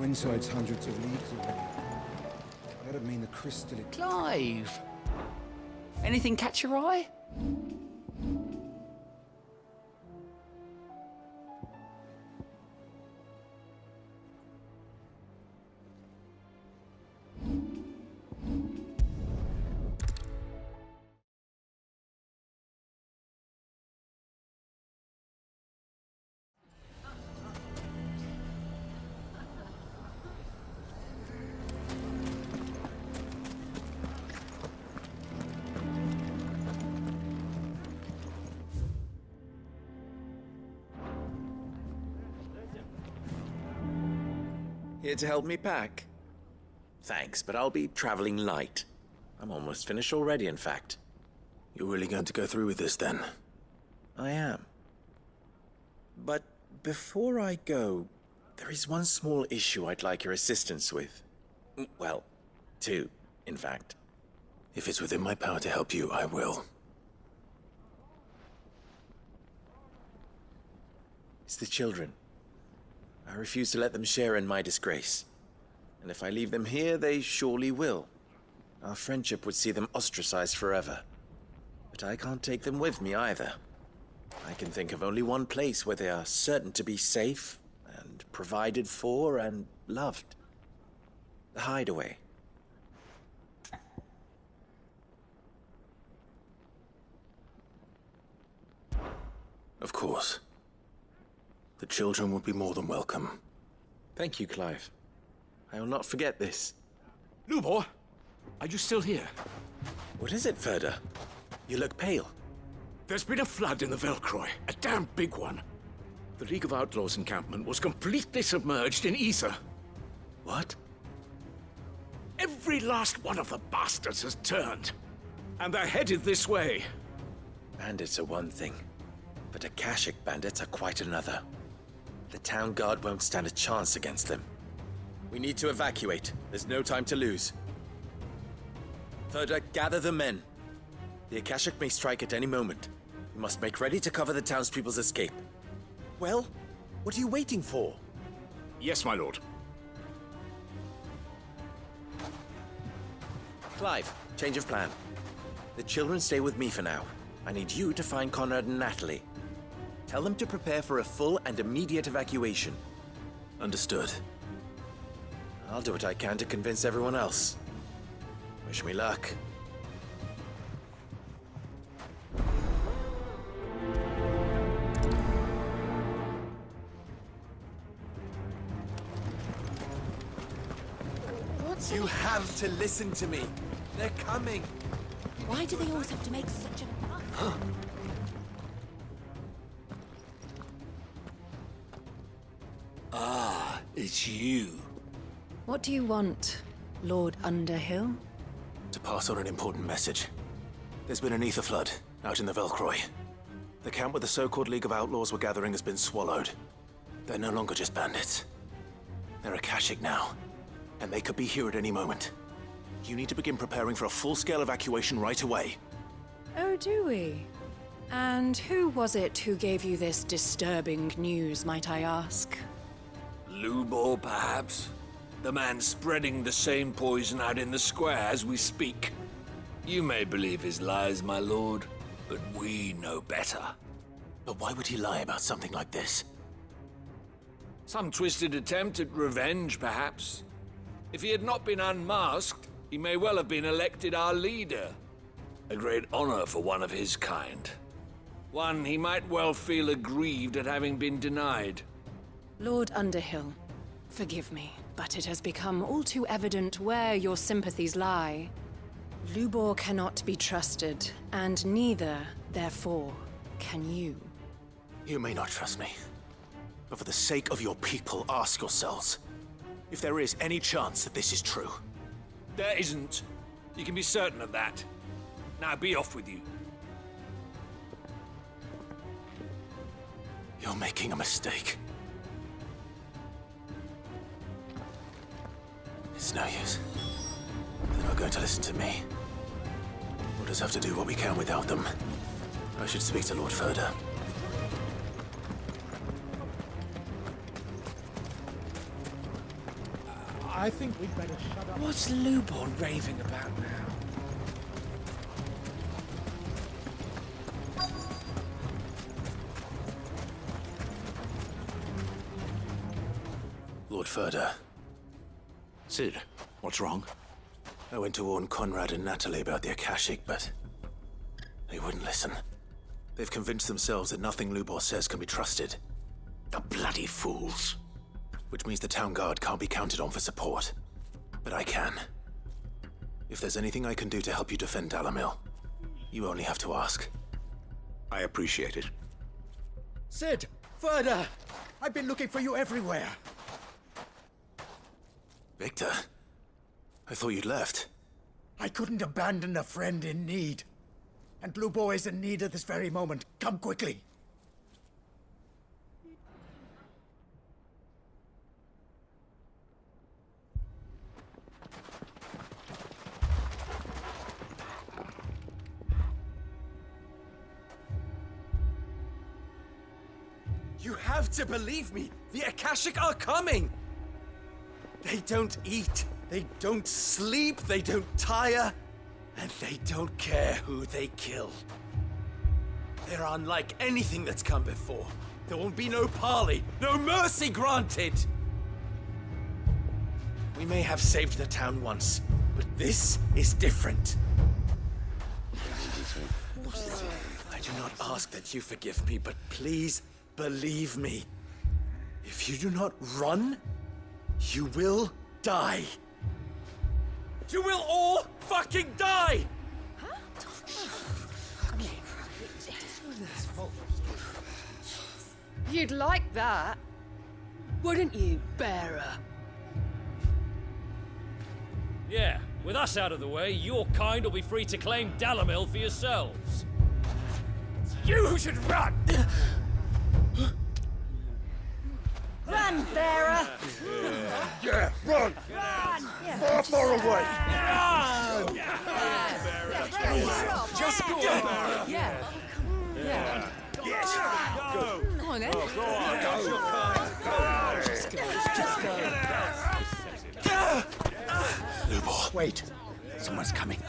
Twinside's hundreds of leagues away. That'd mean the crystal... Clive! Anything catch your eye? Here to help me pack? Thanks, but I'll be traveling light. I'm almost finished already, in fact. You're really going to go through with this, then? I am. But before I go, there is one small issue I'd like your assistance with. Well, two, in fact. If it's within my power to help you, I will. It's the children. I refuse to let them share in my disgrace. And if I leave them here, they surely will. Our friendship would see them ostracized forever. But I can't take them with me either. I can think of only one place where they are certain to be safe, and provided for, and loved. The Hideaway. Of course. The children would be more than welcome. Thank you, Clive. I will not forget this. Lubor, are you still here? What is it, Ferda? You look pale. There's been a flood in the Velcroy, a damn big one. The League of Outlaws encampment was completely submerged in ether. What? Every last one of the bastards has turned, and they're headed this way. Bandits are one thing, but Akashic bandits are quite another. The town guard won't stand a chance against them. We need to evacuate. There's no time to lose. Ferda, gather the men. The Akashic may strike at any moment. We must make ready to cover the townspeople's escape. Well, what are you waiting for? Yes, my lord. Clive, change of plan. The children stay with me for now. I need you to find Conrad and Natalie. Tell them to prepare for a full and immediate evacuation. Understood. I'll do what I can to convince everyone else. Wish me luck. You have to listen to me. They're coming. Why do they always have to make such a fuss? Ah, it's you. What do you want, Lord Underhill? To pass on an important message. There's been an ether flood out in the Velcroy. The camp where the so-called League of Outlaws were gathering has been swallowed. They're no longer just bandits. They're Akashic now, and they could be here at any moment. You need to begin preparing for a full-scale evacuation right away. Oh, do we? And who was it who gave you this disturbing news, might I ask? Lubor, perhaps? The man spreading the same poison out in the square as we speak. You may believe his lies, my lord, but we know better. But why would he lie about something like this? Some twisted attempt at revenge, perhaps. If he had not been unmasked, he may well have been elected our leader. A great honor for one of his kind. One he might well feel aggrieved at having been denied. Lord Underhill, forgive me, but it has become all too evident where your sympathies lie. Lubor cannot be trusted, and neither, therefore, can you. You may not trust me, but for the sake of your people, ask yourselves if there is any chance that this is true. There isn't. You can be certain of that. Now be off with you. You're making a mistake. It's no use. They're not going to listen to me. We'll just have to do what we can without them. I should speak to Lord Ferda. I think we'd better shut up. What's Lubor raving about now? Lord Furder, Sid, what's wrong? I went to warn Conrad and Natalie about the Akashic, but they wouldn't listen. They've convinced themselves that nothing Lubor says can be trusted. The bloody fools. Which means the town guard can't be counted on for support. But I can. If there's anything I can do to help you defend Dalamil, you only have to ask. I appreciate it. Sid! Further! I've been looking for you everywhere. Victor? I thought you'd left. I couldn't abandon a friend in need. And Lubor is in need at this very moment. Come quickly. You have to believe me! The Akashic are coming! They don't eat, they don't sleep, they don't tire, and they don't care who they kill. They're unlike anything that's come before. There won't be no parley, no mercy granted! We may have saved the town once, but this is different. I do not ask that you forgive me, but please believe me. If you do not run, you will die. You will all fucking die! You'd like that, wouldn't you, bearer? Yeah, with us out of the way, your kind will be free to claim Dalamil for yourselves. You should run! Run, bearer! Yeah, run! Run! Far, far away! Just go! Yeah. Yeah. Yes! Go! Come on, then. Lubor. Wait, someone's coming.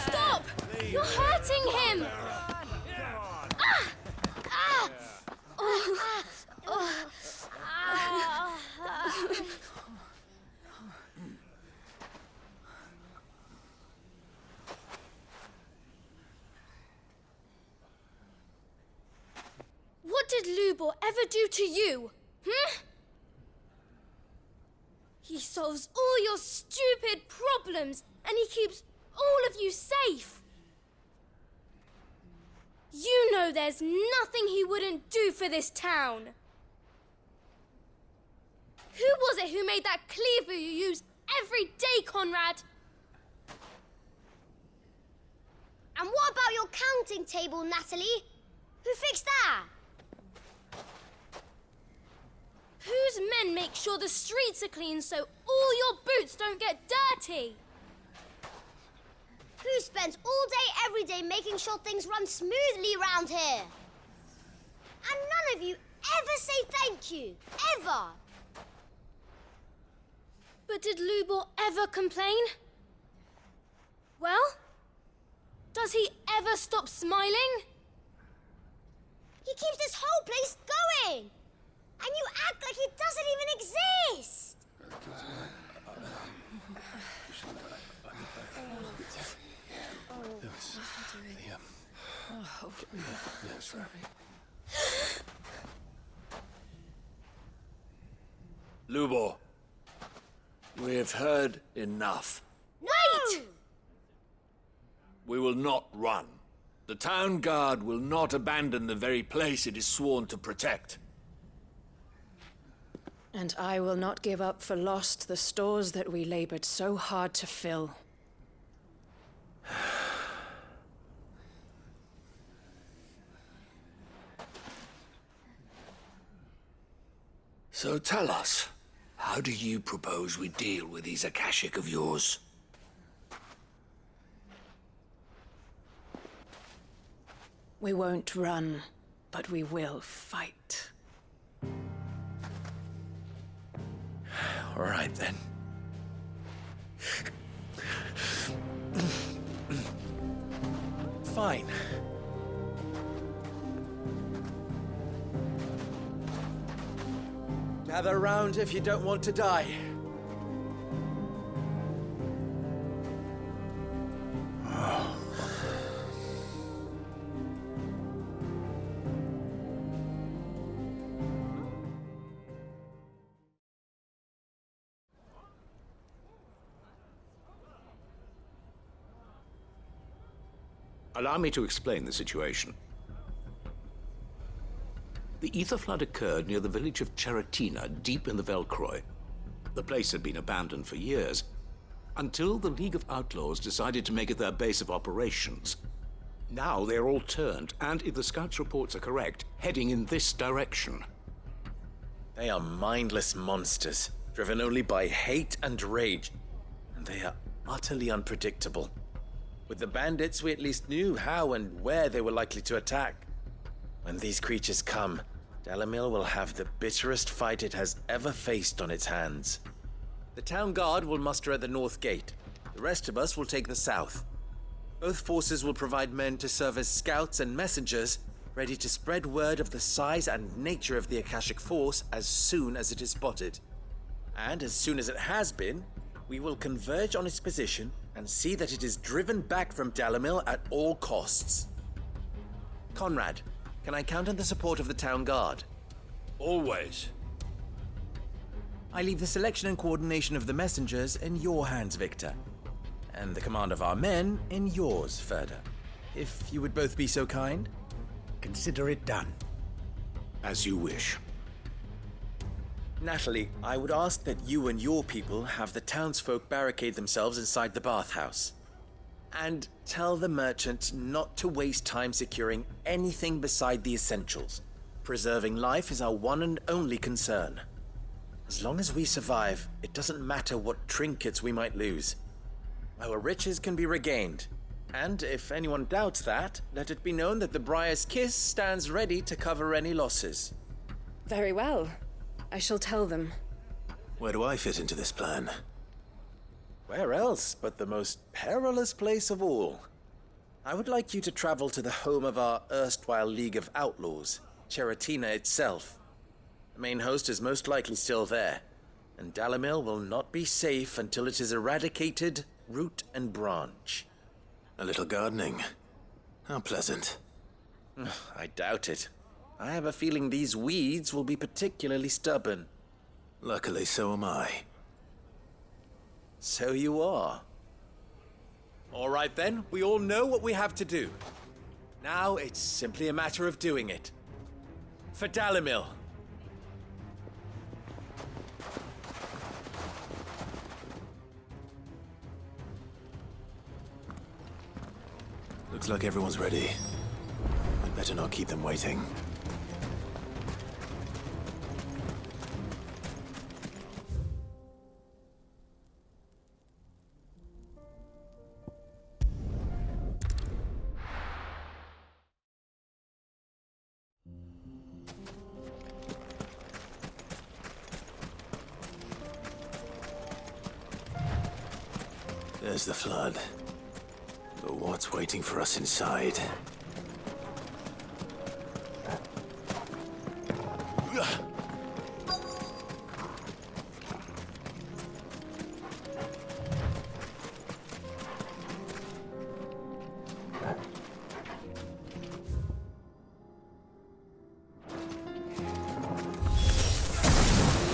Stop! You're hurting him! Ah! Ah! Oh. Oh. What did Lubor ever do to you? He solves all your stupid problems, and he keeps all of you safe. You know there's nothing he wouldn't do for this town. Who was it who made that cleaver you use every day, Conrad? And what about your counting table, Natalie? Who fixed that? Whose men make sure the streets are clean so all your boots don't get dirty? Who spends all day, every day making sure things run smoothly round here? And none of you ever say thank you, ever. But did Lubor ever complain? Well, does he ever stop smiling? He keeps this whole place going. And you act like it doesn't even exist! Lubor, we've heard enough. Wait! We will not run. The town guard will not abandon the very place it is sworn to protect. And I will not give up for lost the stores that we labored so hard to fill. So tell us, how do you propose we deal with these Akashic of yours? We won't run, but we will fight. All right, then. Fine. Gather around if you don't want to die. Allow me to explain the situation. The ether flood occurred near the village of Cheratina, deep in the Velcroy. The place had been abandoned for years, until the League of Outlaws decided to make it their base of operations. Now they're all turned, and if the scouts' reports are correct, heading in this direction. They are mindless monsters, driven only by hate and rage, and they are utterly unpredictable. With the bandits, we at least knew how and where they were likely to attack. When these creatures come, Dalamil will have the bitterest fight it has ever faced on its hands. The town guard will muster at the north gate. The rest of us will take the south. Both forces will provide men to serve as scouts and messengers, ready to spread word of the size and nature of the Akashic Force as soon as it is spotted. And as soon as it has been, we will converge on its position and see that it is driven back from Dalamil at all costs. Conrad, can I count on the support of the town guard? Always. I leave the selection and coordination of the messengers in your hands, Victor. And the command of our men in yours, Ferda. If you would both be so kind. Consider it done. As you wish. Natalie, I would ask that you and your people have the townsfolk barricade themselves inside the bathhouse. And tell the merchant not to waste time securing anything beside the essentials. Preserving life is our one and only concern. As long as we survive, it doesn't matter what trinkets we might lose. Our riches can be regained. And if anyone doubts that, let it be known that the Briar's Kiss stands ready to cover any losses. Very well. I shall tell them. Where do I fit into this plan? Where else but the most perilous place of all? I would like you to travel to the home of our erstwhile League of Outlaws, Cheratina itself. The main host is most likely still there, and Dalamil will not be safe until it is eradicated, root and branch. A little gardening. How pleasant. I doubt it. I have a feeling these weeds will be particularly stubborn. Luckily, so am I. So you are. All right then, we all know what we have to do. Now it's simply a matter of doing it. For Dalamil. Looks like everyone's ready. I'd better not keep them waiting. There's the flood. But what's waiting for us inside?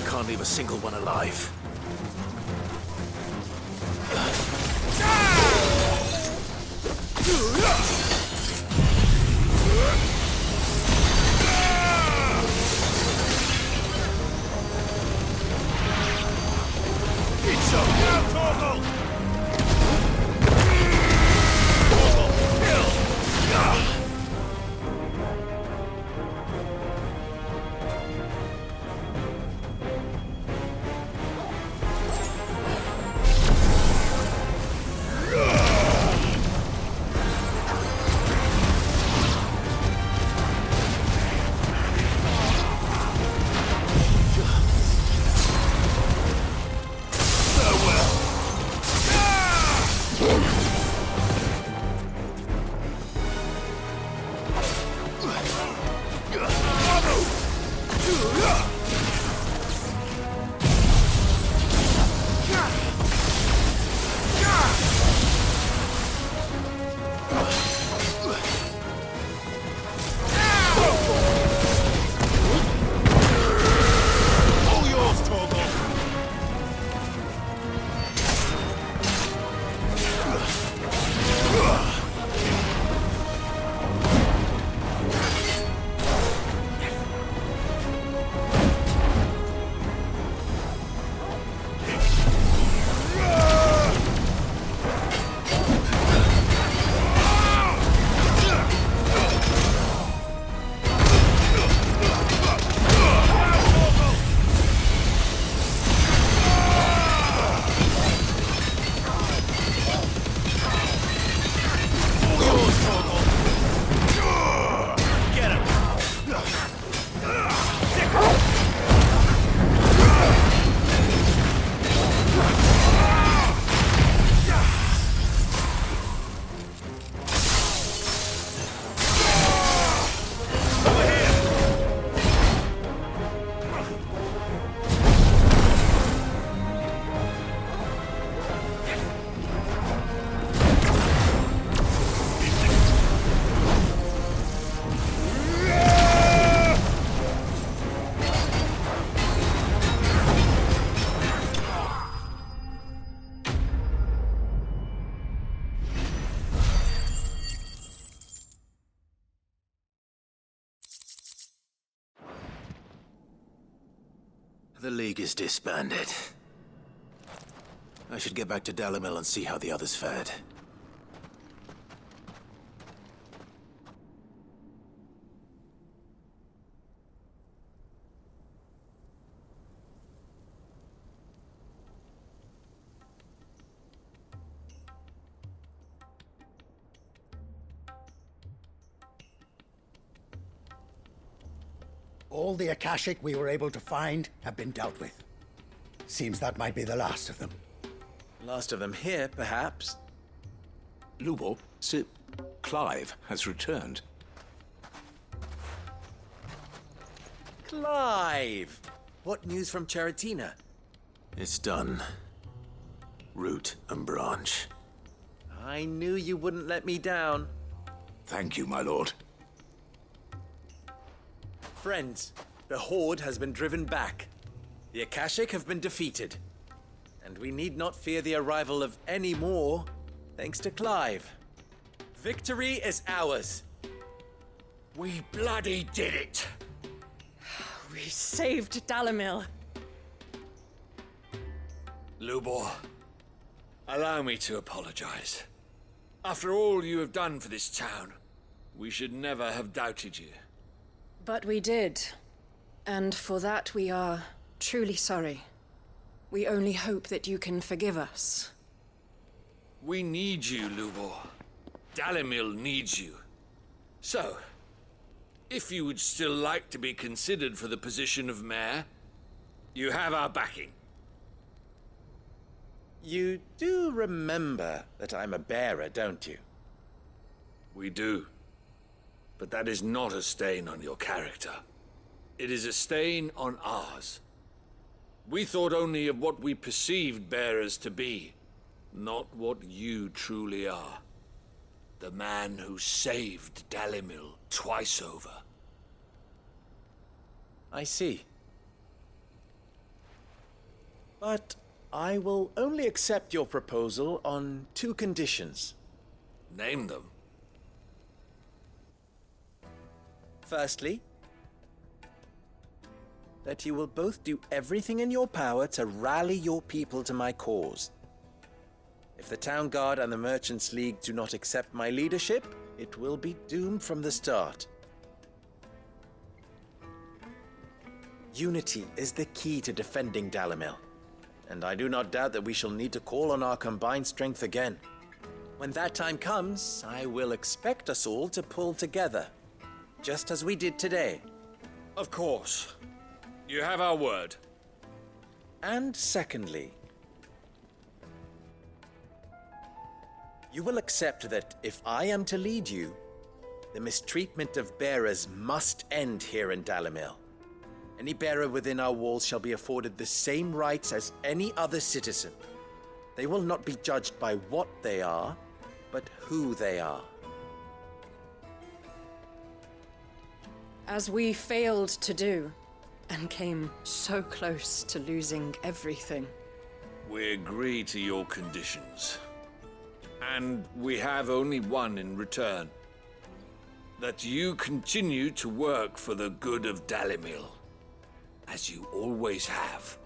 Can't leave a single one alive. The League is disbanded. I should get back to Dalimil and see how the others fared. All the Akashic we were able to find have been dealt with. Seems that might be the last of them. Last of them here, perhaps. Lubor, Sir Clive has returned. Clive! What news from Charatina? It's done. Root and branch. I knew you wouldn't let me down. Thank you, my lord. Friends, the Horde has been driven back. The Akashic have been defeated. And we need not fear the arrival of any more, thanks to Clive. Victory is ours. We bloody did it! We saved Dalimil. Lubor, allow me to apologize. After all you have done for this town, we should never have doubted you. But we did. And for that we are truly sorry. We only hope that you can forgive us. We need you, Lubor. Dalimil needs you. So, if you would still like to be considered for the position of mayor, you have our backing. You do remember that I'm a bearer, don't you? We do. But that is not a stain on your character. It is a stain on ours. We thought only of what we perceived bearers to be, not what you truly are. The man who saved Dalimil twice over. I see. But I will only accept your proposal on 2 conditions. Name them. Firstly, that you will both do everything in your power to rally your people to my cause. If the Town Guard and the Merchants League do not accept my leadership, it will be doomed from the start. Unity is the key to defending Dalimil, and I do not doubt that we shall need to call on our combined strength again. When that time comes, I will expect us all to pull together, just as we did today. Of course. You have our word. And secondly, you will accept that if I am to lead you, the mistreatment of bearers must end here in Dalimil. Any bearer within our walls shall be afforded the same rights as any other citizen. They will not be judged by what they are, but who they are. As we failed to do, and came so close to losing everything. We agree to your conditions. And we have only one in return. That you continue to work for the good of Dalimil, as you always have.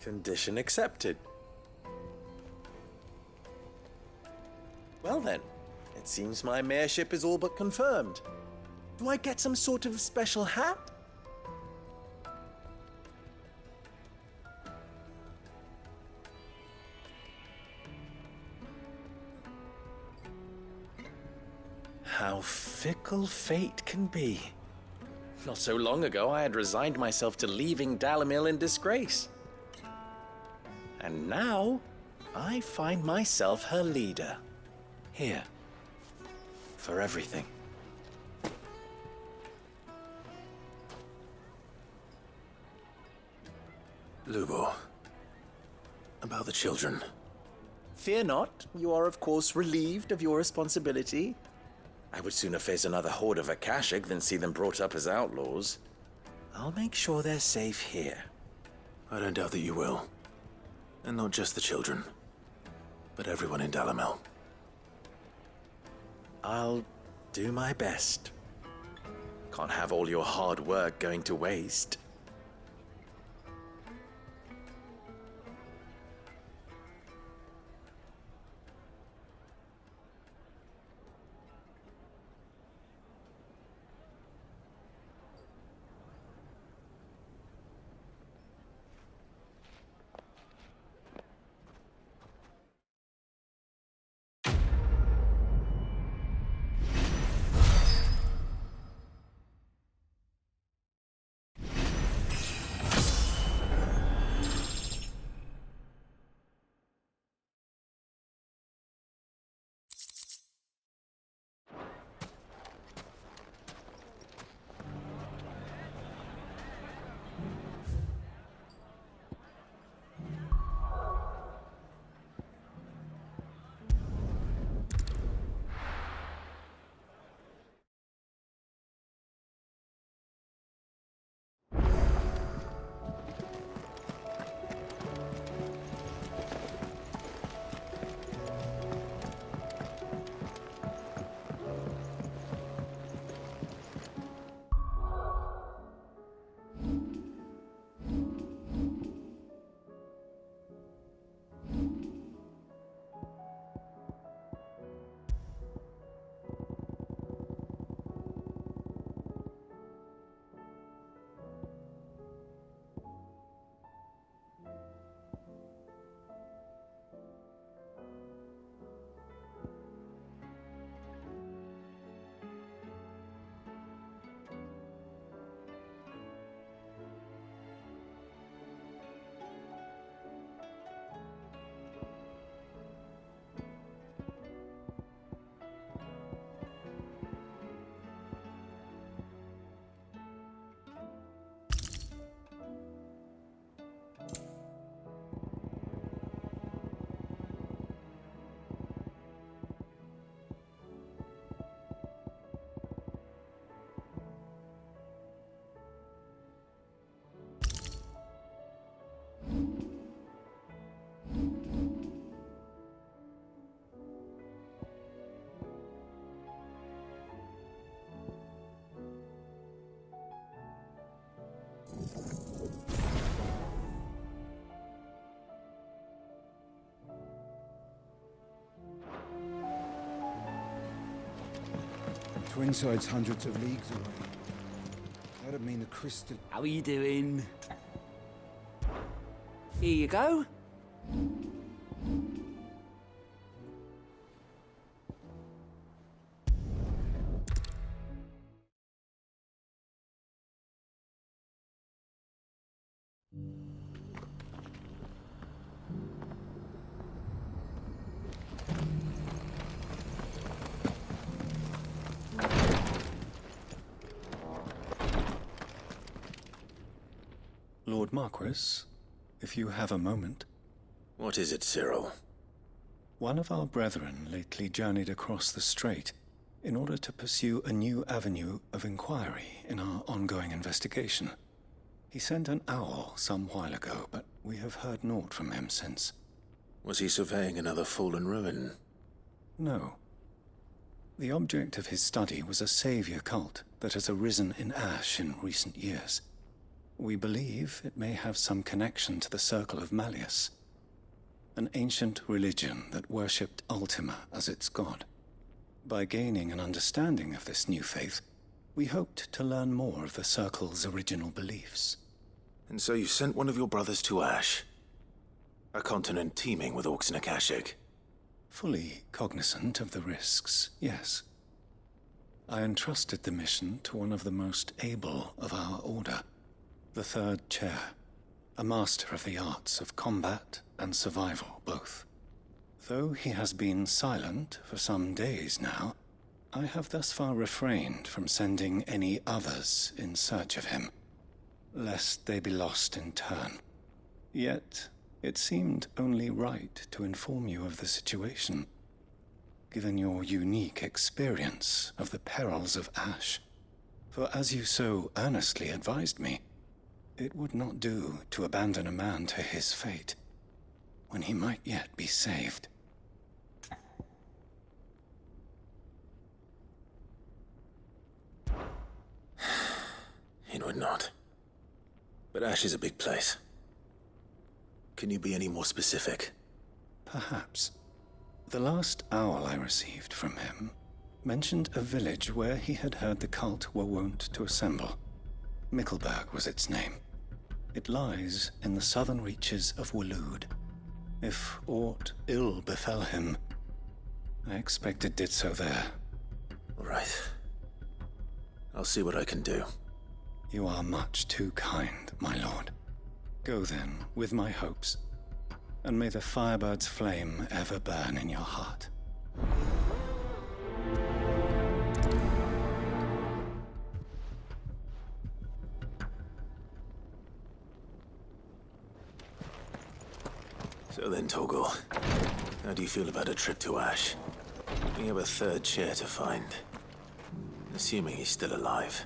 Condition accepted. Well then, it seems my mayorship is all but confirmed. Do I get some sort of special hat? How fickle fate can be. Not so long ago, I had resigned myself to leaving Dalimil in disgrace. And now, I find myself her leader. Here. For everything. Lubor. About the children. Fear not. You are, of course, relieved of your responsibility. I would sooner face another horde of Akashic than see them brought up as outlaws. I'll make sure they're safe here. I don't doubt that you will. And not just the children, but everyone in Dalimil. I'll do my best. Can't have all your hard work going to waste. Twinside's hundreds of leagues away. That'd mean the crystal... How are you doing? Here you go. Lord Marquis, if you have a moment. What is it, Cyril? One of our brethren lately journeyed across the strait in order to pursue a new avenue of inquiry in our ongoing investigation. He sent an owl some while ago, but we have heard naught from him since. Was he surveying another fallen ruin? No. The object of his study was a savior cult that has arisen in Ash in recent years. We believe it may have some connection to the Circle of Malleus, an ancient religion that worshipped Ultima as its god. By gaining an understanding of this new faith, we hoped to learn more of the Circle's original beliefs. And so you sent one of your brothers to Ash? A continent teeming with orcs and Akashic? Fully cognizant of the risks, yes. I entrusted the mission to one of the most able of our order, the Third Chair, a master of the arts of combat and survival both. Though he has been silent for some days now, I have thus far refrained from sending any others in search of him, lest they be lost in turn. Yet, it seemed only right to inform you of the situation, given your unique experience of the perils of Ash. For as you so earnestly advised me, it would not do to abandon a man to his fate, when he might yet be saved. It would not. But Ash is a big place. Can you be any more specific? Perhaps. The last owl I received from him mentioned a village where he had heard the cult were wont to assemble. Mickleburg was its name. It lies in the southern reaches of Waloed. If aught ill befell him, I expect it did so there. Right. I'll see what I can do. You are much too kind, my lord. Go then, with my hopes, and may the Firebird's flame ever burn in your heart. So then, Torgal, how do you feel about a trip to Ash? We have a third chair to find. Assuming he's still alive.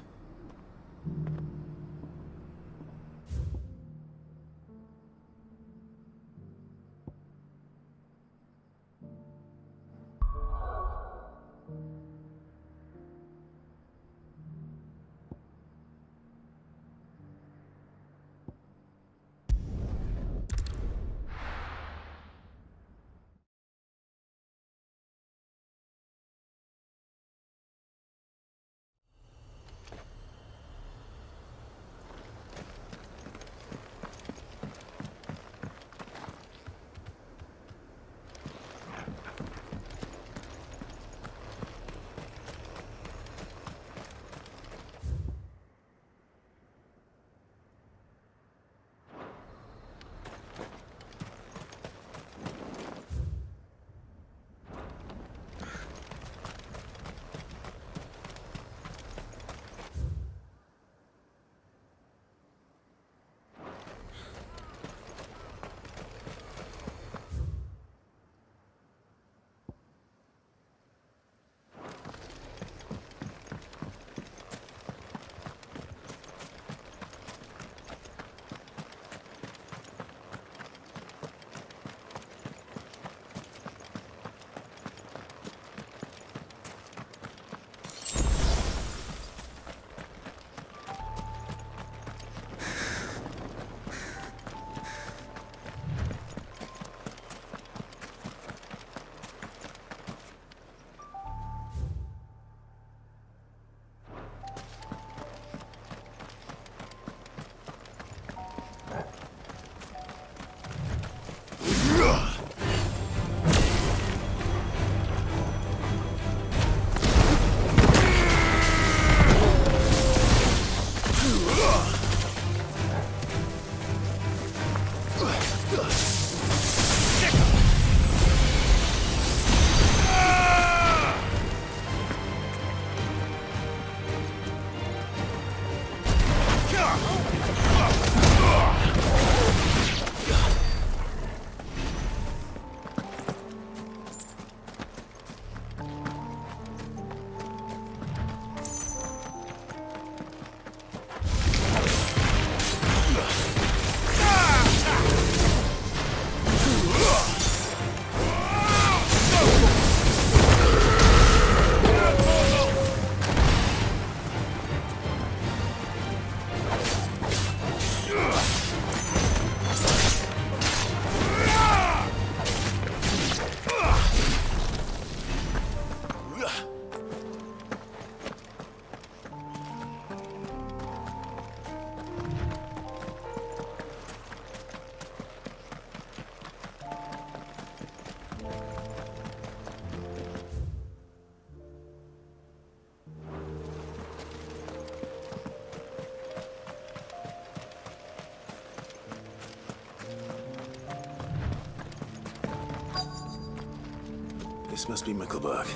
This must be Mickelberg.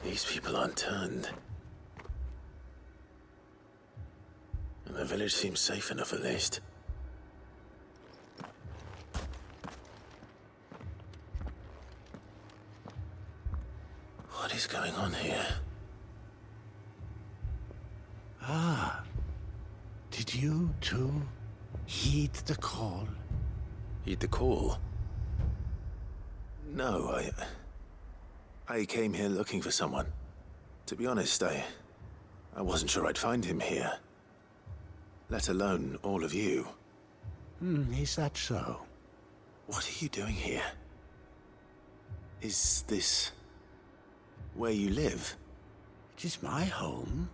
These people aren't turned. And the village seems safe enough at least. What is going on here? Ah. Did you too heed the call? Heed the call? No, I came here looking for someone. To be honest, I wasn't sure I'd find him here. Let alone all of you. Is that so? What are you doing here? Is this where you live? It is my home.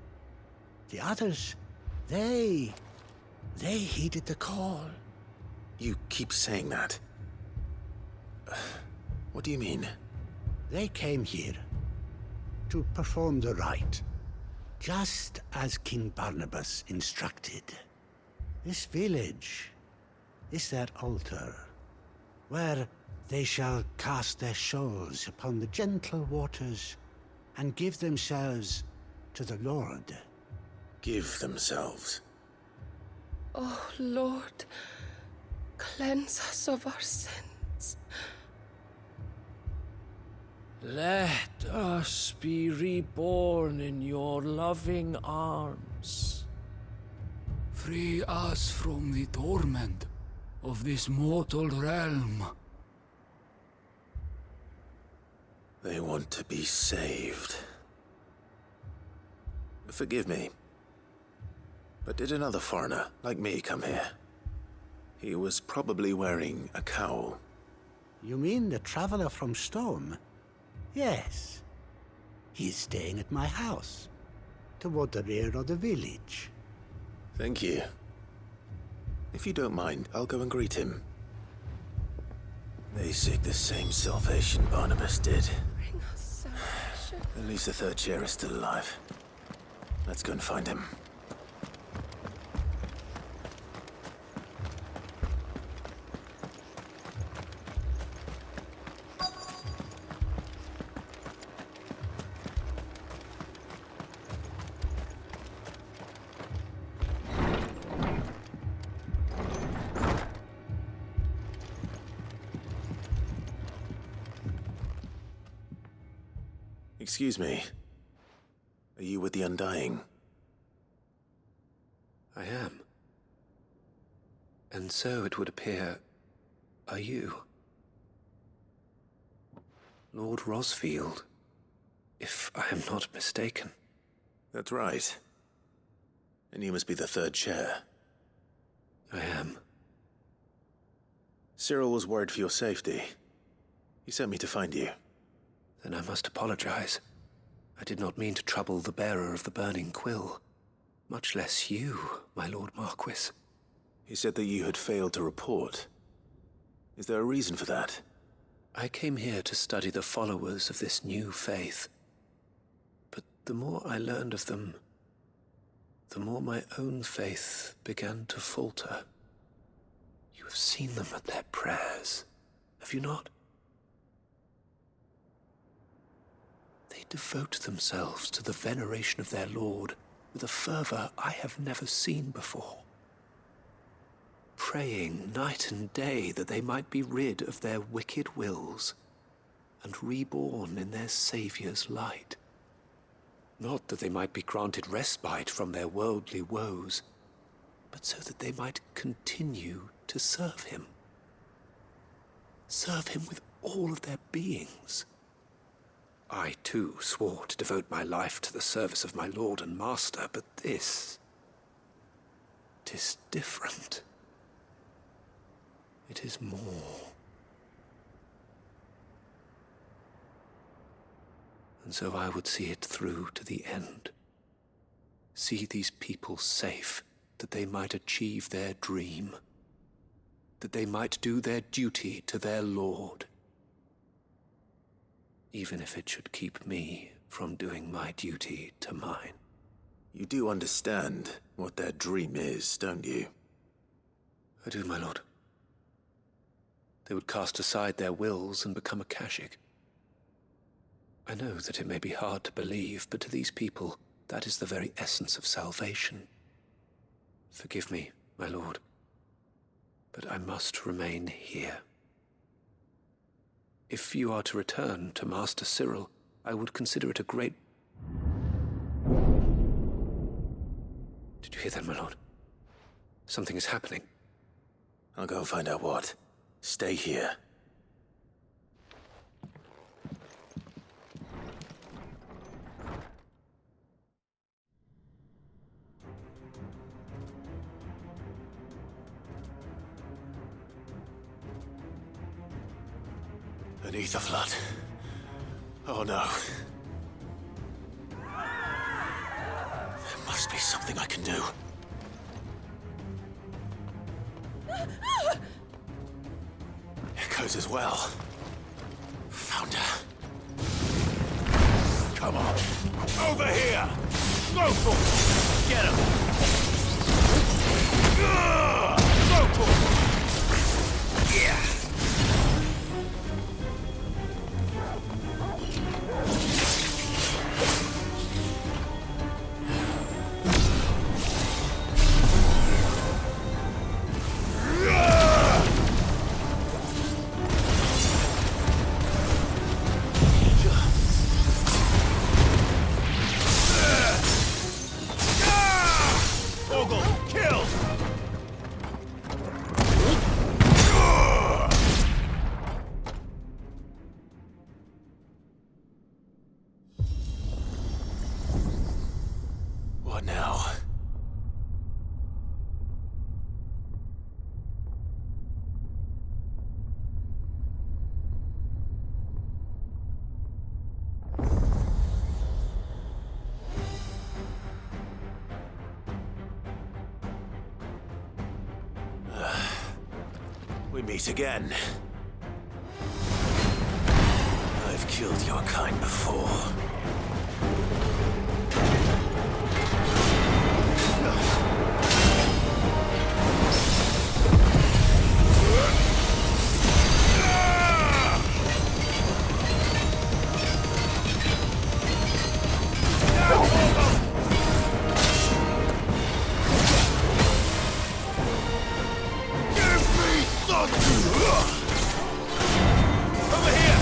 The others, they heeded the call. You keep saying that. What do you mean? They came here to perform the rite, just as King Barnabas instructed. This village is their altar, where they shall cast their souls upon the gentle waters and give themselves to the Lord. Give themselves? Oh, Lord, cleanse us of our sins. Let us be reborn in your loving arms. Free us from the torment of this mortal realm. They want to be saved. Forgive me, but did another foreigner like me come here? He was probably wearing a cowl. You mean the traveler from Stone? Yes. He is staying at my house, toward the rear of the village. Thank you. If you don't mind, I'll go and greet him. They seek the same salvation Barnabas did. Bring us salvation. At least the third chair is still alive. Let's go and find him. Excuse me. Are you with the Undying? I am. And so it would appear, are you? Lord Rosfield, if I am not mistaken. That's right. And you must be the third chair. I am. Cyril was worried for your safety. He sent me to find you. Then I must apologize. I did not mean to trouble the bearer of the burning quill. Much less you, my Lord Marquis. He said that you had failed to report. Is there a reason for that? I came here to study the followers of this new faith. But the more I learned of them, the more my own faith began to falter. You have seen them at their prayers, have you not? They devote themselves to the veneration of their Lord with a fervor I have never seen before. Praying night and day that they might be rid of their wicked wills and reborn in their Saviour's light. Not that they might be granted respite from their worldly woes, but so that they might continue to serve him. Serve him with all of their beings. I, too, swore to devote my life to the service of my Lord and Master, but this... 'tis different. It is more. And so I would see it through to the end. See these people safe, that they might achieve their dream. That they might do their duty to their Lord, even if it should keep me from doing my duty to mine. You do understand what their dream is, don't you? I do, my lord. They would cast aside their wills and become a Kashik. I know that it may be hard to believe, but to these people, that is the very essence of salvation. Forgive me, my lord, but I must remain here. If you are to return to Master Cyril, I would consider it a great... Did you hear that, my lord? Something is happening. I'll go and find out what. Stay here. An ether flood. Oh no. There must be something I can do. Echoes as well. Found her. Come on. Over here! Go for it! Get him! Go for it! Yeah! What now? We meet again. I've killed your kind before. Over here!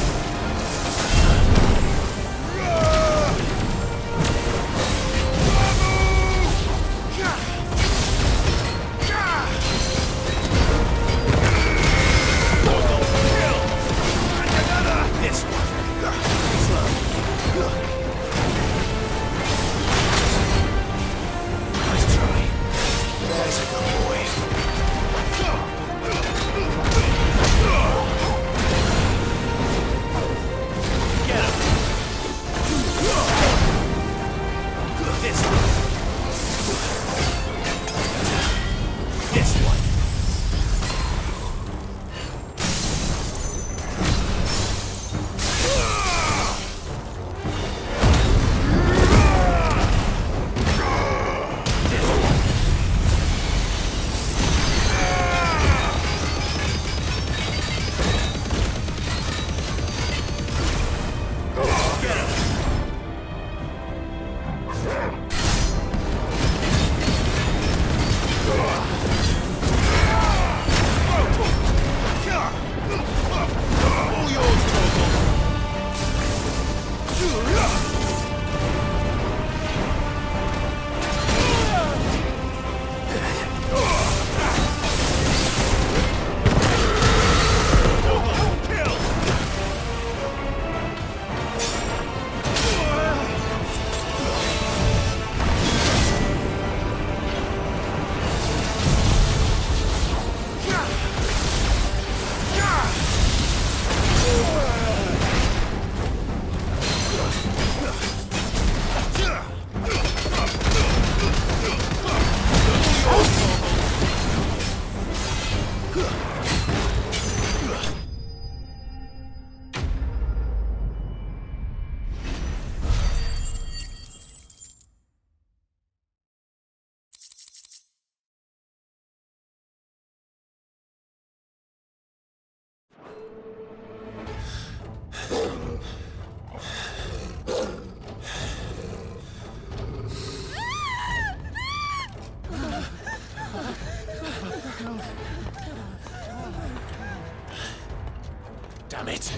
it!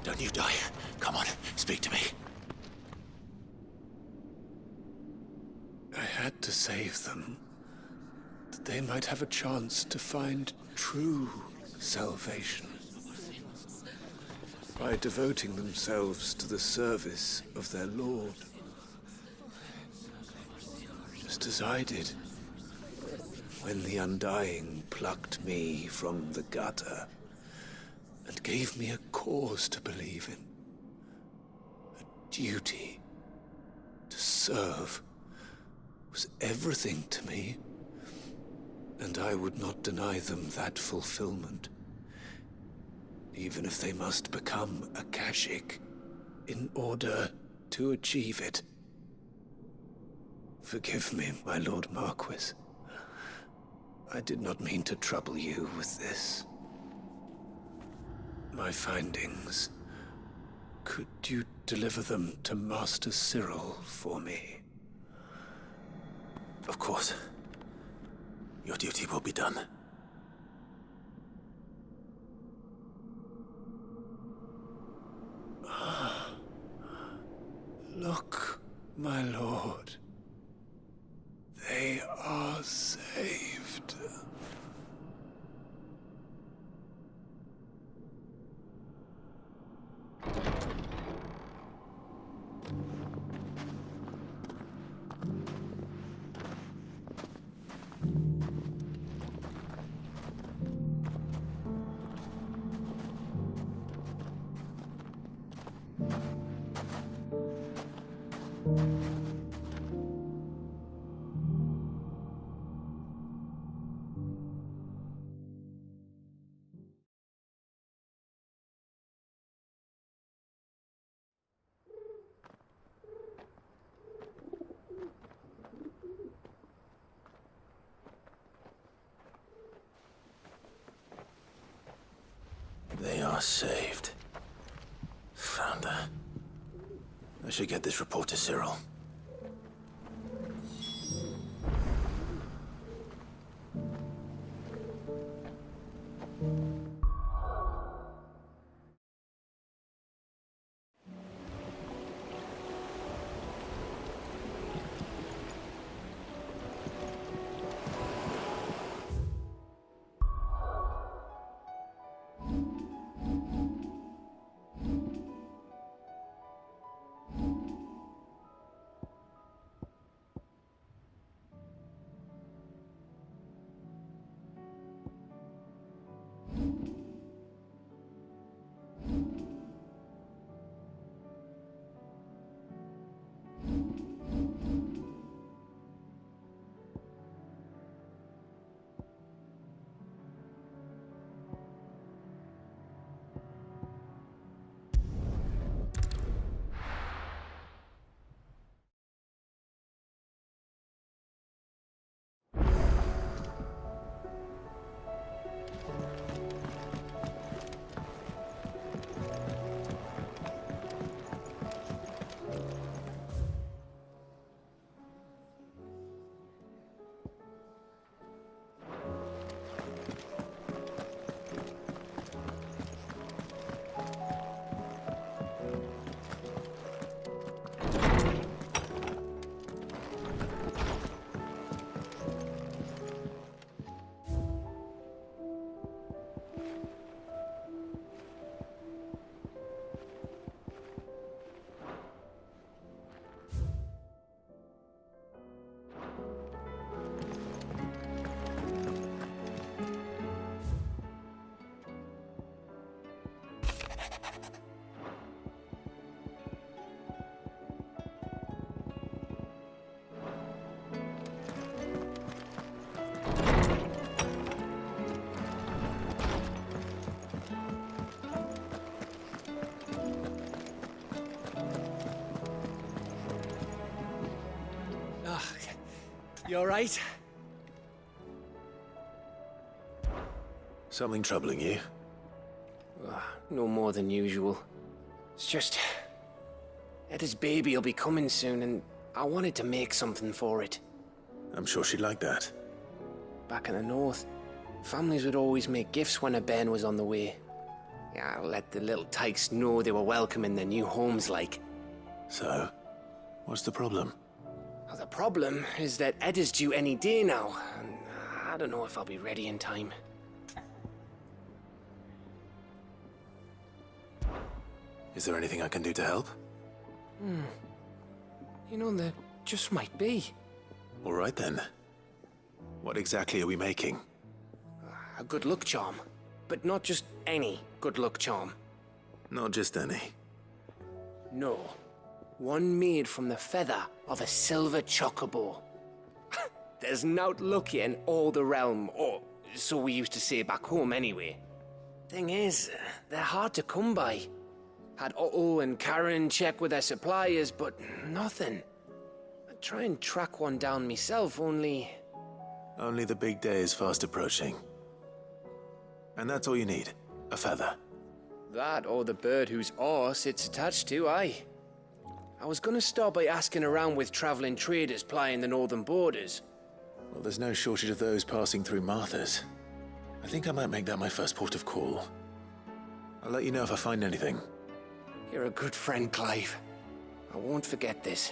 Don't you die. Come on, speak to me. I had to save them, that they might have a chance to find true salvation by devoting themselves to the service of their Lord. Just as I did when the Undying plucked me from the gutter and gave me a cause to believe in, a duty to serve was everything to me, and I would not deny them that fulfillment, even if they must become a Kashik in order to achieve it. Forgive me, my Lord Marquis. I did not mean to trouble you with this. My findings. Could you deliver them to Master Cyril for me? Of course. Your duty will be done. Look, my lord. They are saved. They are saved. Founder. I should get this report to Cyril. You all right? Something troubling you? No more than usual. It's just... Etta's baby will be coming soon, and I wanted to make something for it. I'm sure she'd like that. Back in the north, families would always make gifts when a bairn was on the way. Yeah, let the little tykes know they were welcome in their new homes, like. So, what's the problem? Well, the problem is that Etta's due any day now, and I don't know if I'll be ready in time. Is there anything I can do to help? You know, there just might be. All right then. What exactly are we making? A good luck charm. But not just any good luck charm. Not just any. No. One made from the feather of a silver chocobo. There's nowt lucky in all the realm, or so we used to say back home anyway. Thing is, they're hard to come by. Had Otto and Karen check with their suppliers, but nothing. I'd try and track one down myself, only... Only the big day is fast approaching. And that's all you need, a feather. That or the bird whose horse it's attached to, aye. I was gonna start by asking around with traveling traders plying the northern borders. Well, there's no shortage of those passing through Martha's. I think I might make that my first port of call. I'll let you know if I find anything. You're a good friend, Clive. I won't forget this.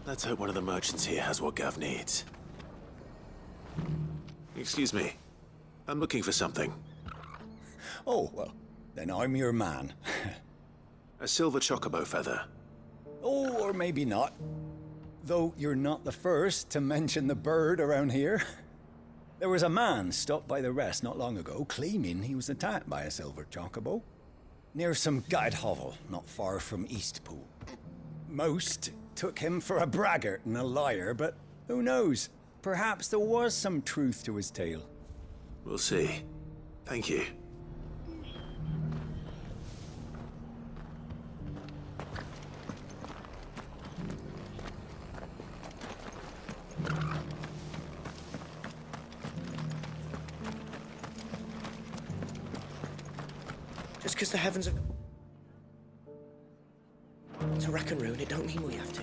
Let's hope one of the merchants here has what Gav needs. Excuse me. I'm looking for something. Oh, well, then I'm your man. A silver chocobo feather. Oh, or maybe not. Though you're not the first to mention the bird around here. There was a man stopped by the rest not long ago, claiming he was attacked by a silver chocobo. Near some guide hovel, not far from Eastpool. Most took him for a braggart and a liar, but who knows? Perhaps there was some truth to his tale. We'll see. Thank you. Just because the heavens are... To rack and ruin, it don't mean we have to.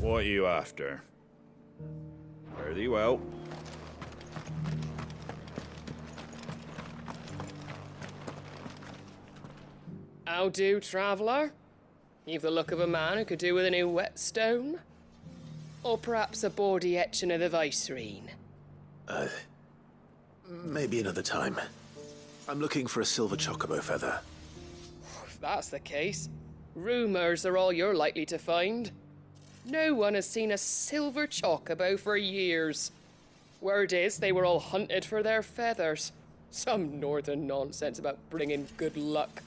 What are you after? Fare thee well. How do, traveller? You've the look of a man who could do with a new whetstone. Or perhaps a bawdy etching of the Vicerine. Maybe another time. I'm looking for a silver chocobo feather. If that's the case, rumours are all you're likely to find. No one has seen a silver chocobo for years. Word is they were all hunted for their feathers. Some northern nonsense about bringing good luck.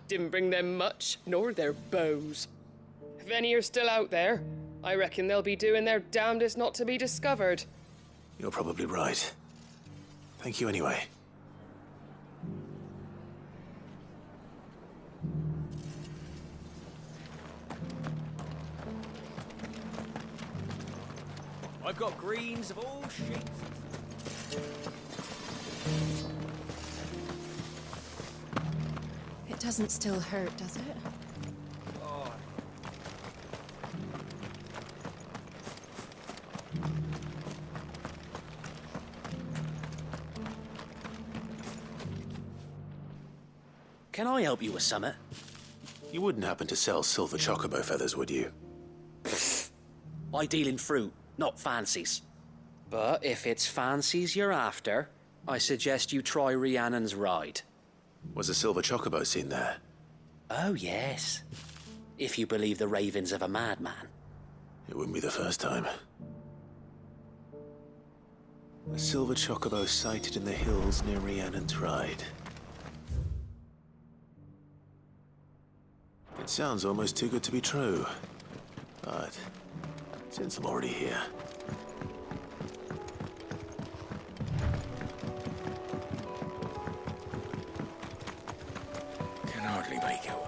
Didn't bring them much, nor their bows. If any are still out there, I reckon they'll be doing their damnedest not to be discovered. You're probably right. Thank you anyway. I've got greens of all shapes. It doesn't still hurt, does it? Oh. Can I help you with summit? You wouldn't happen to sell silver chocobo feathers, would you? I deal in fruit, not fancies. But if it's fancies you're after, I suggest you try Rhiannon's ride. Was a silver chocobo seen there? Oh, yes. If you believe the ravings of a madman. It wouldn't be the first time. A silver chocobo sighted in the hills near Rhiannon's ride. It sounds almost too good to be true. But since I'm already here... Can hardly make out.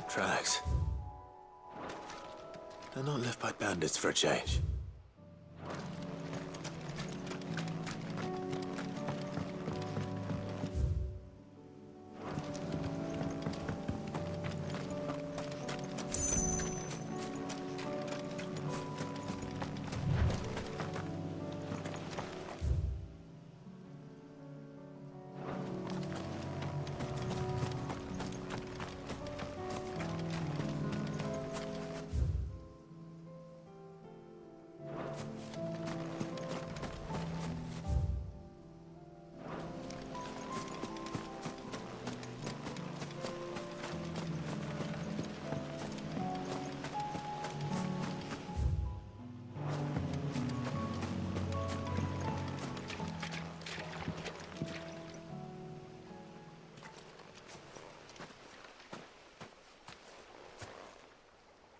Tracks. They're not left by bandits for a change.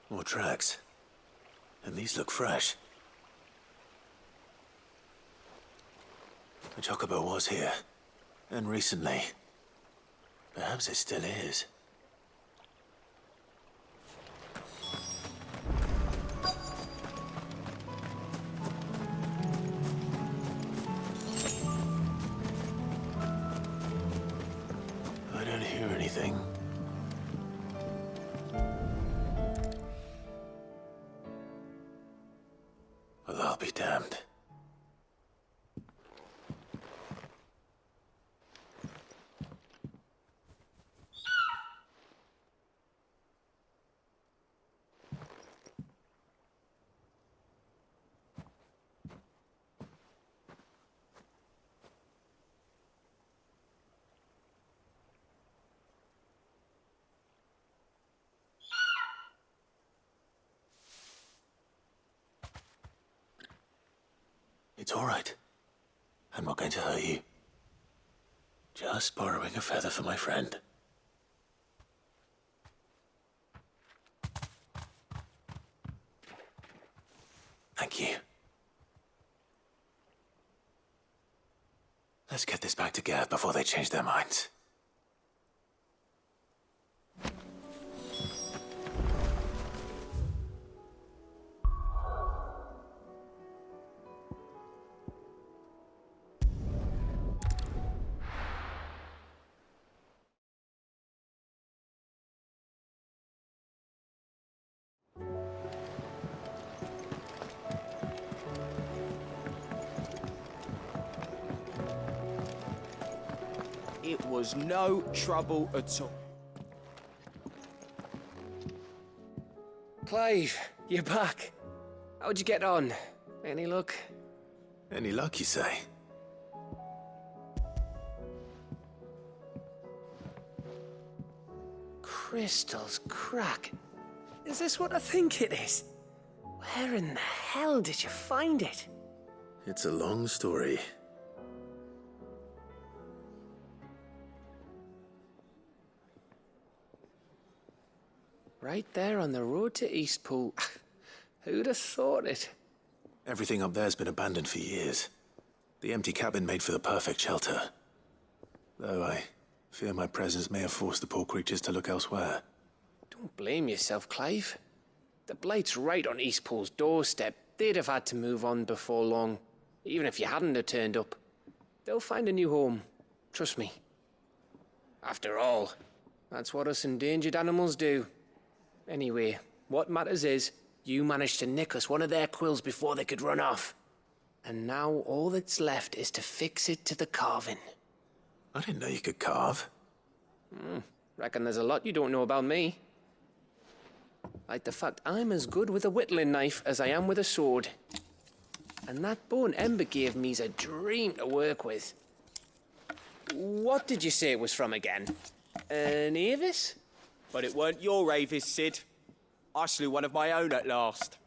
More tracks. And these look fresh. The chocobo was here. And recently. Perhaps it still is. I don't hear anything. Well, I'll be damned. It's all right. I'm not going to hurt you. Just borrowing a feather for my friend. Thank you. Let's get this back to Gav before they change their minds. It was no trouble at all. Clive, you're back. How'd you get on? Any luck? Any luck, you say? Crystals crack. Is this what I think it is? Where in the hell did you find it? It's a long story. Right there on the road to Eastpool. Who'd have thought it? Everything up there's been abandoned for years. The empty cabin made for the perfect shelter. Though I fear my presence may have forced the poor creatures to look elsewhere. Don't blame yourself, Clive. The Blight's right on Eastpool's doorstep. They'd have had to move on before long, even if you hadn't have turned up. They'll find a new home. Trust me. After all, that's what us endangered animals do. Anyway, what matters is, you managed to nick us one of their quills before they could run off. And now all that's left is to fix it to the carving. I didn't know you could carve. Reckon there's a lot you don't know about me. Like the fact I'm as good with a whittling knife as I am with a sword. And that bone Ember gave me's a dream to work with. What did you say it was from again? An Avis? But it weren't your Avis, Sid. I slew one of my own at last.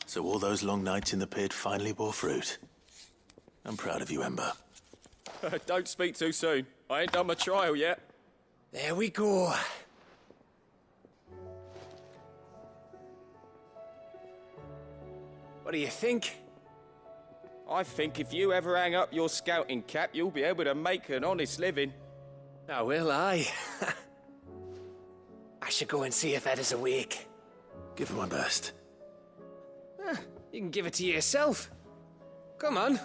So all those long nights in the pit finally bore fruit. I'm proud of you, Ember. Don't speak too soon. I ain't done my trial yet. There we go. What do you think? I think if you ever hang up your scouting cap, you'll be able to make an honest living. Now will I? I should go and see if Ed is awake. Give it my best. You can give it to yourself. Come on.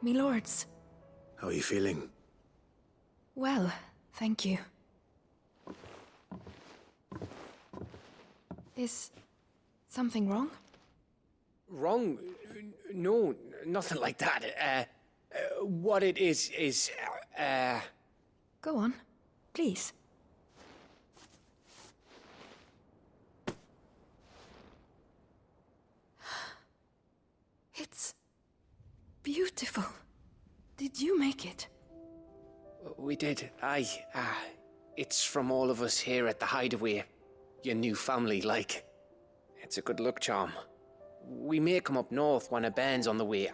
Me lords. How are you feeling? Well, Thank you. Is something wrong? Wrong? No, nothing like that. What it is, Go on, please. It's beautiful. Did you make it? We did. It's from all of us here at the Hideaway. Your new family, like. It's a good luck charm. We may come up north when a band's on the way.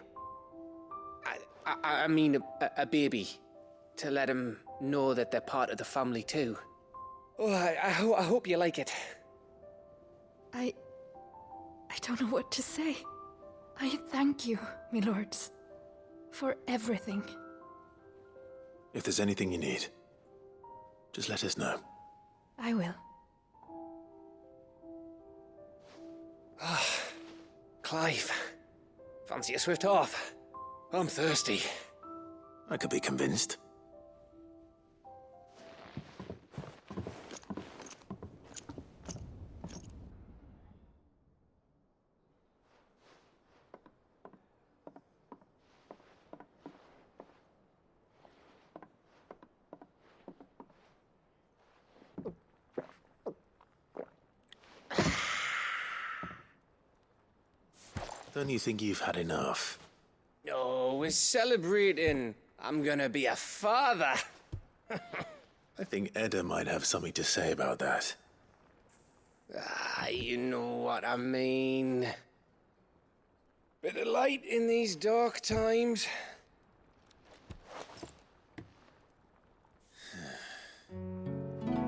I mean a baby. To let him know that they're part of the family too. Oh, I hope you like it. I don't know what to say. I thank you, my lords, for everything. If there's anything you need, just let us know. I will. Clive, fancy a swift off? I'm thirsty. I could be convinced. Don't you think you've had enough? Oh, we're celebrating. I'm gonna be a father. I think Edda might have something to say about that. You know what I mean. Bit of light in these dark times.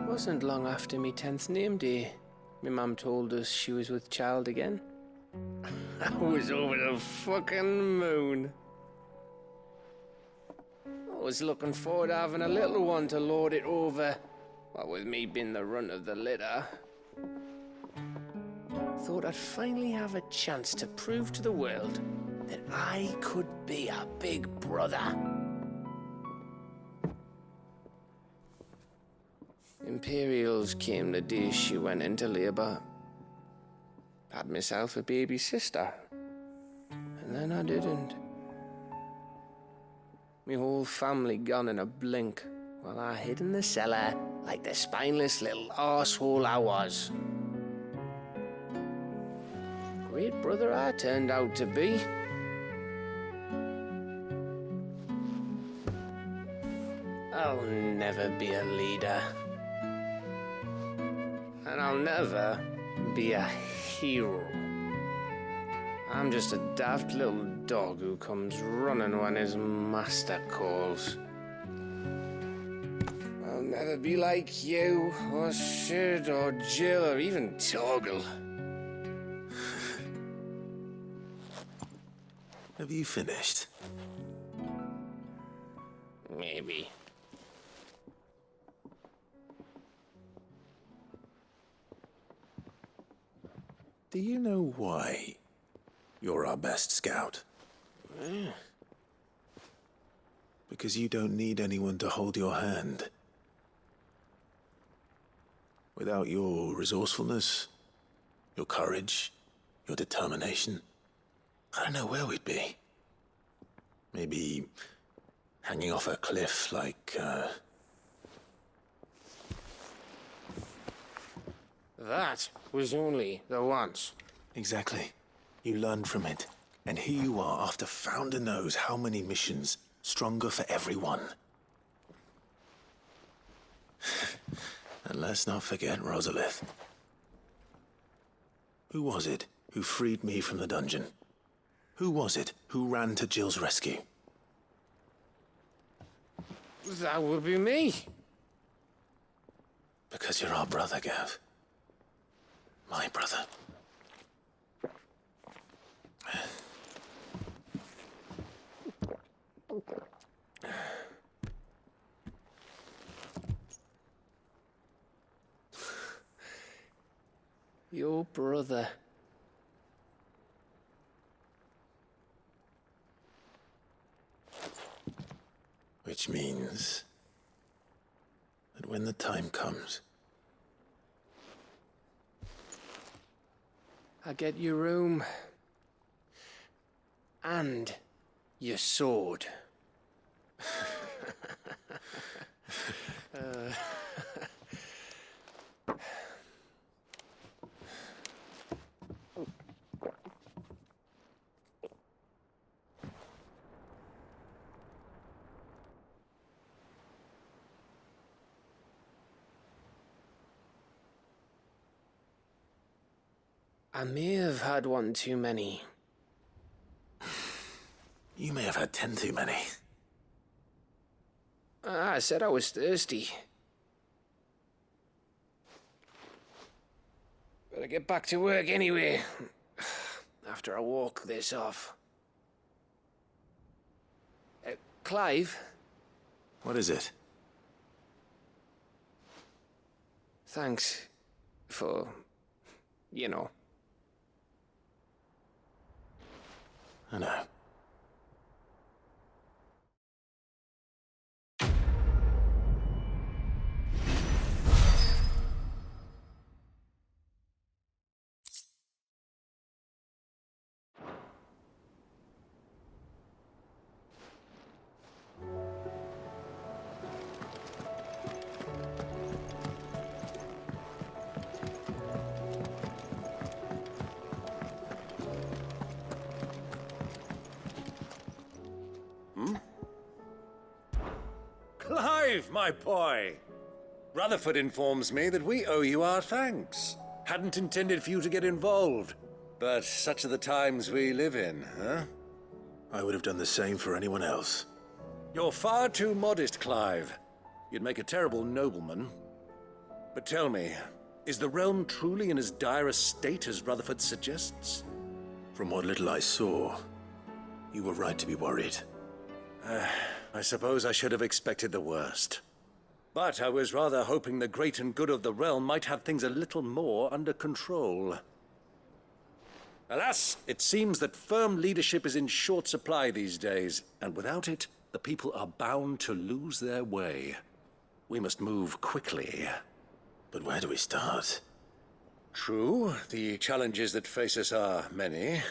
Wasn't long after me 10th name day. My mum told us she was with child again. I was over the fucking moon. I was looking forward to having a little one to lord it over, what with me being the runt of the litter. Thought I'd finally have a chance to prove to the world that I could be a big brother. Imperials came the day she went into labour. Had myself a baby sister. And then I didn't. Me whole family gone in a blink, while I hid in the cellar like the spineless little arsehole I was. Great brother I turned out to be. I'll never be a leader. And I'll never be a hero. I'm just a daft little dog who comes running when his master calls. I'll never be like you, or Sid, or Jill, or even Torgal. Have you finished? Maybe. Do you know why you're our best scout? Because you don't need anyone to hold your hand. Without your resourcefulness, your courage, your determination, I don't know where we'd be. Maybe hanging off a cliff like, That was only the once. Exactly. You learned from it. And here you are after Founder knows how many missions, stronger for everyone. And let's not forget Rosalith. Who was it who freed me from the dungeon? Who was it who ran to Jill's rescue? That would be me. Because you're our brother, Gav. My brother. Your brother. Which means when the time comes. I get your room. And your sword. I may have had one too many. You may have had 10 too many. I said I was thirsty. Better get back to work anyway, after I walk this off. Clive? What is it? Thanks for, you know. I know. Clive, my boy! Rutherford informs me that we owe you our thanks. Hadn't intended for you to get involved, but such are the times we live in, huh? I would have done the same for anyone else. You're far too modest, Clive. You'd make a terrible nobleman. But tell me, is the realm truly in as dire a state as Rutherford suggests? From what little I saw, you were right to be worried. I suppose I should have expected the worst. But I was rather hoping the great and good of the realm might have things a little more under control. Alas, it seems that firm leadership is in short supply these days, and without it, the people are bound to lose their way. We must move quickly. But where do we start? True, the challenges that face us are many.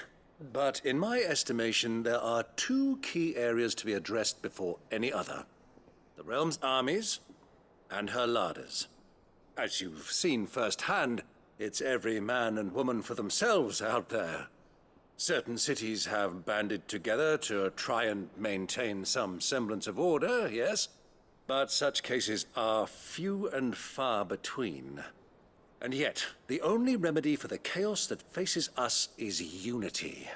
But in my estimation, there are two key areas to be addressed before any other. The realm's armies and her larders. As you've seen firsthand, it's every man and woman for themselves out there. Certain cities have banded together to try and maintain some semblance of order, yes? But such cases are few and far between. And yet, the only remedy for the chaos that faces us is unity.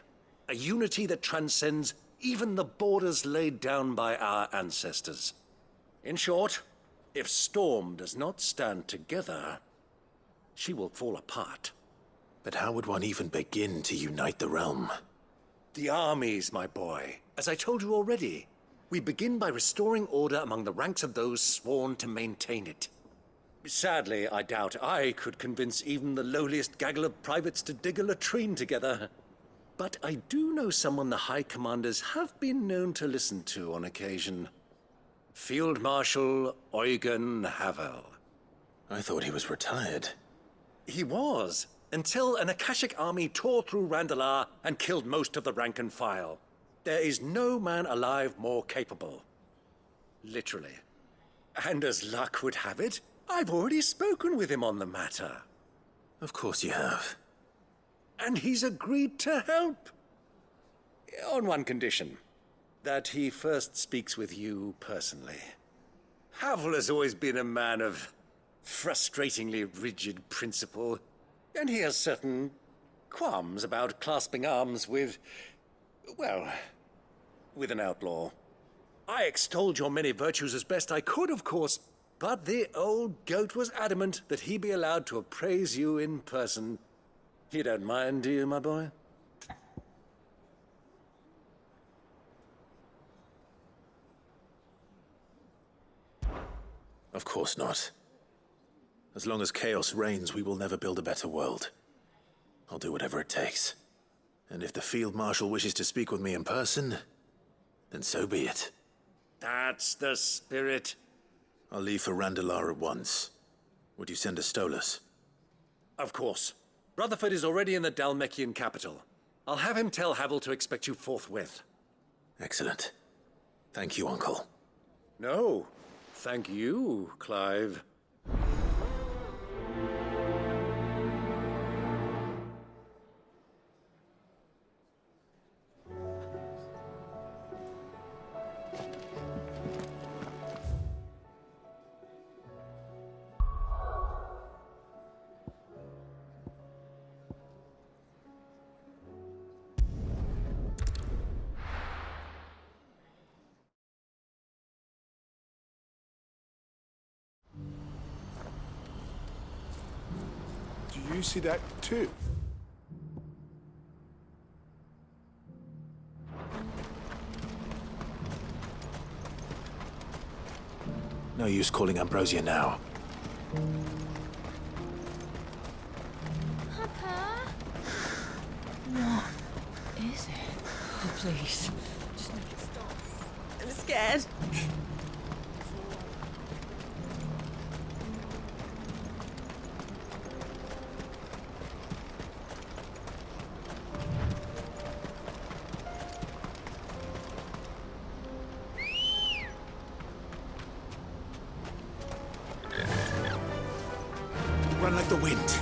A unity that transcends even the borders laid down by our ancestors. In short, if Storm does not stand together, she will fall apart. But how would one even begin to unite the realm? The armies, my boy. As I told you already, we begin by restoring order among the ranks of those sworn to maintain it. Sadly, I doubt I could convince even the lowliest gaggle of privates to dig a latrine together. But I do know someone the High Commanders have been known to listen to on occasion. Field Marshal Eugen Havel. I thought he was retired. He was, until an Akashic army tore through Randalar and killed most of the rank and file. There is no man alive more capable. Literally. And as luck would have it, I've already spoken with him on the matter. Of course you have. And he's agreed to help. On one condition. That he first speaks with you personally. Havel has always been a man of frustratingly rigid principle, and he has certain qualms about clasping arms with, well, with an outlaw. I extolled your many virtues as best I could, of course, but the old goat was adamant that he be allowed to appraise you in person. You don't mind, do you, my boy? Of course not. As long as chaos reigns, we will never build a better world. I'll do whatever it takes. And if the Field Marshal wishes to speak with me in person, then so be it. That's the spirit. I'll leave for Randalar at once. Would you send a Stolas? Of course. Rutherford is already in the Dalmekian capital. I'll have him tell Havel to expect you forthwith. Excellent. Thank you, Uncle. No, thank you, Clive. Do you see that too? No use calling Ambrosia now. Papa? What is it? Oh, please. Just make it stop. I'm scared. Run like the wind.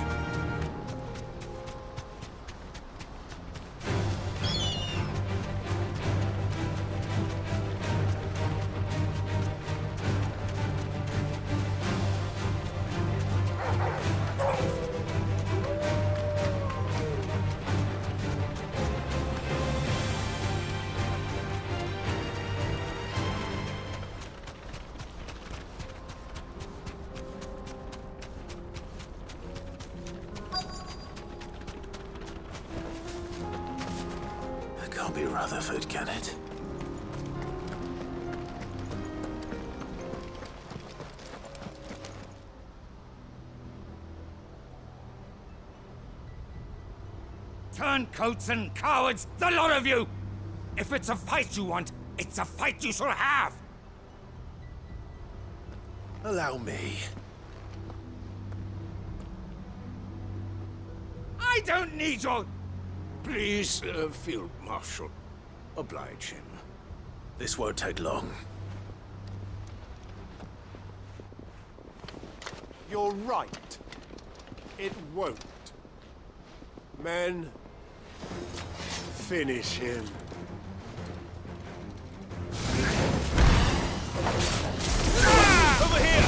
Can't be Rutherford, can it? Turncoats and cowards, the lot of you! If it's a fight you want, it's a fight you shall have! Allow me. I don't need your... Please, Field Marshal, oblige him. This won't take long. You're right. It won't. Men, finish him. Over here!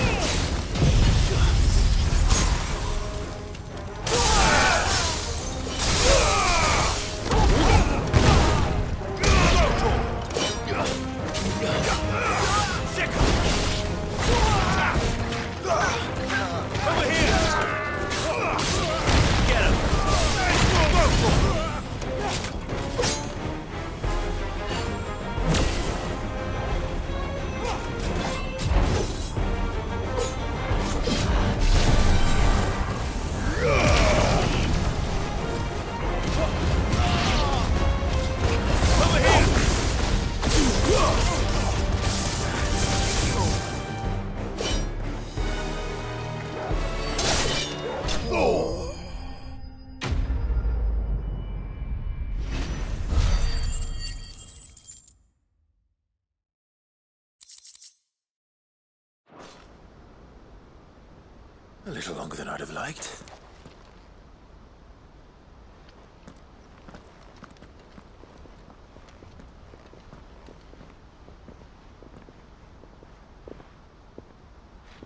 A little longer than I'd have liked.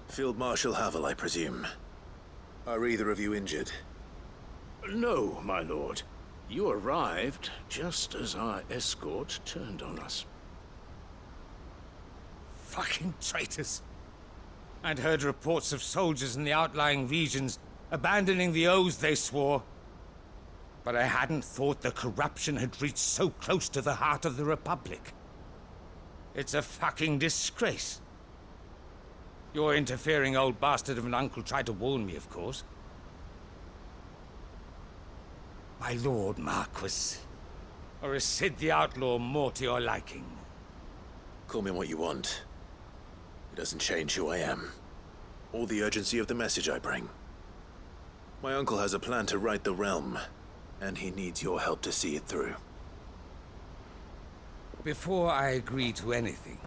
Field Marshal Havel, I presume. Are either of you injured? No, my lord. You arrived just as our escort turned on us. Fucking traitors. I'd heard reports of soldiers in the outlying regions abandoning the oaths they swore. But I hadn't thought the corruption had reached so close to the heart of the Republic. It's a fucking disgrace. Your interfering old bastard of an uncle tried to warn me, of course. My lord Marquis. Or is Sid the Outlaw more to your liking? Call me what you want. It doesn't change who I am, or the urgency of the message I bring. My uncle has a plan to right the realm, and he needs your help to see it through. Before I agree to anything,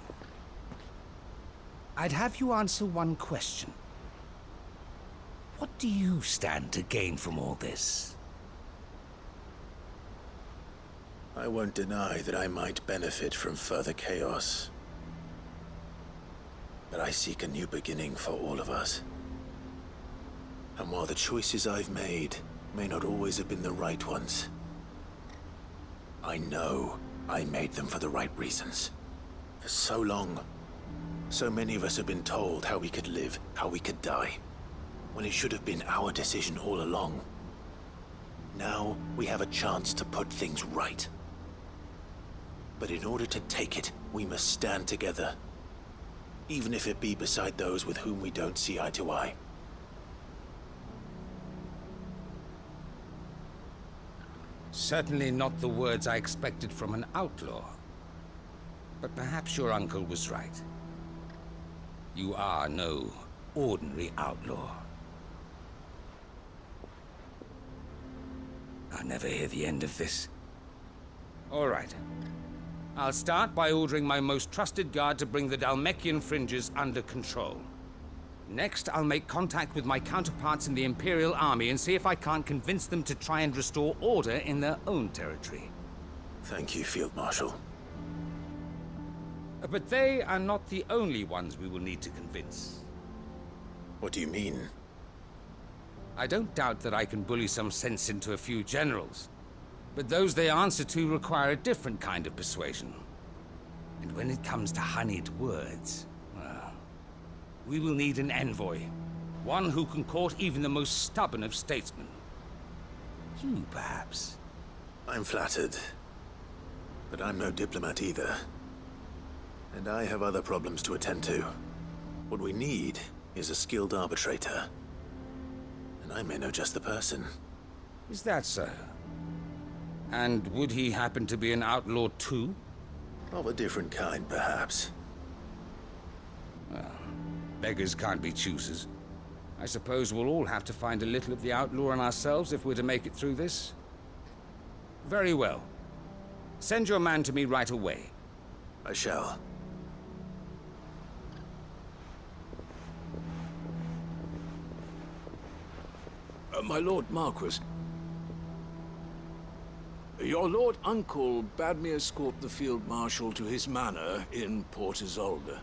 I'd have you answer one question. What do you stand to gain from all this? I won't deny that I might benefit from further chaos. But I seek a new beginning for all of us. And while the choices I've made may not always have been the right ones, I know I made them for the right reasons. For so long, so many of us have been told how we could live, how we could die, when it should have been our decision all along. Now we have a chance to put things right. But in order to take it, we must stand together, even if it be beside those with whom we don't see eye to eye. Certainly not the words I expected from an outlaw. But perhaps your uncle was right. You are no ordinary outlaw. I'll never hear the end of this. All right. I'll start by ordering my most trusted guard to bring the Dhalmekian fringes under control. Next, I'll make contact with my counterparts in the Imperial Army and see if I can't convince them to try and restore order in their own territory. Thank you, Field Marshal. But they are not the only ones we will need to convince. What do you mean? I don't doubt that I can bully some sense into a few generals. But those they answer to require a different kind of persuasion. And when it comes to honeyed words, well, we will need an envoy. One who can court even the most stubborn of statesmen. You, perhaps. I'm flattered. But I'm no diplomat either. And I have other problems to attend to. What we need is a skilled arbitrator. And I may know just the person. Is that so? And would he happen to be an outlaw too? Of a different kind, perhaps. Well, beggars can't be choosers. I suppose we'll all have to find a little of the outlaw in ourselves if we're to make it through this. Very well. Send your man to me right away. I shall. My Lord Marquis, your Lord Uncle bade me escort the Field Marshal to his manor in Port Isolde.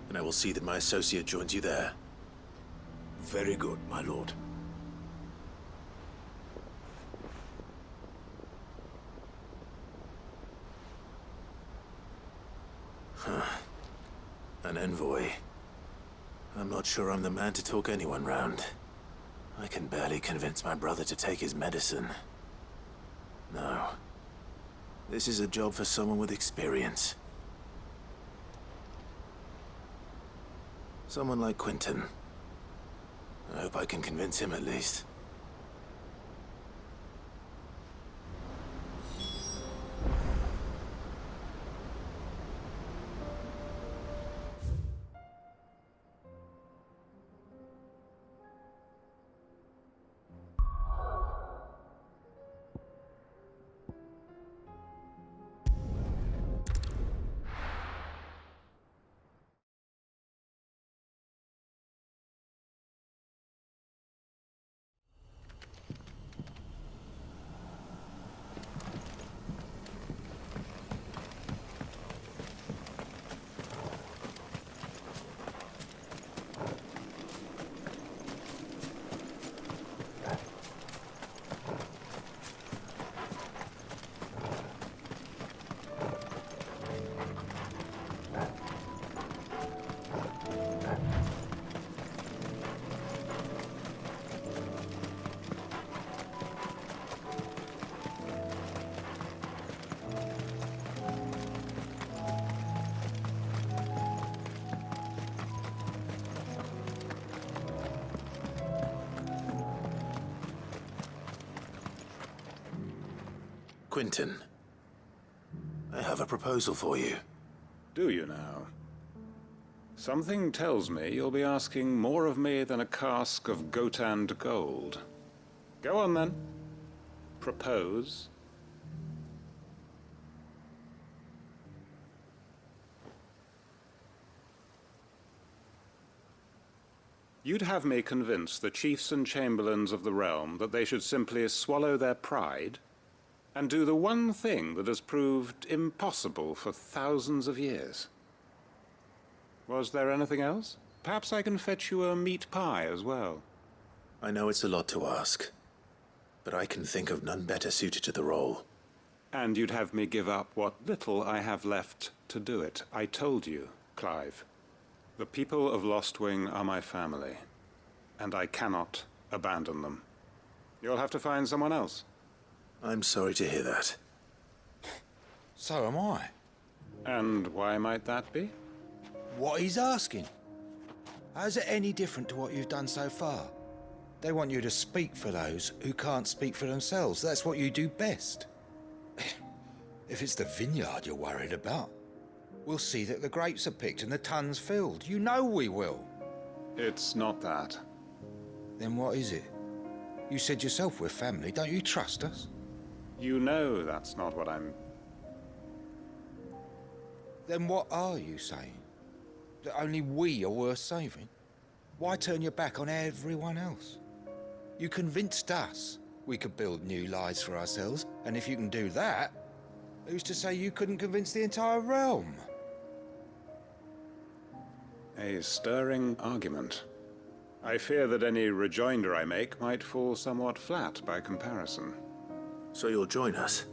And I will see that my associate joins you there. Very good, my lord. An envoy. I'm not sure I'm the man to talk anyone round. I can barely convince my brother to take his medicine. No. This is a job for someone with experience. Someone like Quentin. I hope I can convince him at least. Quentin, I have a proposal for you. Do you now? Something tells me you'll be asking more of me than a cask of Gotand gold. Go on then. Propose. You'd have me convince the chiefs and chamberlains of the realm that they should simply swallow their pride and do the one thing that has proved impossible for thousands of years. Was there anything else? Perhaps I can fetch you a meat pie as well. I know it's a lot to ask, but I can think of none better suited to the role. And you'd have me give up what little I have left to do it. I told you, Clive. The people of Lostwing are my family, and I cannot abandon them. You'll have to find someone else. I'm sorry to hear that. So am I. And why might that be? What he's asking. How's it any different to what you've done so far? They want you to speak for those who can't speak for themselves. That's what you do best. If it's the vineyard you're worried about, we'll see that the grapes are picked and the tons filled. You know we will. It's not that. Then what is it? You said yourself we're family. Don't you trust us? You know that's not what I'm... Then what are you saying? That only we are worth saving? Why turn your back on everyone else? You convinced us we could build new lives for ourselves, and if you can do that, who's to say you couldn't convince the entire realm? A stirring argument. I fear that any rejoinder I make might fall somewhat flat by comparison. So you'll join us?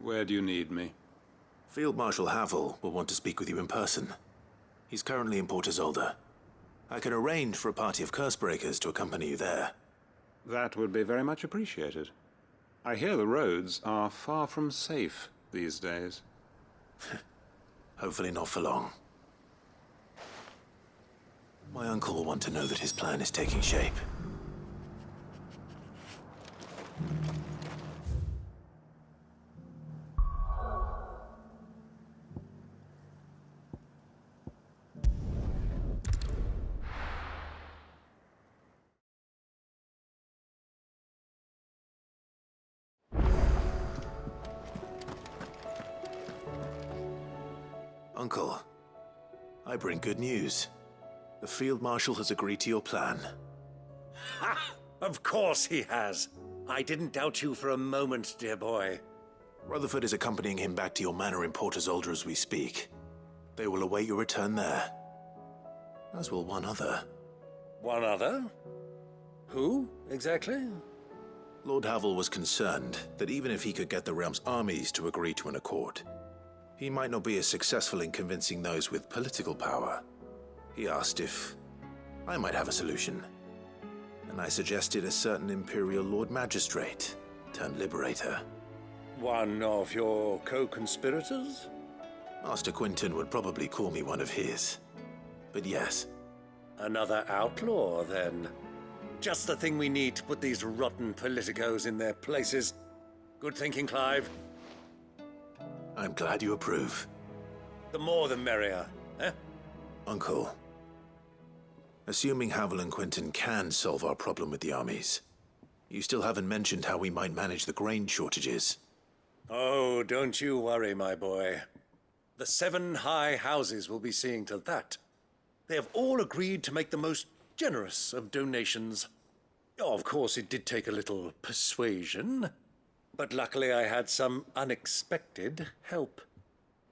Where do you need me? Field Marshal Havel will want to speak with you in person. He's currently in Port Isolde. I can arrange for a party of Cursebreakers to accompany you there. That would be very much appreciated. I hear the roads are far from safe these days. Hopefully not for long. My uncle will want to know that his plan is taking shape. Uncle, I bring good news. The Field Marshal has agreed to your plan. Ha! Of course he has. I didn't doubt you for a moment, dear boy. Rutherford is accompanying him back to your manor in Port Isolde as we speak. They will await your return there. As will one other. One other? Who, exactly? Lord Havel was concerned that even if he could get the realm's armies to agree to an accord, he might not be as successful in convincing those with political power. He asked if I might have a solution, and I suggested a certain Imperial Lord Magistrate turned Liberator. One of your co-conspirators? Master Quinton would probably call me one of his, but yes. Another outlaw, then. Just the thing we need to put these rotten politicos in their places. Good thinking, Clive. I'm glad you approve. The more the merrier, eh? Uncle, assuming Havel and Quinton can solve our problem with the armies, you still haven't mentioned how we might manage the grain shortages. Oh, don't you worry, my boy. The 7 high houses will be seeing to that. They have all agreed to make the most generous of donations. Oh, of course, it did take a little persuasion, but luckily I had some unexpected help.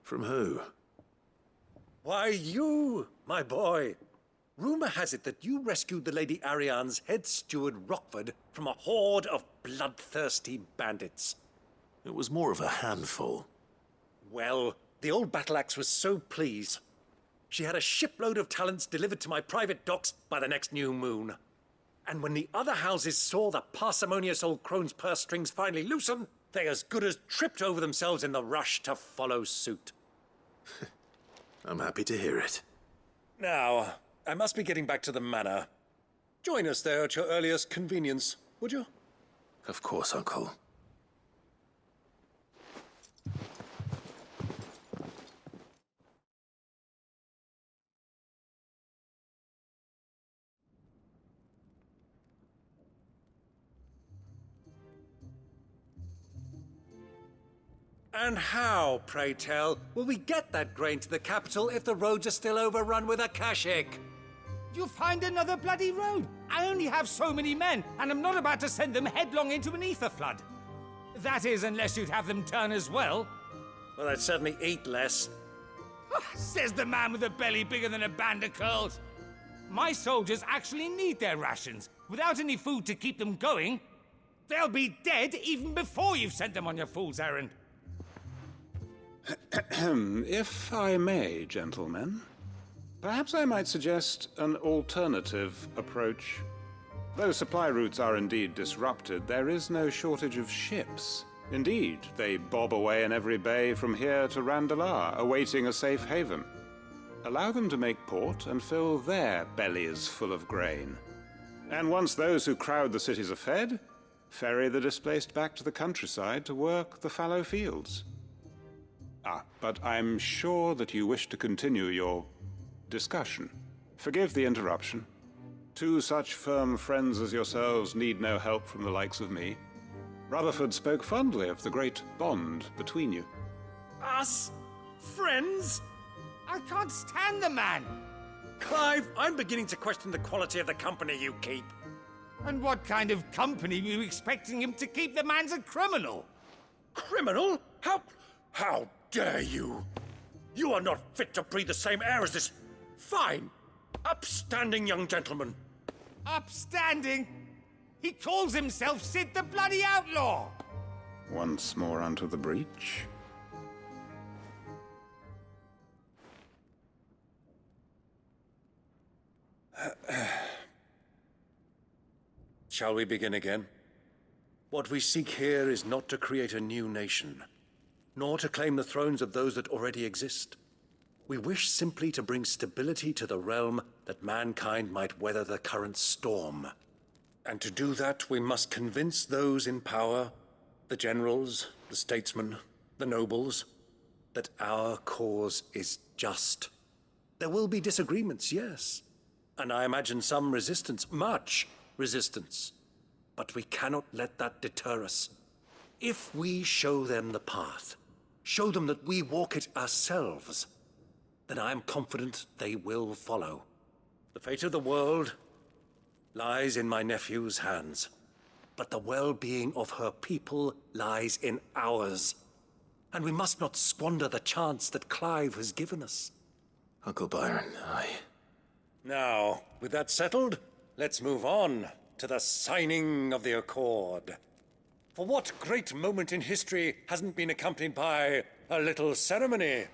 From who? Why, you, my boy. Rumor has it that you rescued the Lady Ariane's head steward Rockford from a horde of bloodthirsty bandits. It was more of a handful. Well, the old battle axe was so pleased. She had a shipload of talents delivered to my private docks by the next new moon. And when the other houses saw the parsimonious old crone's purse strings finally loosen, they as good as tripped over themselves in the rush to follow suit. I'm happy to hear it. Now, I must be getting back to the manor. Join us there at your earliest convenience, would you? Of course, Uncle. And how, pray tell, will we get that grain to the capital if the roads are still overrun with Akashic? You'll find another bloody road. I only have so many men, and I'm not about to send them headlong into an ether flood. That is, unless you'd have them turn as well. Well, I'd certainly eat less. Says the man with a belly bigger than a band of curls. My soldiers actually need their rations. Without any food to keep them going, they'll be dead even before you've sent them on your fool's errand. If I may, gentlemen, perhaps I might suggest an alternative approach. Though supply routes are indeed disrupted, there is no shortage of ships. Indeed, they bob away in every bay from here to Randalar, awaiting a safe haven. Allow them to make port and fill their bellies full of grain. And once those who crowd the cities are fed, ferry the displaced back to the countryside to work the fallow fields. But I'm sure that you wish to continue your discussion. Forgive the interruption. Two such firm friends as yourselves need no help from the likes of me. Rutherford spoke fondly of the great bond between you. Us? Friends? I can't stand the man! Clive, I'm beginning to question the quality of the company you keep. And what kind of company were you expecting him to keep? The man's a criminal! Criminal? How dare you? You are not fit to breathe the same air as this fine, upstanding young gentleman. Upstanding? He calls himself Sid the Bloody Outlaw! Once more onto the breach. Shall we begin again? What we seek here is not to create a new nation, nor to claim the thrones of those that already exist. We wish simply to bring stability to the realm that mankind might weather the current storm. And to do that, we must convince those in power, the generals, the statesmen, the nobles, that our cause is just. There will be disagreements, yes. And I imagine some resistance, much resistance. But we cannot let that deter us. If we show them the path, show them that we walk it ourselves, then I am confident they will follow. The fate of the world lies in my nephew's hands, but the well-being of her people lies in ours. And we must not squander the chance that Clive has given us. Uncle Byron, Now, with that settled, let's move on to the signing of the Accord. For what great moment in history hasn't been accompanied by a little ceremony?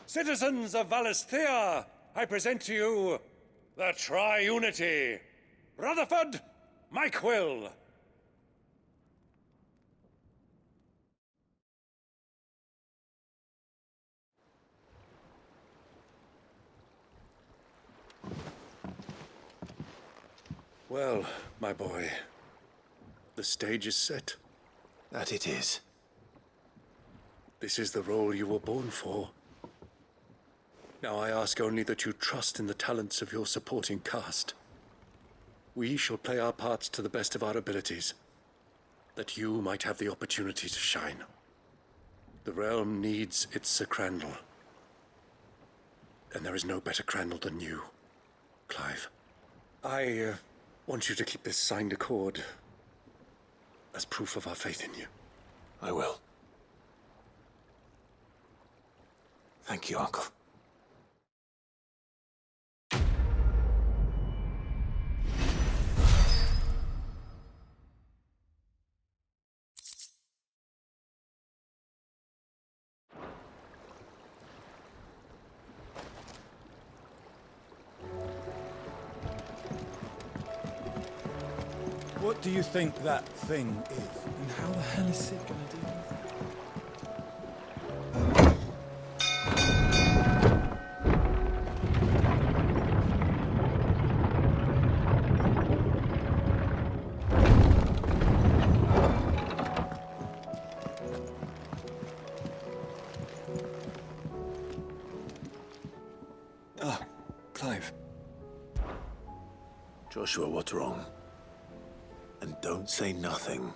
Citizens of Valisthea, I present to you the Tri-Unity. Rutherford, Mike Will. Well, my boy, the stage is set. That it is. This is the role you were born for. Now I ask only that you trust in the talents of your supporting cast. We shall play our parts to the best of our abilities, that you might have the opportunity to shine. The realm needs its Sir Crandall. And there is no better Crandall than you, Clive. I want you to keep this signed accord as proof of our faith in you. I will. Thank you, Uncle. What do you think that thing is? And how the hell is Sid gonna deal with it? Clive. Joshua, what's wrong? And don't say nothing.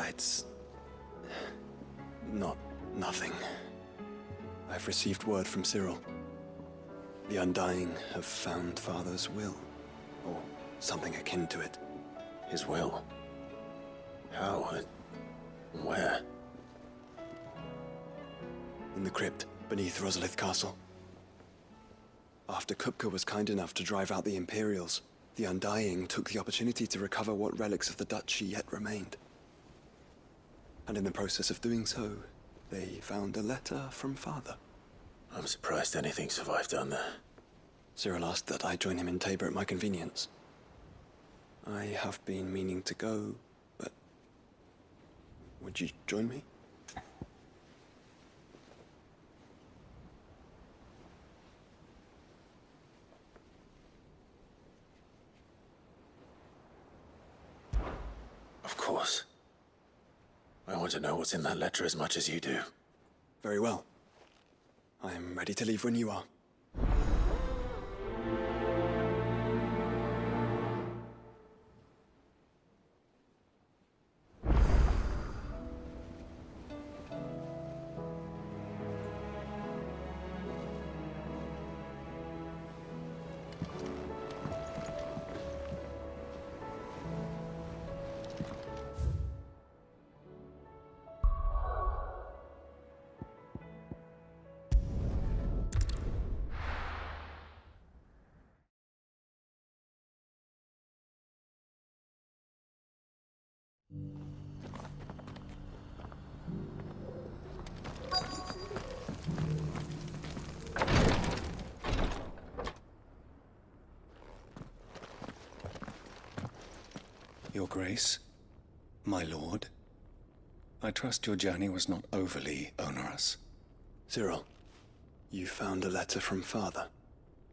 It's... not nothing. I've received word from Cyril. The Undying have found Father's will, or something akin to it. His will? How and where? In the crypt beneath Rosalith Castle. After Kupka was kind enough to drive out the Imperials, the Undying took the opportunity to recover what relics of the Duchy yet remained. And in the process of doing so, they found a letter from Father. I'm surprised anything survived down there. Cyril asked that I join him in Tabor at my convenience. I have been meaning to go, but... would you join me? Of course. I want to know what's in that letter as much as you do. Very well. I am ready to leave when you are. Your Grace, my lord, I trust your journey was not overly onerous. Cyril, you found a letter from Father?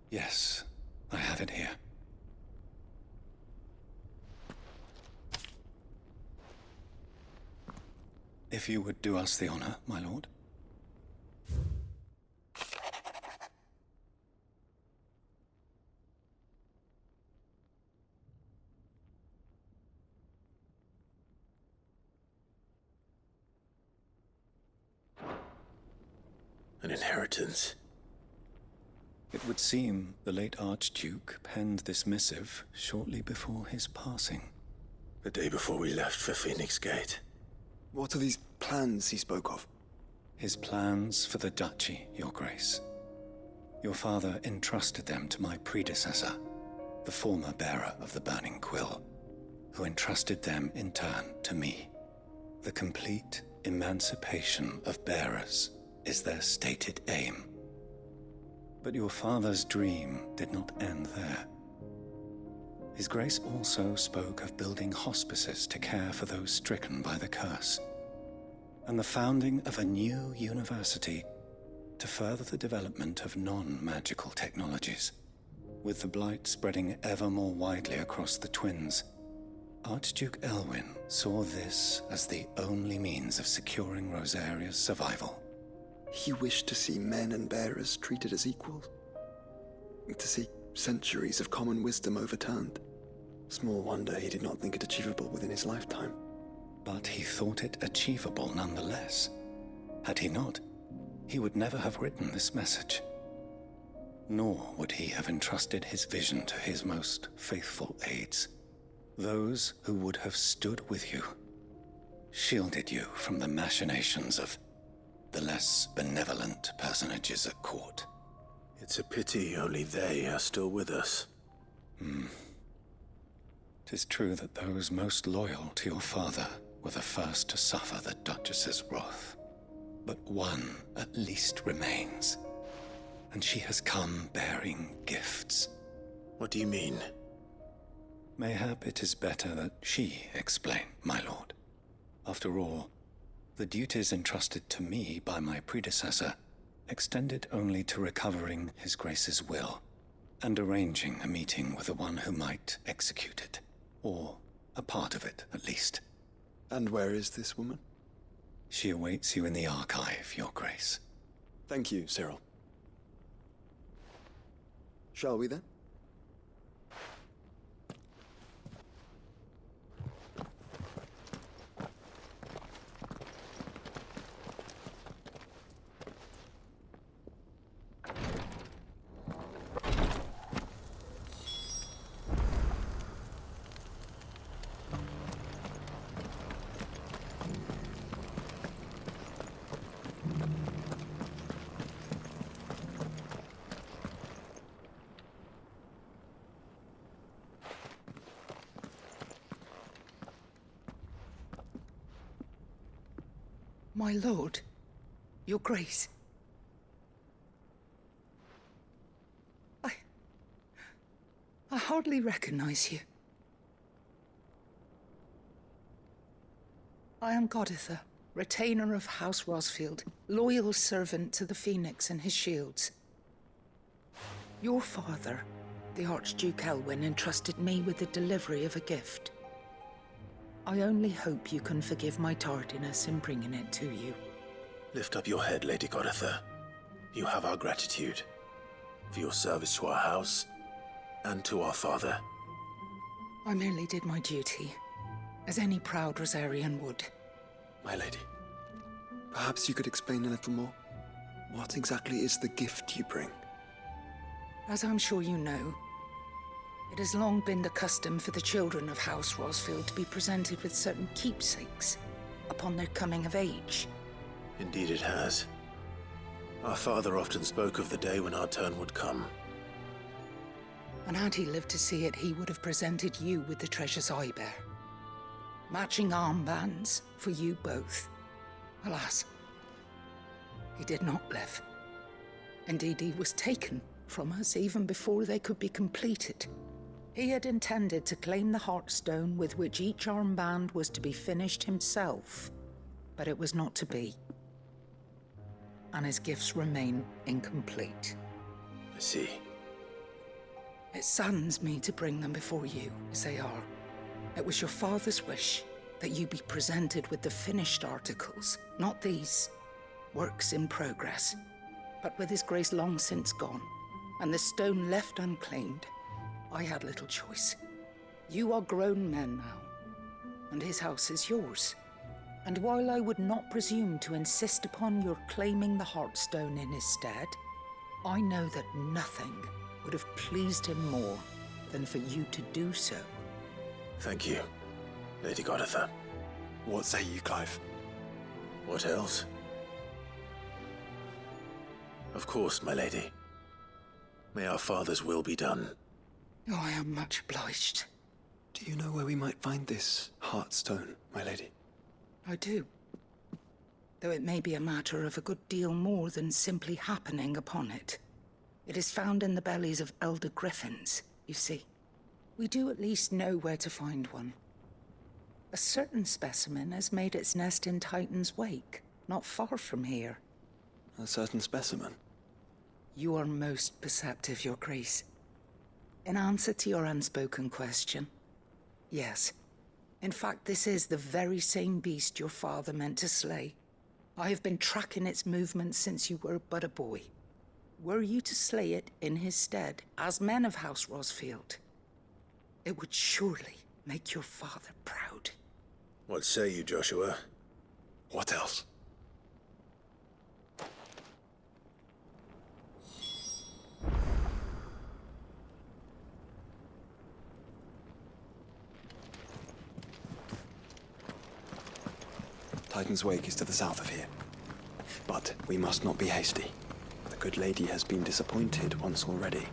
Yes, I have it here. If you would do us the honor, my lord. An inheritance. It would seem the late Archduke penned this missive shortly before his passing. The day before we left for Phoenix Gate. What are these plans he spoke of? His plans for the Duchy, Your Grace. Your father entrusted them to my predecessor, the former bearer of the Burning Quill, who entrusted them in turn to me. The complete emancipation of bearers is their stated aim. But your father's dream did not end there. His Grace also spoke of building hospices to care for those stricken by the curse, and the founding of a new university to further the development of non-magical technologies. With the Blight spreading ever more widely across the Twins, Archduke Elwyn saw this as the only means of securing Rosaria's survival. He wished to see men and bearers treated as equals. To see centuries of common wisdom overturned. Small wonder he did not think it achievable within his lifetime. But he thought it achievable nonetheless. Had he not, he would never have written this message. Nor would he have entrusted his vision to his most faithful aides. Those who would have stood with you, shielded you from the machinations of the less benevolent personages at court. It's a pity only they are still with us. 'Tis true that those most loyal to your father were the first to suffer the Duchess's wrath. But one at least remains, and she has come bearing gifts. What do you mean? Mayhap it is better that she explain, my lord. After all, the duties entrusted to me by my predecessor extended only to recovering His Grace's will and arranging a meeting with the one who might execute it, or a part of it at least. And where is this woman? She awaits you in the archive, Your Grace. Thank you, Cyril. Shall we then? My lord, your grace. I hardly recognize you. I am Goditha, retainer of House Rosfield, loyal servant to the Phoenix and his shields. Your father, the Archduke Elwyn, entrusted me with the delivery of a gift. I only hope you can forgive my tardiness in bringing it to you. Lift up your head, Lady Goditha. You have our gratitude for your service to our house and to our father. I merely did my duty, as any proud Rosarian would. My lady, perhaps you could explain a little more? What exactly is the gift you bring? As I'm sure you know, it has long been the custom for the children of House Rosfield to be presented with certain keepsakes upon their coming of age. Indeed it has. Our father often spoke of the day when our turn would come. And had he lived to see it, he would have presented you with the treasures I bear. Matching armbands for you both. Alas, he did not live. Indeed, he was taken from us even before they could be completed. He had intended to claim the Heartstone with which each armband was to be finished himself, but it was not to be. And his gifts remain incomplete. I see. It saddens me to bring them before you, as they are. It was your father's wish that you be presented with the finished articles, not these works in progress. But with his grace long since gone, and the stone left unclaimed, I had little choice. You are grown men now, and his house is yours. And while I would not presume to insist upon your claiming the Heartstone in his stead, I know that nothing would have pleased him more than for you to do so. Thank you, Lady Goditha. What say you, Clive? What else? Of course, my lady. May our father's will be done. Oh, I am much obliged. Do you know where we might find this Heartstone, my lady? I do. Though it may be a matter of a good deal more than simply happening upon it. It is found in the bellies of elder griffins, you see. We do at least know where to find one. A certain specimen has made its nest in Titan's Wake, not far from here. A certain specimen? You are most perceptive, Your Grace. In answer to your unspoken question, yes. In fact, this is the very same beast your father meant to slay. I have been tracking its movements since you were but a boy. Were you to slay it in his stead, as men of House Rosfield, it would surely make your father proud. What say you, Joshua? What else? Titan's Wake is to the south of here. But we must not be hasty. The good lady has been disappointed once already.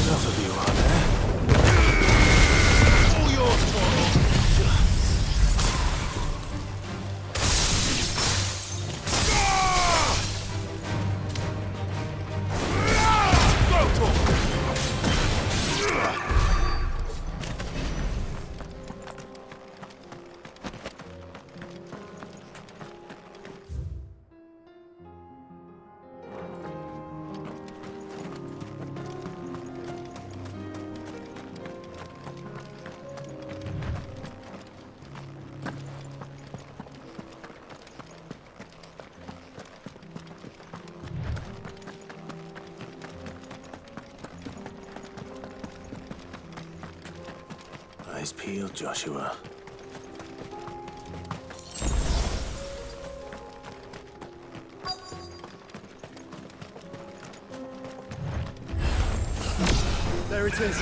Enough of you, are there? All yours, Torgal. Go, Torgal. Eyes peeled, Joshua. There it is.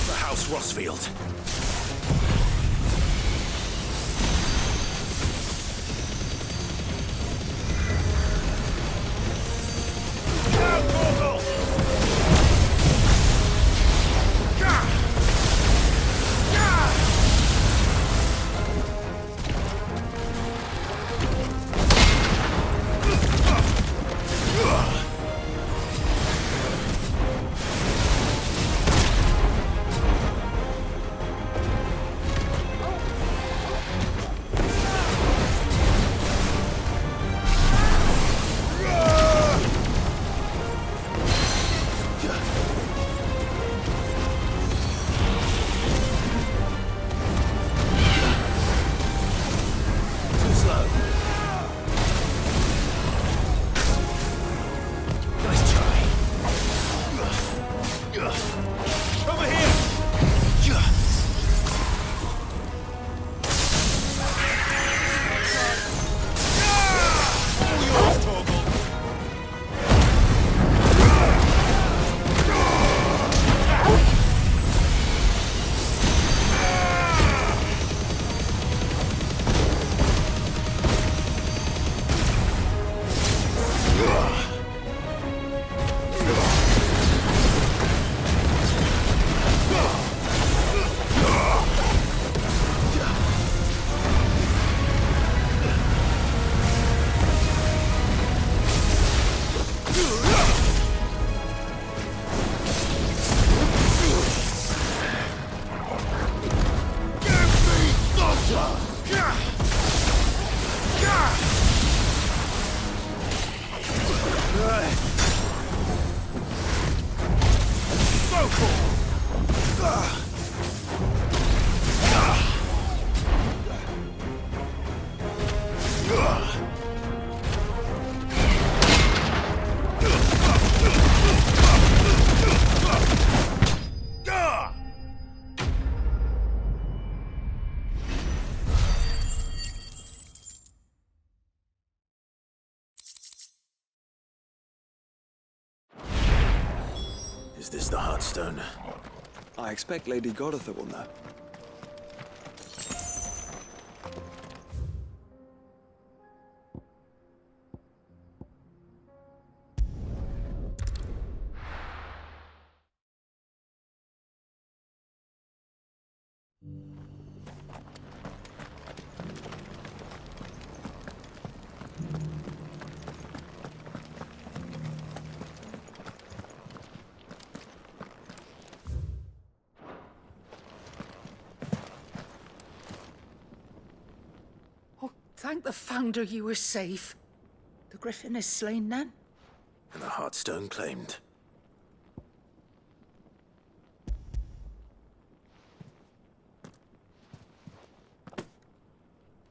The House Rosfield. Is this the Heartstone? I expect Lady Goditha will know. Thank the Founder you were safe. The Griffin is slain then? And the Heartstone claimed.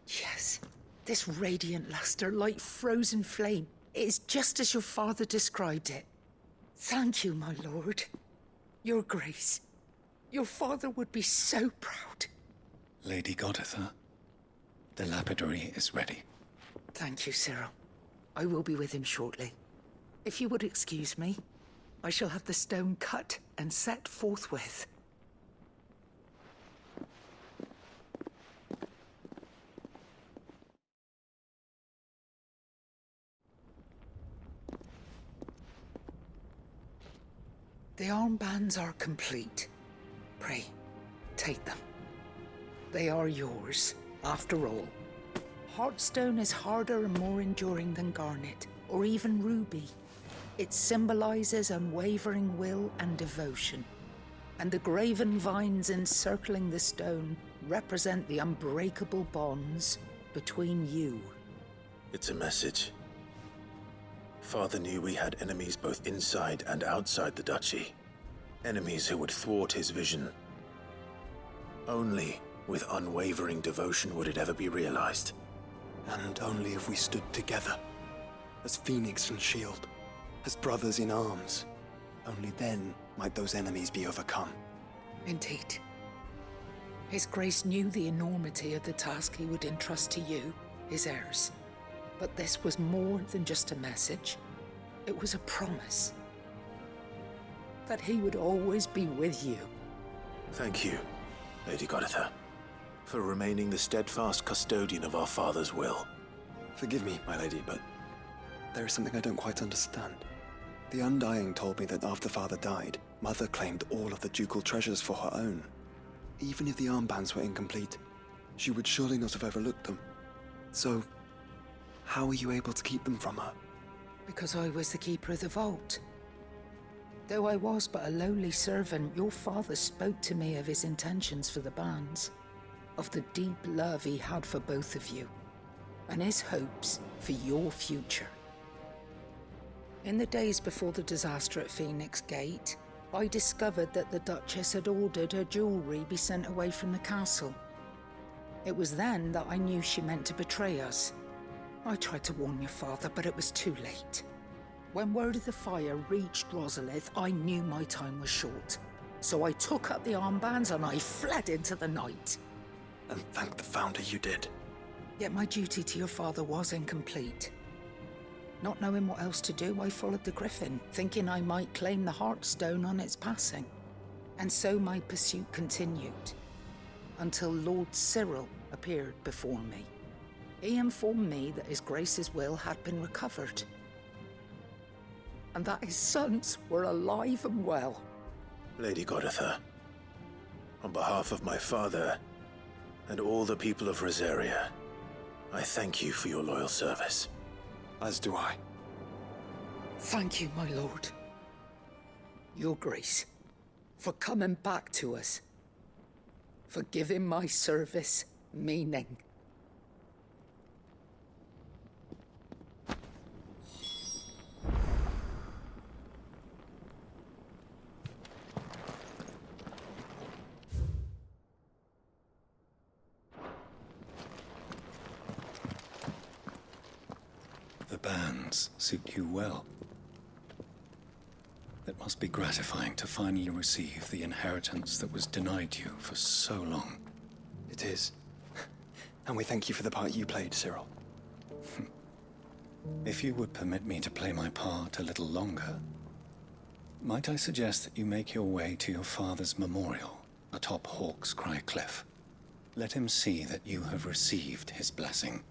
Yes. This radiant luster, like frozen flame. It is just as your father described it. Thank you, my lord. Your grace. Your father would be so proud. Lady Goditha, the lapidary is ready. Thank you, Cyril. I will be with him shortly. If you would excuse me, I shall have the stone cut and set forthwith. The armbands are complete. Pray, take them. They are yours, after all. Heartstone is harder and more enduring than garnet, or even ruby. It symbolizes unwavering will and devotion. And the graven vines encircling the stone represent the unbreakable bonds between you. It's a message. Father knew we had enemies both inside and outside the duchy. Enemies who would thwart his vision. Only with unwavering devotion would it ever be realized. And only if we stood together, as Phoenix and Shield, as brothers in arms. Only then might those enemies be overcome. Indeed. His Grace knew the enormity of the task he would entrust to you, his heirs. But this was more than just a message. It was a promise. That he would always be with you. Thank you, Lady Goditha, for remaining the steadfast custodian of our father's will. Forgive me, my lady, but there is something I don't quite understand. The Undying told me that after Father died, Mother claimed all of the ducal treasures for her own. Even if the armbands were incomplete, she would surely not have overlooked them. So, how were you able to keep them from her? Because I was the keeper of the vault. Though I was but a lowly servant, your father spoke to me of his intentions for the bands, of the deep love he had for both of you, and his hopes for your future. In the days before the disaster at Phoenix Gate, I discovered that the Duchess had ordered her jewelry be sent away from the castle. It was then that I knew she meant to betray us. I tried to warn your father, but it was too late. When word of the fire reached Rosalith, I knew my time was short. So I took up the armbands and I fled into the night. And thank the Founder you did. Yet my duty to your father was incomplete. Not knowing what else to do, I followed the Griffin, thinking I might claim the Heartstone on its passing. And so my pursuit continued, until Lord Cyril appeared before me. He informed me that His Grace's will had been recovered, and that his sons were alive and well. Lady Goditha, on behalf of my father and all the people of Rosaria, I thank you for your loyal service. As do I. Thank you, my lord. Your Grace, for coming back to us, for giving my service meaning. The bands suit you well. It must be gratifying to finally receive the inheritance that was denied you for so long. It is. And we thank you for the part you played, Cyril. If you would permit me to play my part a little longer, might I suggest that you make your way to your father's memorial atop Hawk's Cry Cliff? Let him see that you have received his blessing,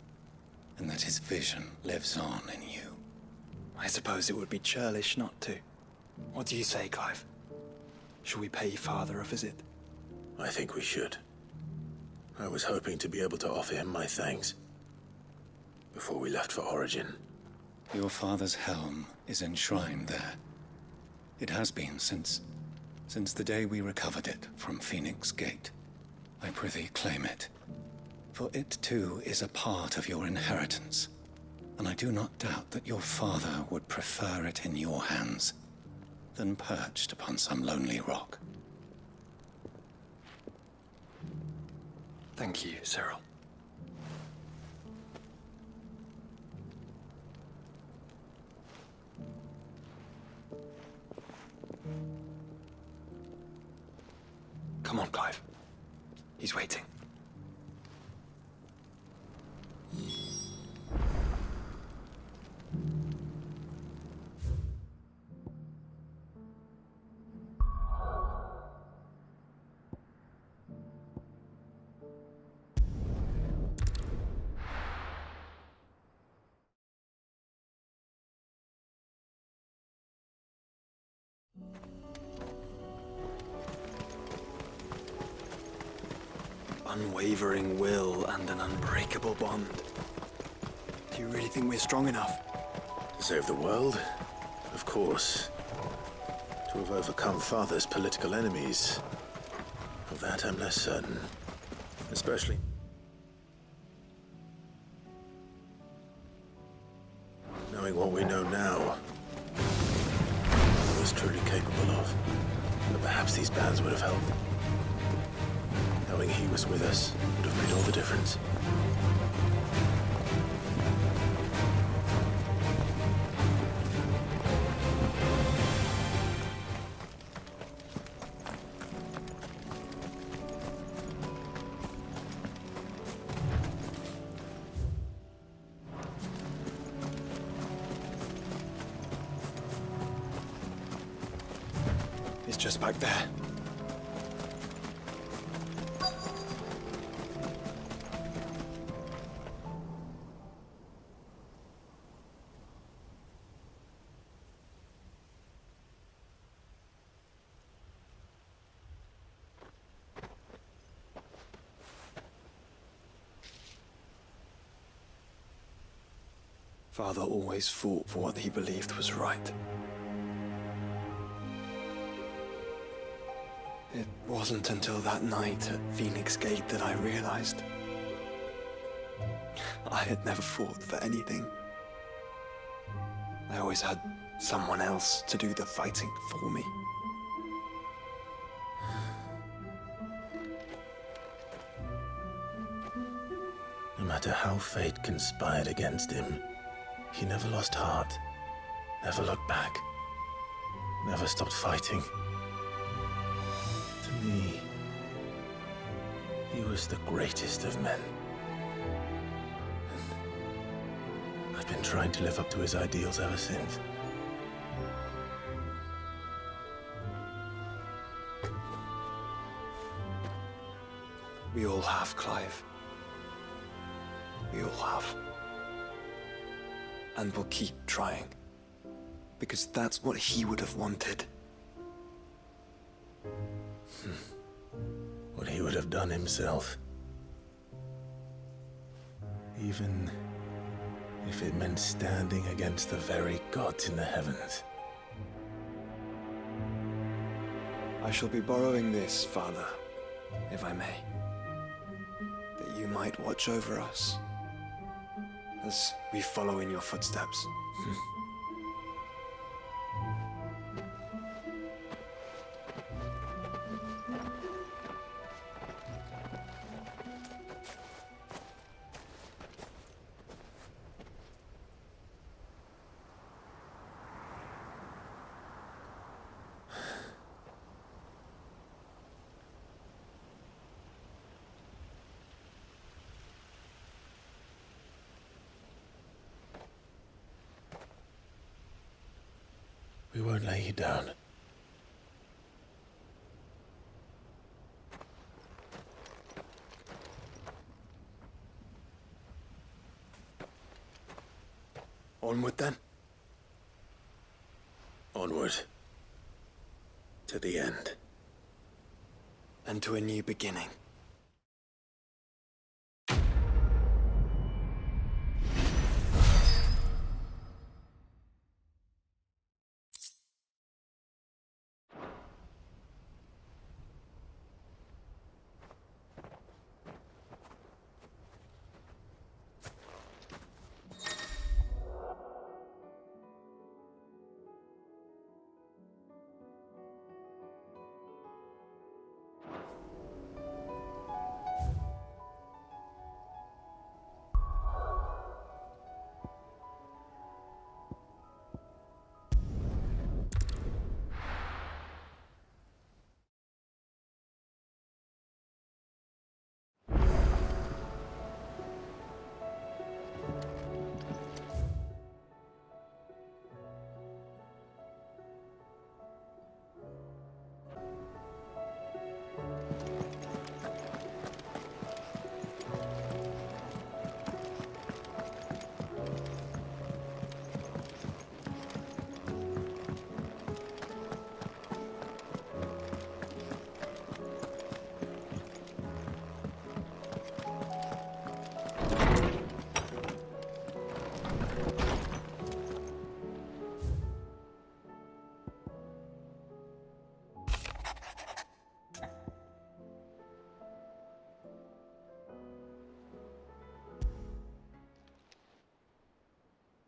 and that his vision lives on in you. I suppose it would be churlish not to. What do you say, Clive? Shall we pay Father a visit? I think we should. I was hoping to be able to offer him my thanks before we left for Origin. Your father's helm is enshrined there. It has been since the day we recovered it from Phoenix Gate. I prithee claim it, for it too is a part of your inheritance, and I do not doubt that your father would prefer it in your hands than perched upon some lonely rock. Thank you, Cyril. Come on, Clive. He's waiting. unwavering will and an unbreakable bond. Do you really think we're strong enough? To save the world? Of course. To have overcome Father's political enemies? Of that I'm less certain. Especially... knowing what we know now. Father was truly capable of. But perhaps these bands would have helped. Knowing he was with us would have made all the difference. It's just back there. Father always fought for what he believed was right. It wasn't until that night at Phoenix Gate that I realized I had never fought for anything. I always had someone else to do the fighting for me. No matter how fate conspired against him, he never lost heart, never looked back, never stopped fighting. To me, he was the greatest of men. And I've been trying to live up to his ideals ever since. We all have, Clive. We all have. And we'll keep trying. Because that's what he would have wanted. What he would have done himself. Even if it meant standing against the very gods in the heavens. I shall be borrowing this, Father, if I may. That you might watch over us as we follow in your footsteps. We won't lay you down. Onward then. Onward. To the end. And to a new beginning.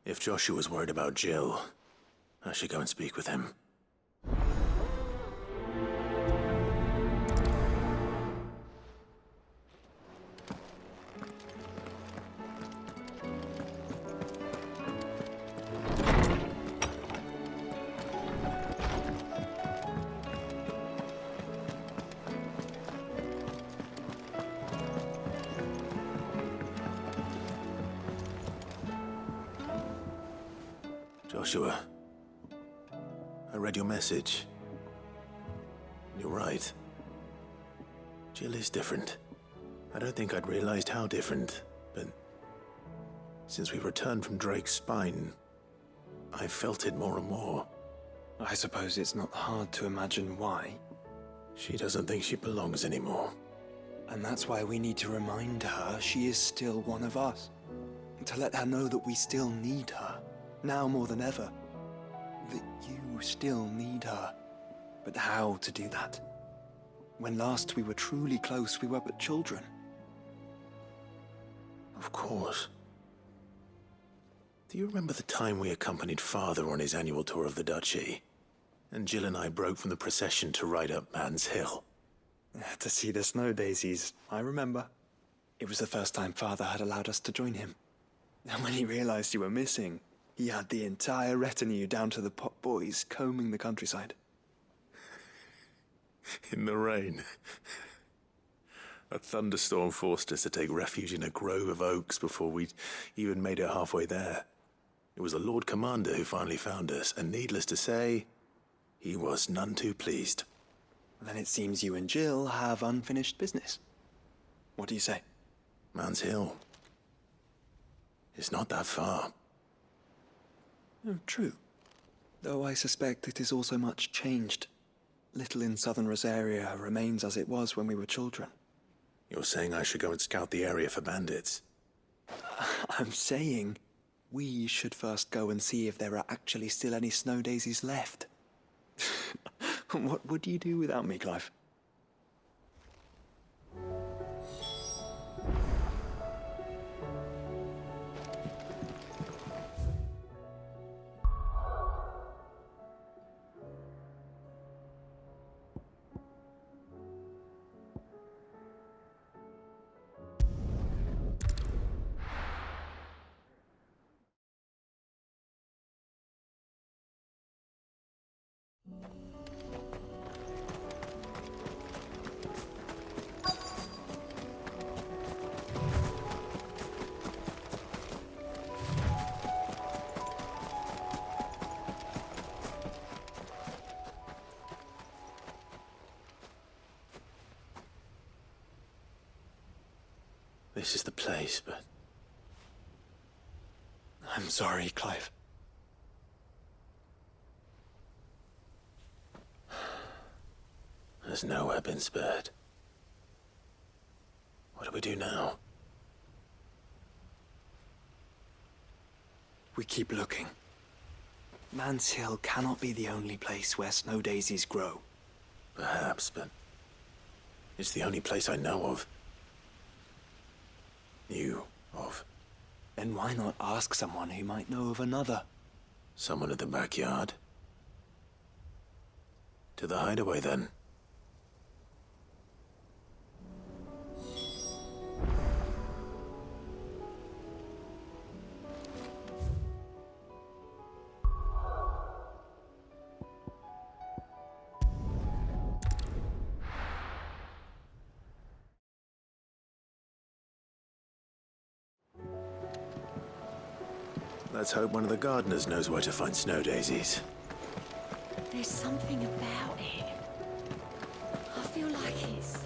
If Joshua's worried about Jill, I should go and speak with him. Joshua, I read your message. You're right. Jill is different. I don't think I'd realized how different, but since we returned from Drake's spine, I've felt it more and more. I suppose it's not hard to imagine why. She doesn't think she belongs anymore. And that's why we need to remind her she is still one of us. To let her know that we still need her. Now more than ever. That you still need her. But how to do that? When last we were truly close, we were but children. Of course. Do you remember the time we accompanied Father on his annual tour of the Duchy? And Jill and I broke from the procession to ride up Man's Hill. To see the snow daisies, I remember. It was the first time Father had allowed us to join him. And when he realized you were missing, he had the entire retinue down to the pot boys combing the countryside. In the rain. A thunderstorm forced us to take refuge in a grove of oaks before we'd even made it halfway there. It was the Lord Commander who finally found us, and needless to say, he was none too pleased. Then it seems you and Jill have unfinished business. What do you say? Man's Hill. It's not that far. Oh, true. Though I suspect it is also much changed. Little in southern Rosaria remains as it was when we were children. You're saying I should go and scout the area for bandits? I'm saying we should first go and see if there are actually still any snow daisies left. What would you do without me, Clive? This is the place, but... I'm sorry, Clive. There's nowhere been spared. What do we do now? We keep looking. Man's Hill cannot be the only place where snow daisies grow. Perhaps, but it's the only place I know of. Knew of. Then why not ask someone who might know of another? Someone at the backyard? To the hideaway, then. Let's hope one of the gardeners knows where to find snow daisies. There's something about it. I feel like it's...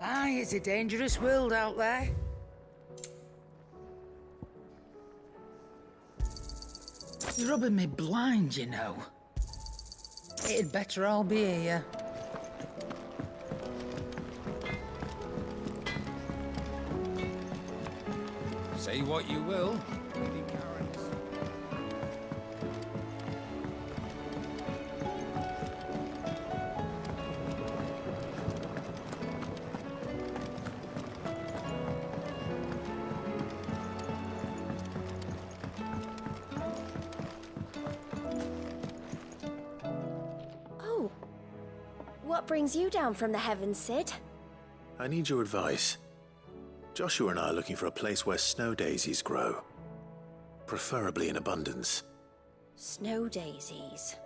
Aye, it's a dangerous world out there. You're rubbing me blind, you know. It'd better all be here. Say what you will. What brings you down from the heavens, Sid? I need your advice. Joshua and I are looking for a place where snow daisies grow. Preferably in abundance. Snow daisies.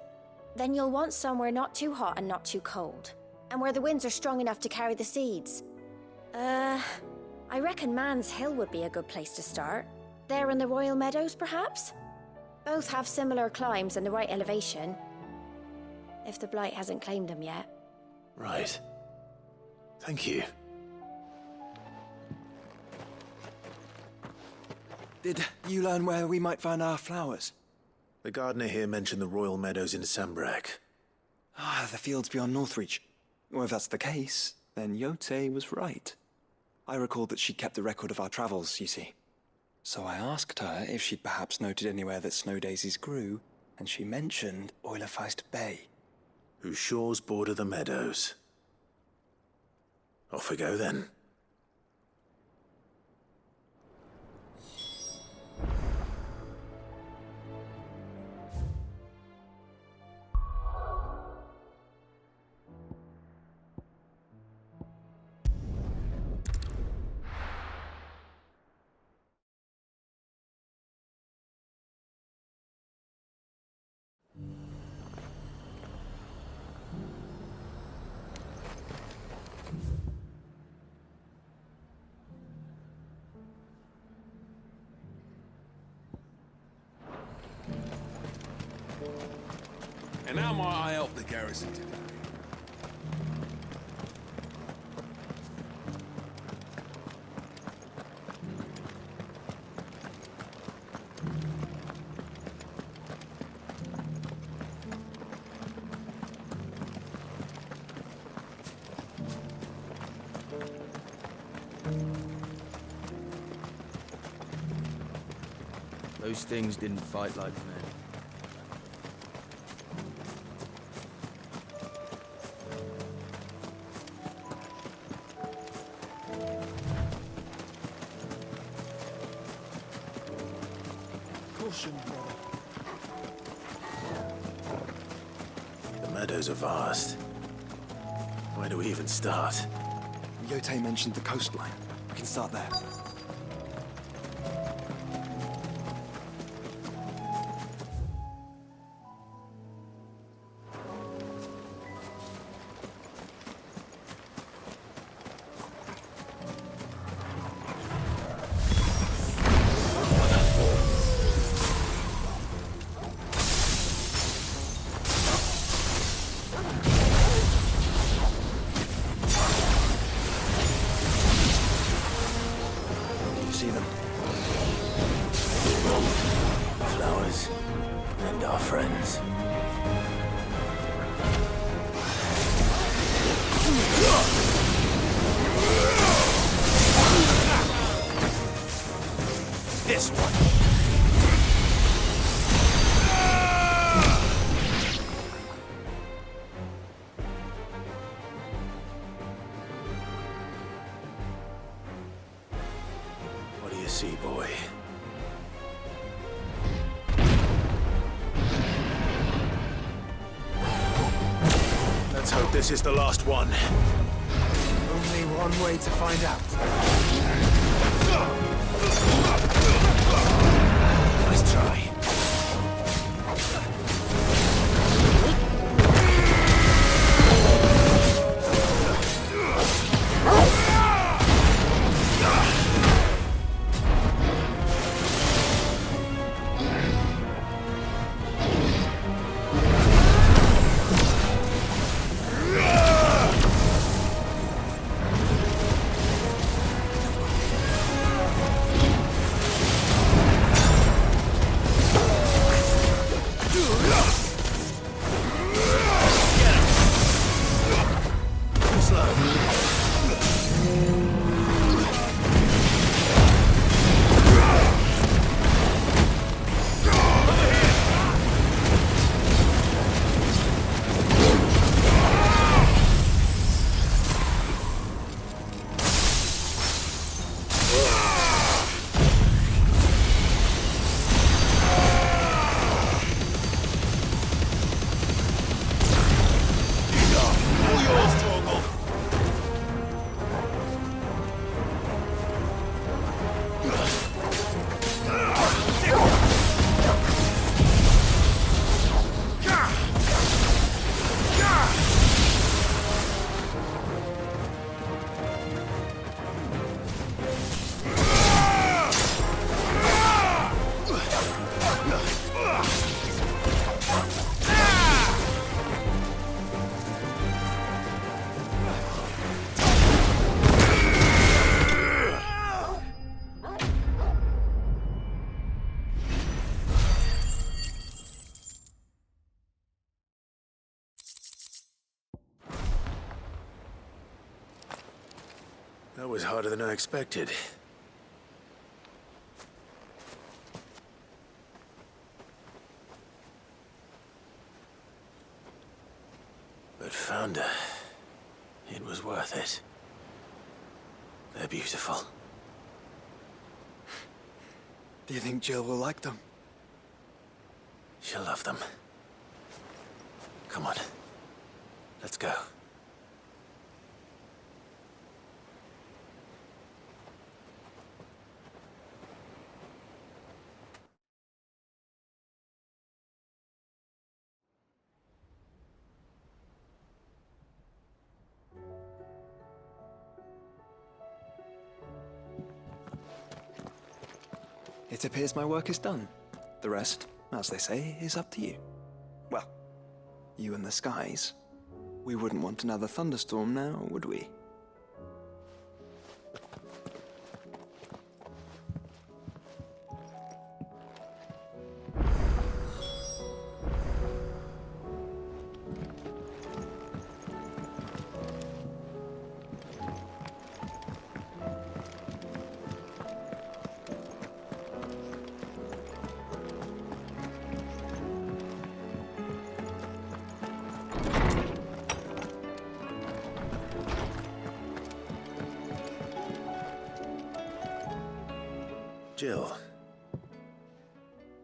Then you'll want somewhere not too hot and not too cold. And where the winds are strong enough to carry the seeds. I reckon Man's Hill would be a good place to start. There in the Royal Meadows, perhaps? Both have similar climbs and the right elevation. If the Blight hasn't claimed them yet. Right. Thank you. Did you learn where we might find our flowers? The gardener here mentioned the Royal Meadows in Sambrak. Ah, the fields beyond Northreach. Well, if that's the case, then Yote was right. I recalled that she kept a record of our travels, you see. So I asked her if she'd perhaps noted anywhere that snow daisies grew, and she mentioned Oilafeist Bay. Whose shores border the meadows. Off we go then. And how might I help the garrison today? Those things didn't fight like men. The meadows are vast. Where do we even start? Yote mentioned the coastline. We can start there. See them. Flowers and our friends. This one. What do you see, boy? Let's hope this is the last one. Only one way to find out. Nice try. That was harder than I expected. But found her. It was worth it. They're beautiful. Do you think Jill will like them? She'll love them. Come on. Let's go. It appears my work is done. The rest, as they say, is up to you. Well, you and the skies. We wouldn't want another thunderstorm now, would we? Jill,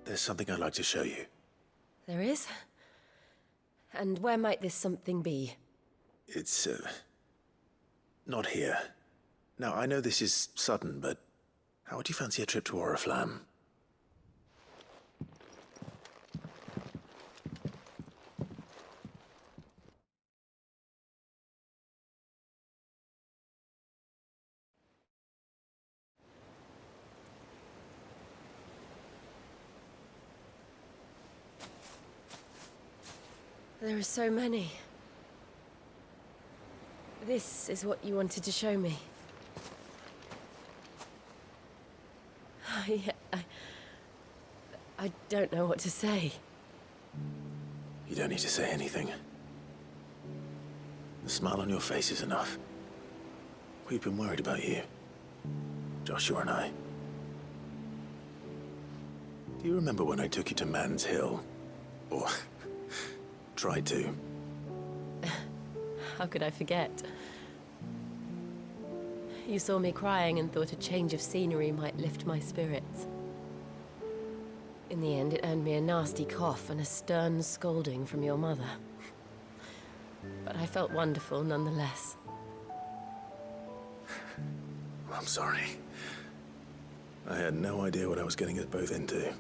there's something I'd like to show you. There is? And where might this something be? It's, not here. Now, I know this is sudden, but how would you fancy a trip to Oriflamme? There are so many. This is what you wanted to show me. I don't know what to say. You don't need to say anything. The smile on your face is enough. We've been worried about you, Joshua and I. Do you remember when I took you to Man's Hill? Or tried to? How could I forget? You saw me crying and thought a change of scenery might lift my spirits. In the end, it earned me a nasty cough and a stern scolding from your mother. But I felt wonderful nonetheless. I'm sorry. I had no idea what I was getting us both into.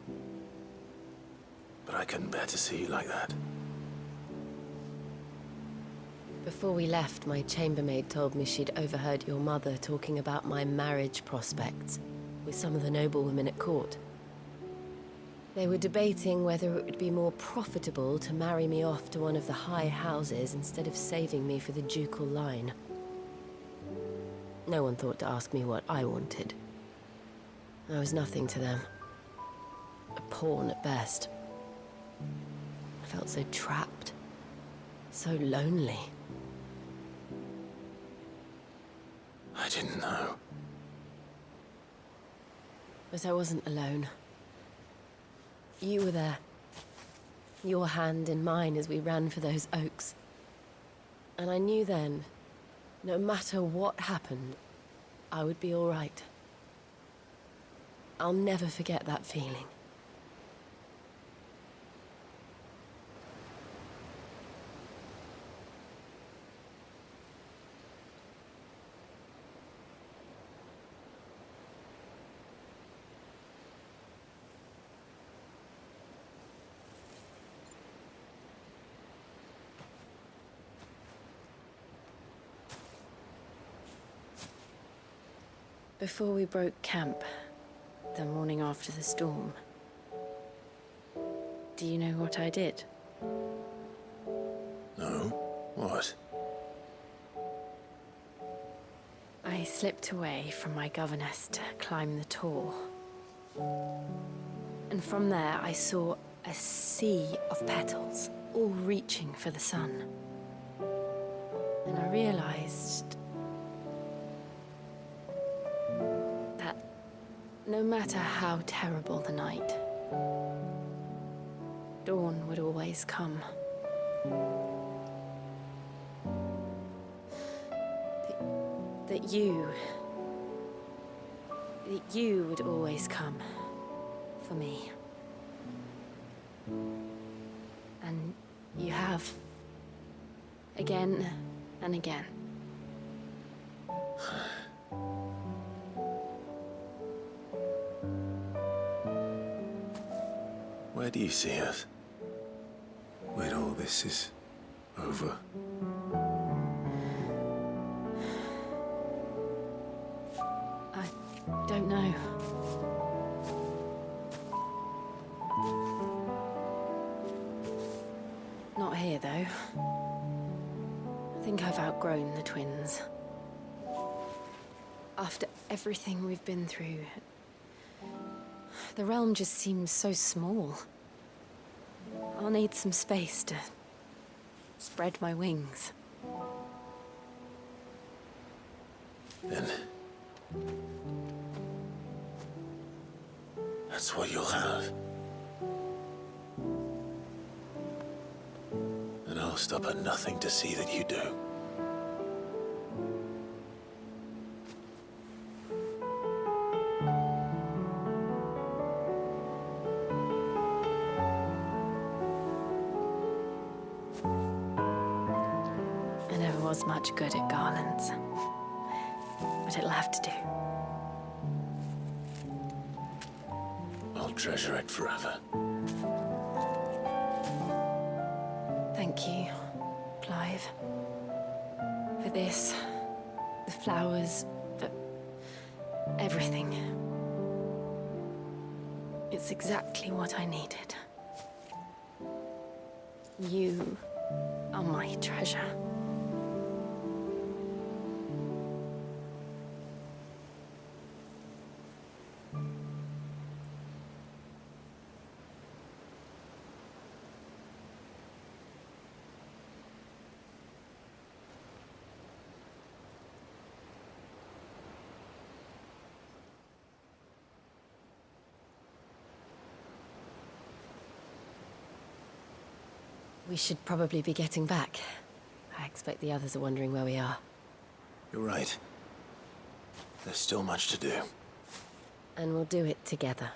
But I couldn't bear to see you like that. Before we left, my chambermaid told me she'd overheard your mother talking about my marriage prospects with some of the noblewomen at court. They were debating whether it would be more profitable to marry me off to one of the high houses instead of saving me for the ducal line. No one thought to ask me what I wanted. I was nothing to them. A pawn at best. I felt so trapped. So lonely. I didn't know. But I wasn't alone. You were there. Your hand in mine as we ran for those oaks. And I knew then, no matter what happened, I would be all right. I'll never forget that feeling. Before we broke camp, the morning after the storm, do you know what I did? No? What? I slipped away from my governess to climb the tor. And from there I saw a sea of petals, all reaching for the sun. And I realized No matter how terrible the night, dawn would always come. That you would always come for me. And you have. Again and again. Where do you see us? When all this is over? I don't know. Not here, though. I think I've outgrown the twins. After everything we've been through, the realm just seems so small. I'll need some space to spread my wings. Then that's what you'll have. And I'll stop at nothing to see that you do. I never was much good at garlands, but it'll have to do. I'll treasure it forever. Thank you, Clive. For this, the flowers, for everything. It's exactly what I needed. You are my treasure. We should probably be getting back. I expect the others are wondering where we are. You're right. There's still much to do. And we'll do it together.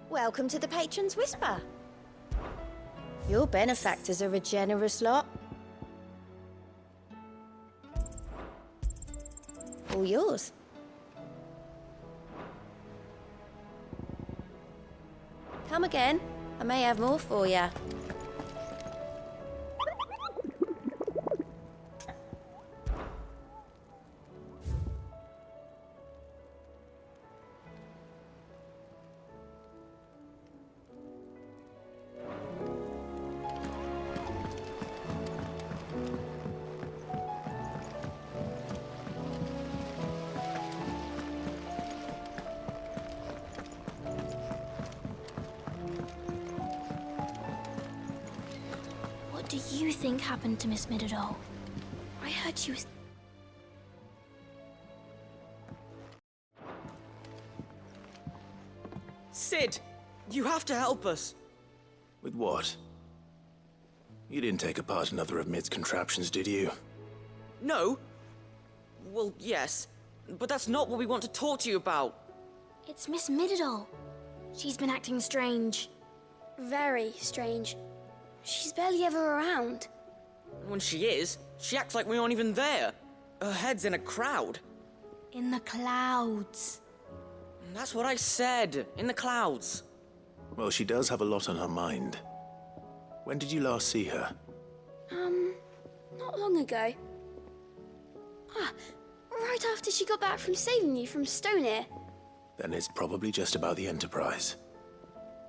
Welcome to the Patron's Whisper. Your benefactors are a generous lot. All yours. Come again. I may have more for you. think happened to Miss Midadol? I heard she was... Sid, you have to help us. With what? You didn't take apart another of Mid's contraptions, did you? No. Well, yes, but that's not what we want to talk to you about. It's Miss Midadol. She's been acting strange. Very strange. She's barely ever around. When she is, she acts like we aren't even there. Her head's in a crowd. In the clouds. That's what I said. In the clouds. Well, she does have a lot on her mind. When did you last see her? Not long ago. Right after she got back from saving you from Stoneir. Then it's probably just about the Enterprise.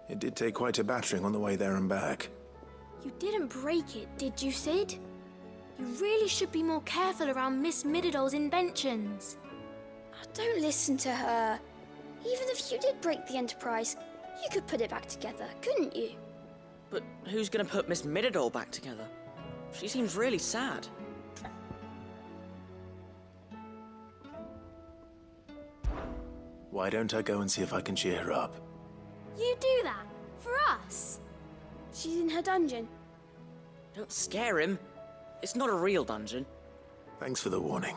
It did take quite a battering on the way there and back. You didn't break it, did you, Sid? You really should be more careful around Miss Midadol's inventions. Don't listen to her. Even if you did break the Enterprise, you could put it back together, couldn't you? But who's gonna put Miss Midadol back together? She seems really sad. Why don't I go and see if I can cheer her up? You do that? For us? She's in her dungeon. Don't scare him. It's not a real dungeon. Thanks for the warning.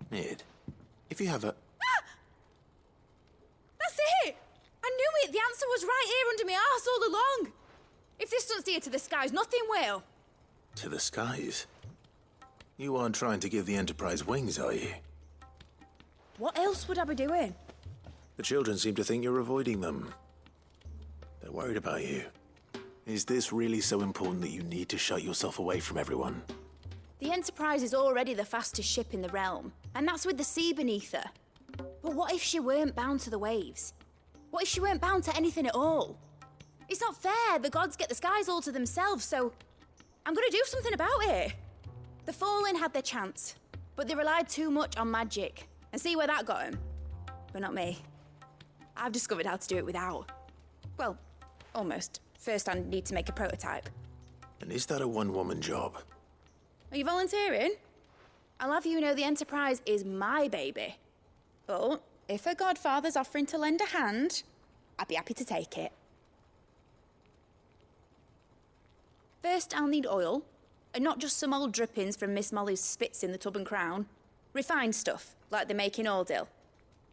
Mid, if you have a... That's it! I knew it! The answer was right here under my arse all along! If this doesn't steer to the skies, nothing will! To the skies? You aren't trying to give the Enterprise wings, are you? What else would I be doing? The children seem to think you're avoiding them. They're worried about you. Is this really so important that you need to shut yourself away from everyone? The Enterprise is already the fastest ship in the realm, and that's with the sea beneath her. But what if she weren't bound to the waves? What if she weren't bound to anything at all? It's not fair. The gods get the skies all to themselves, so I'm gonna do something about it. The Fallen had their chance, but they relied too much on magic. And see where that got them? But not me. I've discovered how to do it without. Well, almost. First, I need to make a prototype. And is that a one-woman job? Are you volunteering? I'll have you know the Enterprise is my baby. But if a godfather's offering to lend a hand, I'd be happy to take it. First, I'll need oil, and not just some old drippings from Miss Molly's spits in the Tub and Crown. Refined stuff, like they make in Ordil.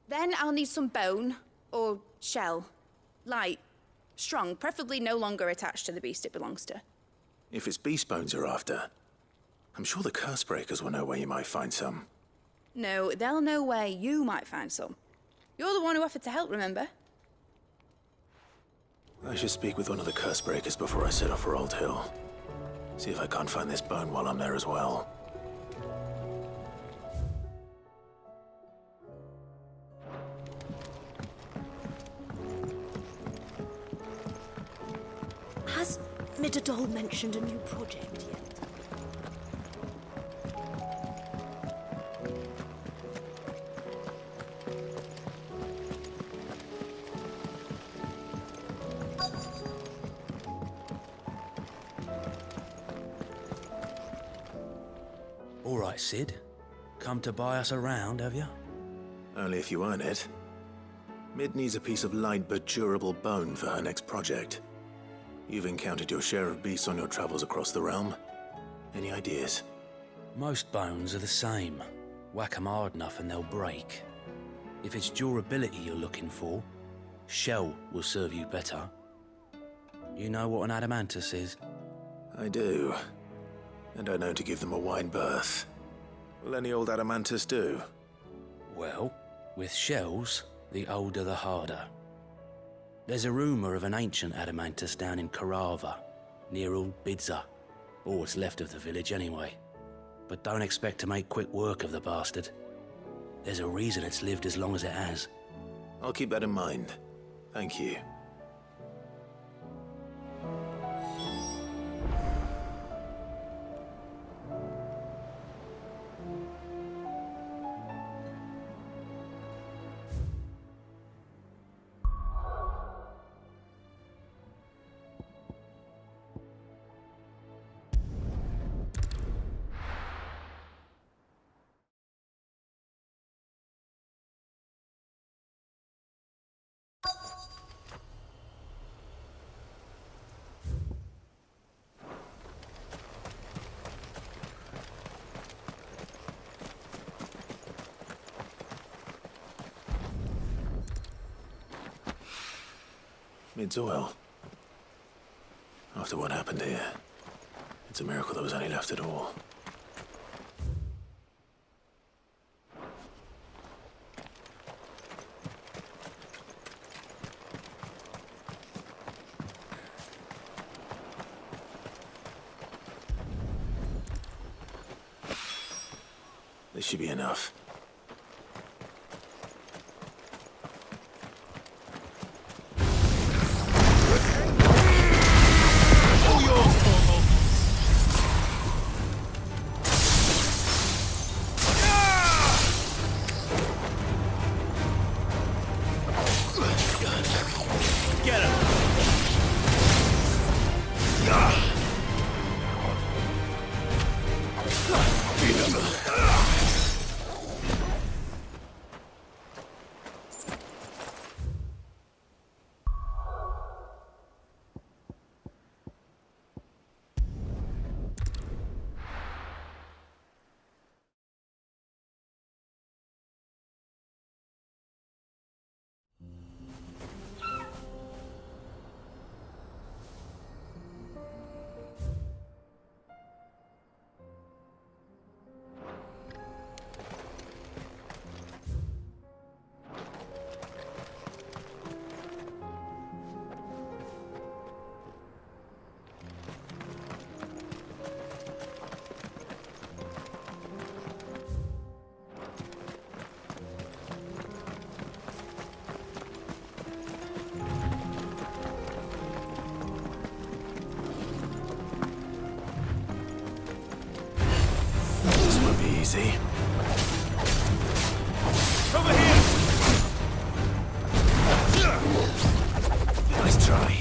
Then I'll need some bone, or shell. Light, strong, preferably no longer attached to the beast it belongs to. If it's beast bones you're after, I'm sure the curse breakers will know where you might find some. No, they'll know where you might find some. You're the one who offered to help, remember? I should speak with one of the curse breakers before I set off for Old Hill. See if I can't find this bone while I'm there as well. Has Midadol mentioned a new project yet? All right, Sid. Come to buy us around, have you? Only if you earn it. Mid needs a piece of light but durable bone for her next project. You've encountered your share of beasts on your travels across the realm. Any ideas? Most bones are the same. Whack 'em hard enough and they'll break. If it's durability you're looking for, shell will serve you better. You know what an adamantus is? I do. And I know to give them a wide berth. Will any old Adamantus do? Well, with shells, the older the harder. There's a rumour of an ancient Adamantus down in Carava, near Old Bidza. Or what's left of the village anyway. But don't expect to make quick work of the bastard. There's a reason it's lived as long as it has. I'll keep that in mind. Thank you. It's oil. After what happened here, it's a miracle there was any left at all. This should be enough. Easy. Over here! Nice try.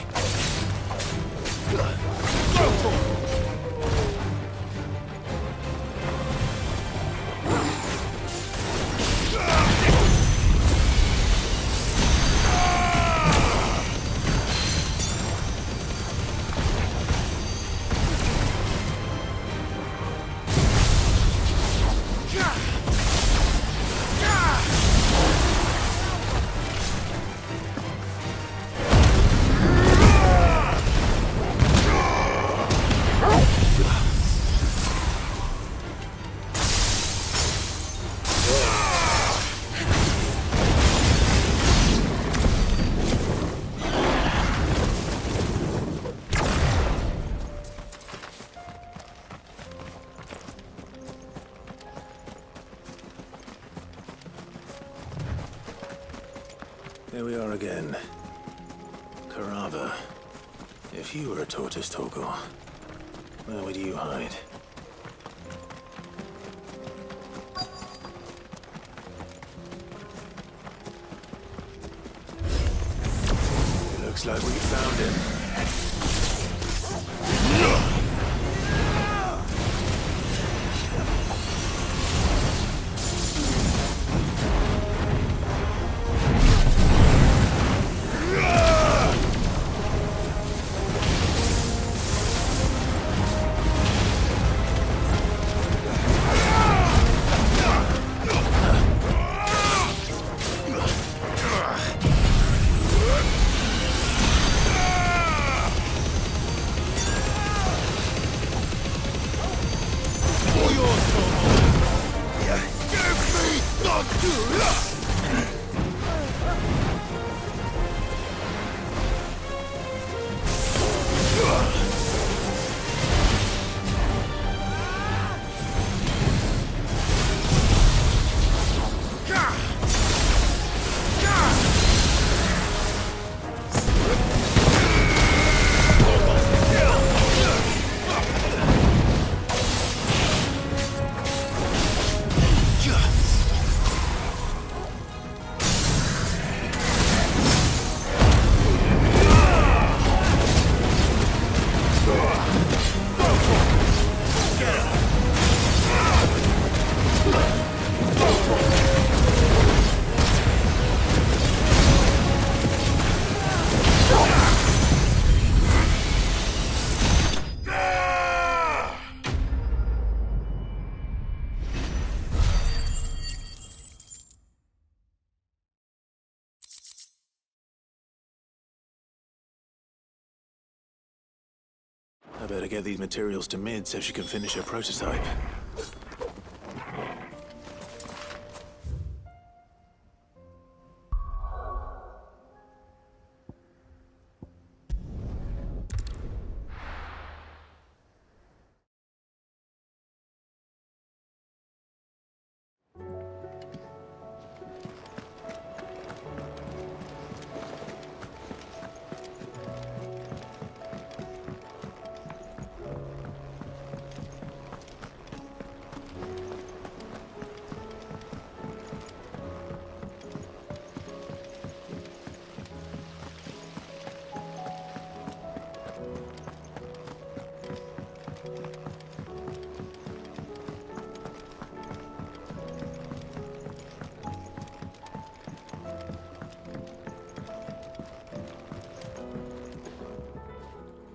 There we are again. Carava. If you were a tortoise, Torgor, where would you hide? Looks like we found him. I better get these materials to Mid so she can finish her prototype.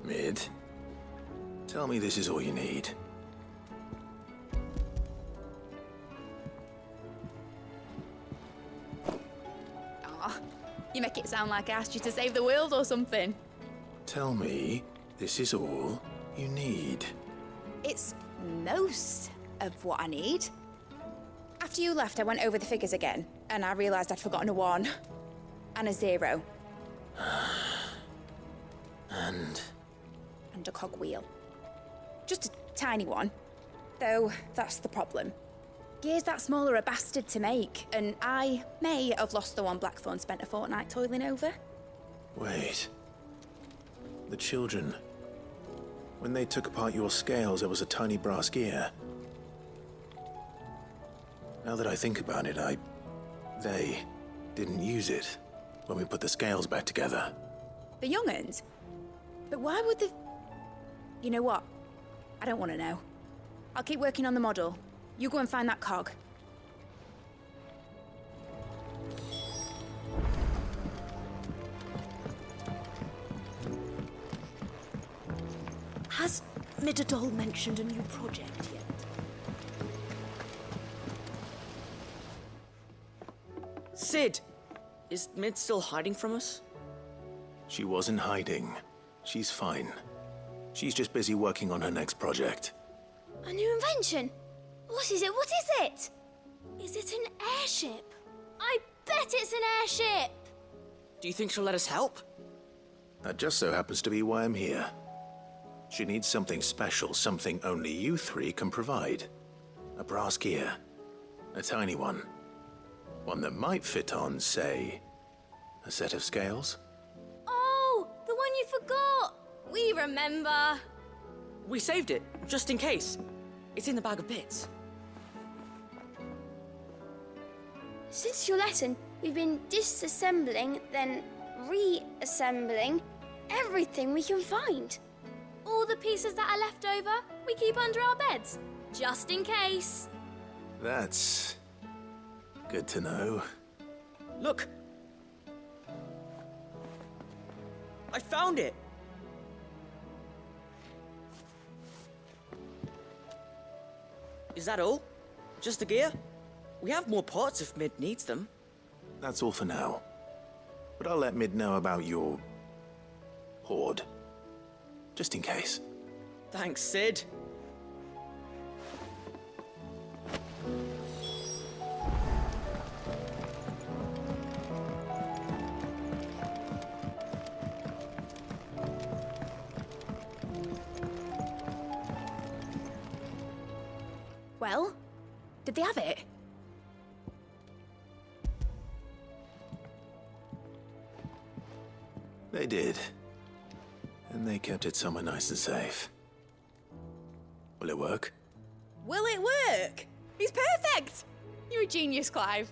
Mid, tell me this is all you need. Aw, you make it sound like I asked you to save the world or something. Tell me this is all you need. It's most of what I need. After you left, I went over the figures again, and I realised I'd forgotten a 1 and a 0. And a cogwheel. Just a tiny one. Though, that's the problem. Gears that small are a bastard to make, and I may have lost the one Blackthorn spent a fortnight toiling over. Wait. The children. When they took apart your scales, there was a tiny brass gear. Now that I think about it, they didn't use it when we put the scales back together. The young'uns? But why would the... You know what? I don't want to know. I'll keep working on the model. You go and find that cog. Has Midadol mentioned a new project yet? Sid! Is Mid still hiding from us? She wasn't hiding. She's fine. She's just busy working on her next project. A new invention? What is it? What is it? Is it an airship? I bet it's an airship! Do you think she'll let us help? That just so happens to be why I'm here. She needs something special, something only you three can provide. A brass gear. A tiny one. One that might fit on, say, a set of scales? Oh, the one you forgot! We remember. We saved it, just in case. It's in the bag of bits. Since your lesson, we've been disassembling, then reassembling everything we can find. All the pieces that are left over, we keep under our beds, just in case. That's good to know. Look! I found it! Is that all? Just the gear? We have more parts if Mid needs them. That's all for now. But I'll let Mid know about your hoard. Just in case. Thanks, Sid. Well, did they have it? They did. And they kept it somewhere nice and safe. Will it work? Will it work? He's perfect! You're a genius, Clive.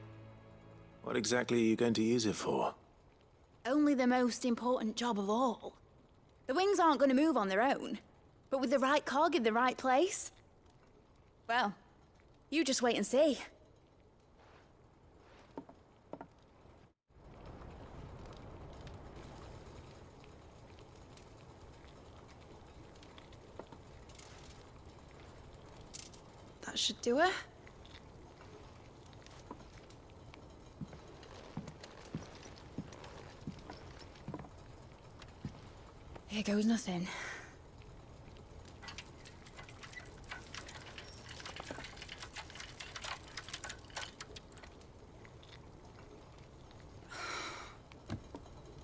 What exactly are you going to use it for? Only the most important job of all. The wings aren't going to move on their own. But with the right cog in the right place... well, you just wait and see. That should do it. Here goes nothing.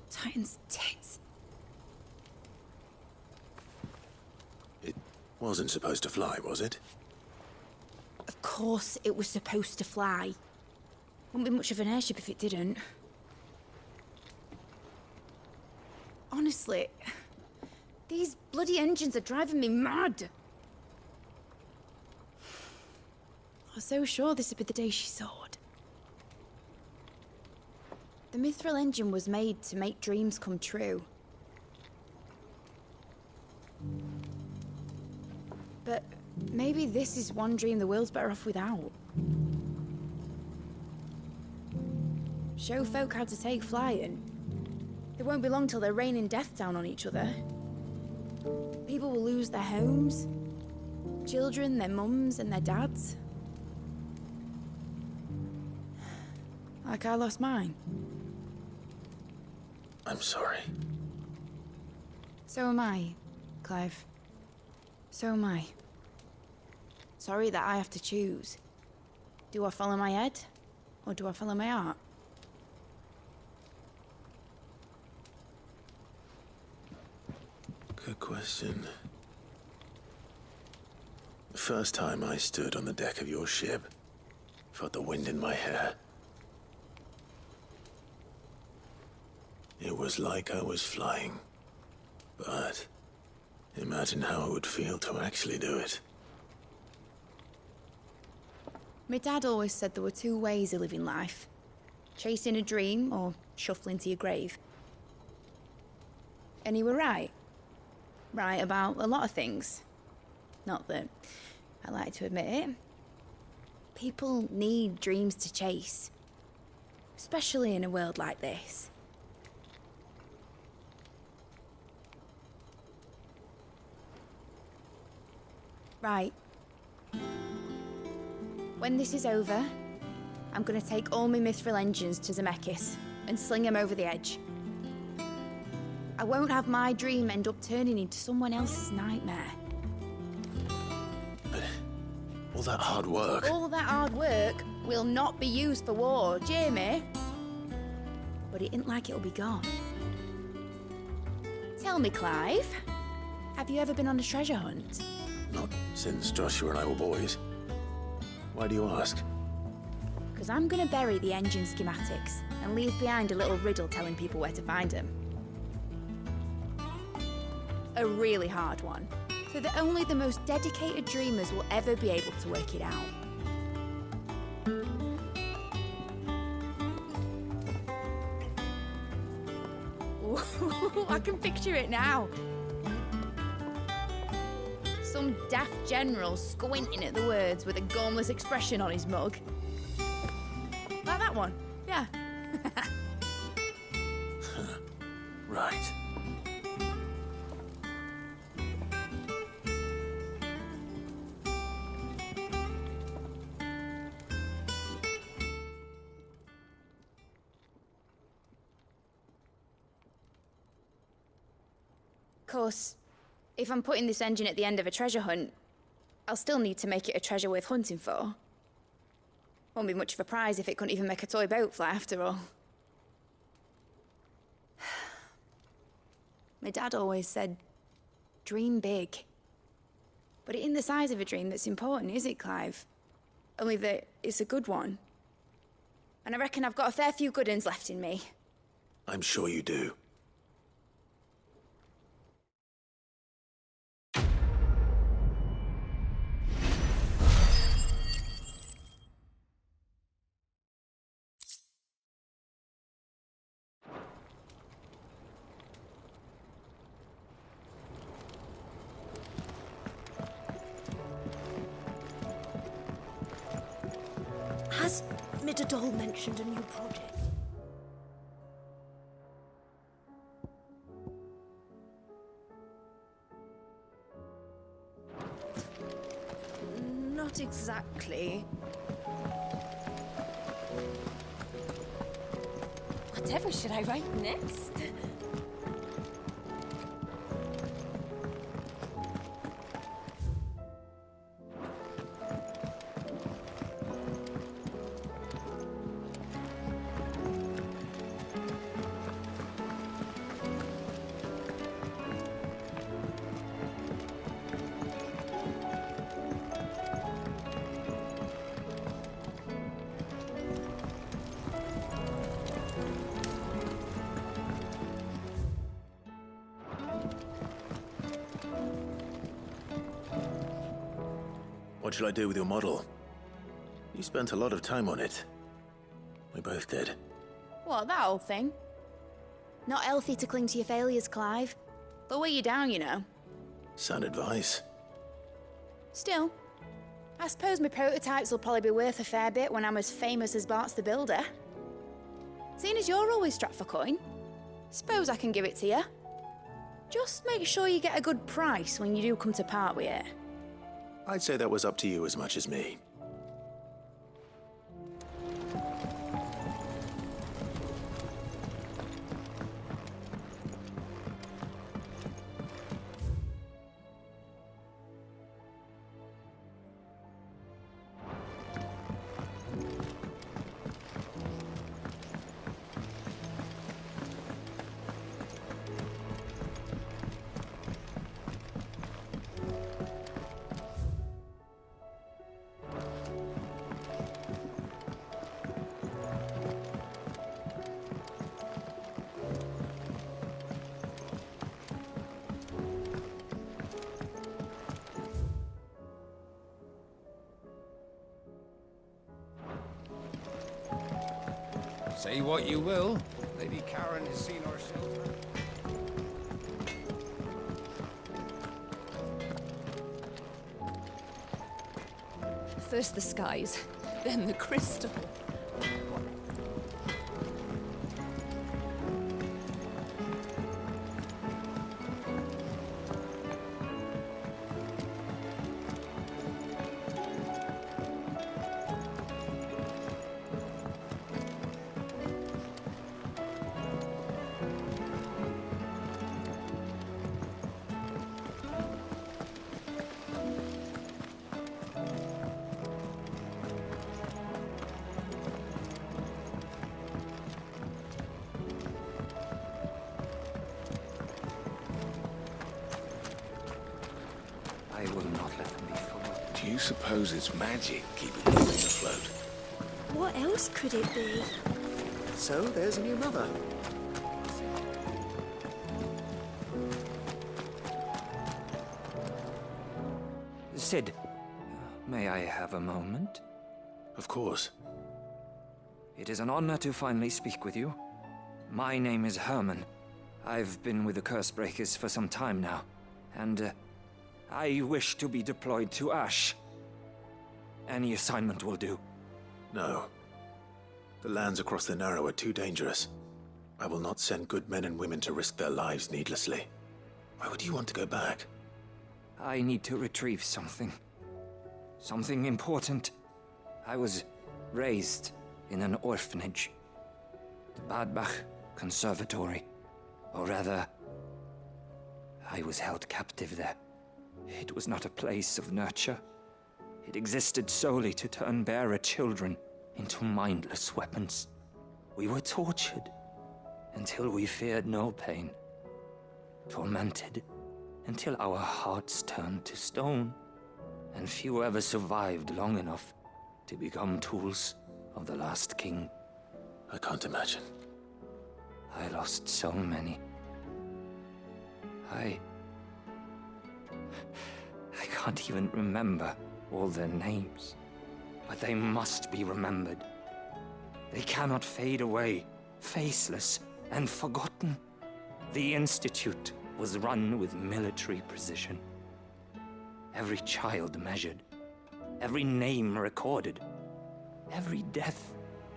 Titan's tits. It wasn't supposed to fly, was it? Of course it was supposed to fly. Wouldn't be much of an airship if it didn't. Honestly, these bloody engines are driving me mad. I was so sure this would be the day she soared. The Mithril engine was made to make dreams come true. But maybe this is one dream the world's better off without. Show folk how to take flying. It won't be long till they're raining death down on each other. People will lose their homes. Children, their mums and their dads. Like I lost mine. I'm sorry. So am I, Clive. So am I. Sorry that I have to choose. Do I follow my head, or do I follow my heart? Good question. The first time I stood on the deck of your ship, felt the wind in my hair. It was like I was flying. But imagine how it would feel to actually do it. My dad always said there were two ways of living life. Chasing a dream or shuffling to your grave. And he were right. Right about a lot of things. Not that I like to admit it. People need dreams to chase. Especially in a world like this. Right. When this is over, I'm gonna take all my Mithril engines to Zemeckis and sling them over the edge. I won't have my dream end up turning into someone else's nightmare. But all that hard work... All that hard work will not be used for war, Jamie. But it isn't like it'll be gone. Tell me, Clive, have you ever been on a treasure hunt? Not since Joshua and I were boys. Why do you ask? Because I'm gonna bury the engine schematics and leave behind a little riddle telling people where to find them. A really hard one, so that only the most dedicated dreamers will ever be able to work it out. Ooh, I can picture it now. Some daft general squinting at the words with a gormless expression on his mug. Like that one, yeah. Right. Of course, if I'm putting this engine at the end of a treasure hunt, I'll still need to make it a treasure worth hunting for. Won't be much of a prize if it couldn't even make a toy boat fly after all. My dad always said, dream big. But it ain't the size of a dream that's important, is it, Clive? only that it's a good one. And I reckon I've got a fair few good uns left in me. I'm sure you do. Has Midadol mentioned a new project? Not exactly. Whatever should I write next? What shall I do with your model? You spent a lot of time on it. We both did. What, that old thing? Not healthy to cling to your failures, Clive. They'll weigh you down, you know. Sound advice. Still, I suppose my prototypes will probably be worth a fair bit when I'm as famous as Bart's the Builder. Seeing as you're always strapped for coin, suppose I can give it to you. Just make sure you get a good price when you do come to part with it. I'd say that was up to you as much as me. Say what you will, Lady Karen has seen our shelter. First the skies, then the crystal. I will not let them be fooled. Do you suppose it's magic keeping the thing afloat? What else could it be? So there's a new mother. Sid, may I have a moment? Of course. It is an honor to finally speak with you. My name is Herman. I've been with the Cursebreakers for some time now, and I wish to be deployed to Ash. Any assignment will do. No. The lands across the Narrow are too dangerous. I will not send good men and women to risk their lives needlessly. Why would you want to go back? I need to retrieve something. Something important. I was raised in an orphanage. The Badbach Conservatory. Or rather, I was held captive there. It was not a place of nurture. It existed solely to turn bearer children into mindless weapons. We were tortured until we feared no pain. Tormented until our hearts turned to stone. And few ever survived long enough to become tools of the last king. I can't imagine. I lost so many. I can't even remember all their names. But they must be remembered. They cannot fade away, faceless and forgotten. The Institute was run with military precision. Every child measured, every name recorded, every death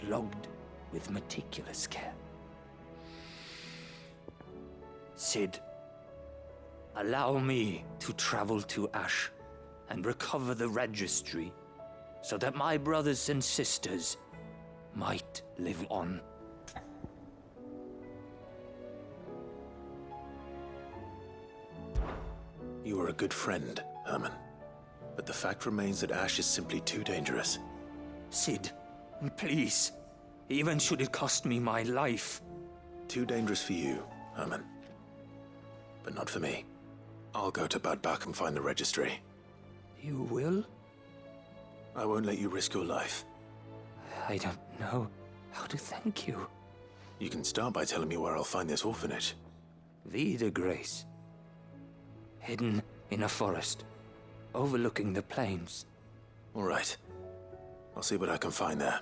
logged with meticulous care. Cid, allow me to travel to Ash and recover the registry so that my brothers and sisters might live on. You are a good friend, Herman. But the fact remains that Ash is simply too dangerous. Cid, please. Even should it cost me my life. Too dangerous for you, Herman. But not for me. I'll go to Bad Bach and find the registry. You will? I won't let you risk your life. I don't know how to thank you. You can start by telling me where I'll find this orphanage. Vida Grace. Hidden in a forest, overlooking the plains. All right. I'll see what I can find there.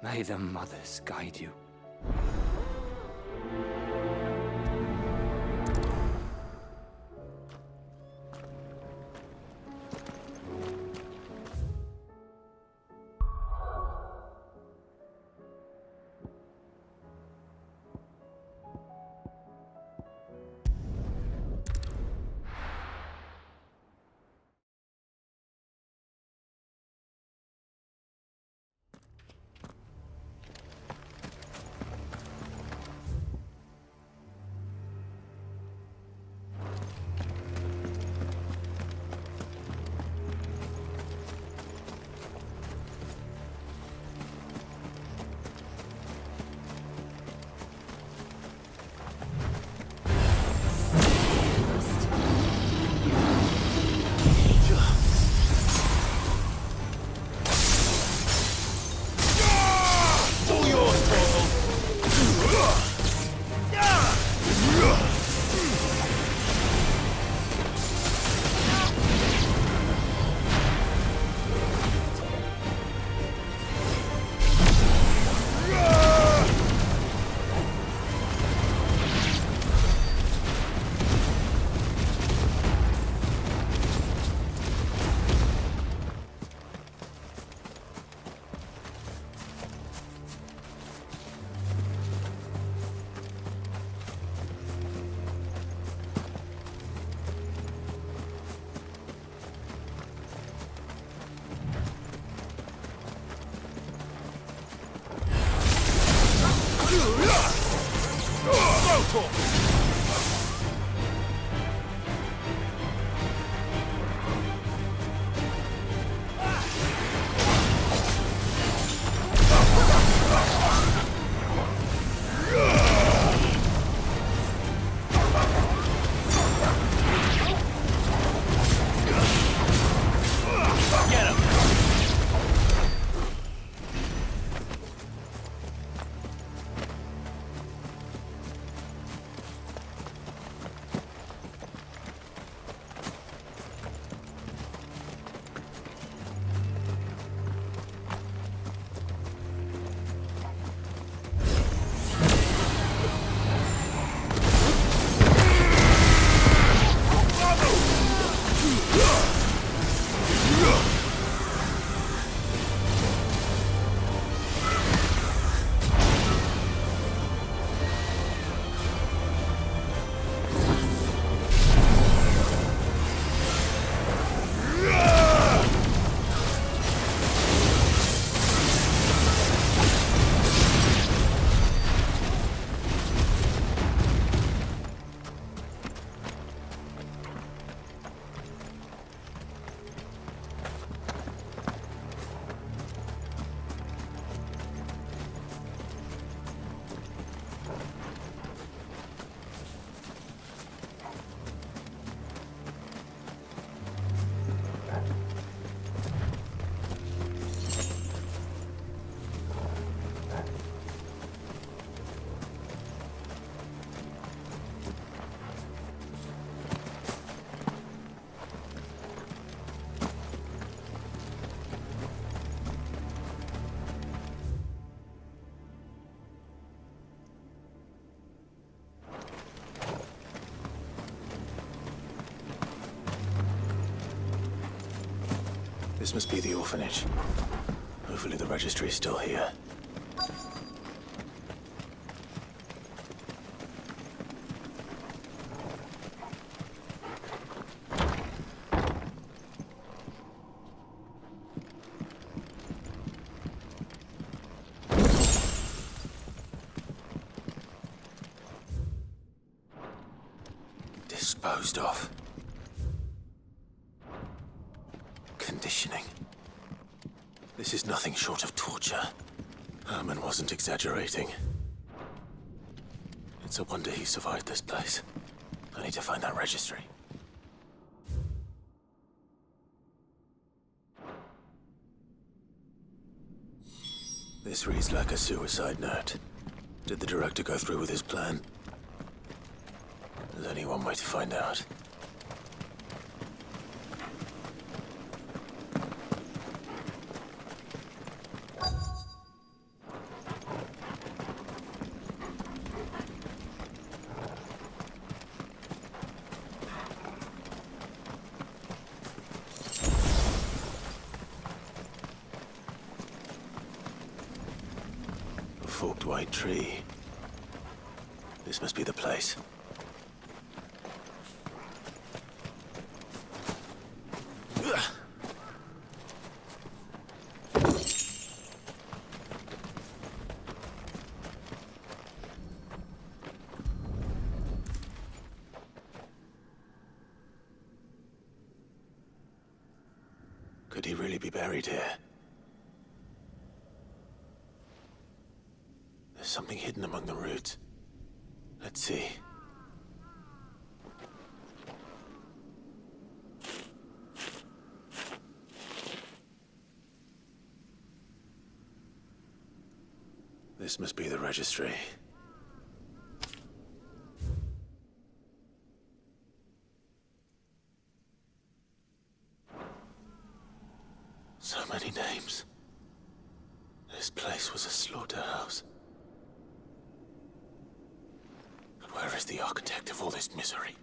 May the mothers guide you. This must be the orphanage. Hopefully the registry's still here. Disposed of. Conditioning. This is nothing short of torture. Herman wasn't exaggerating. It's a wonder he survived this place. I need to find that registry. This reads like a suicide note. Did the director go through with his plan? There's only one way to find out. A forked white tree. This must be the place. Could he really be buried here? There's something hidden among the roots. Let's see. This must be the registry. So many names. This place was a slaughterhouse. And where is the architect of all this misery?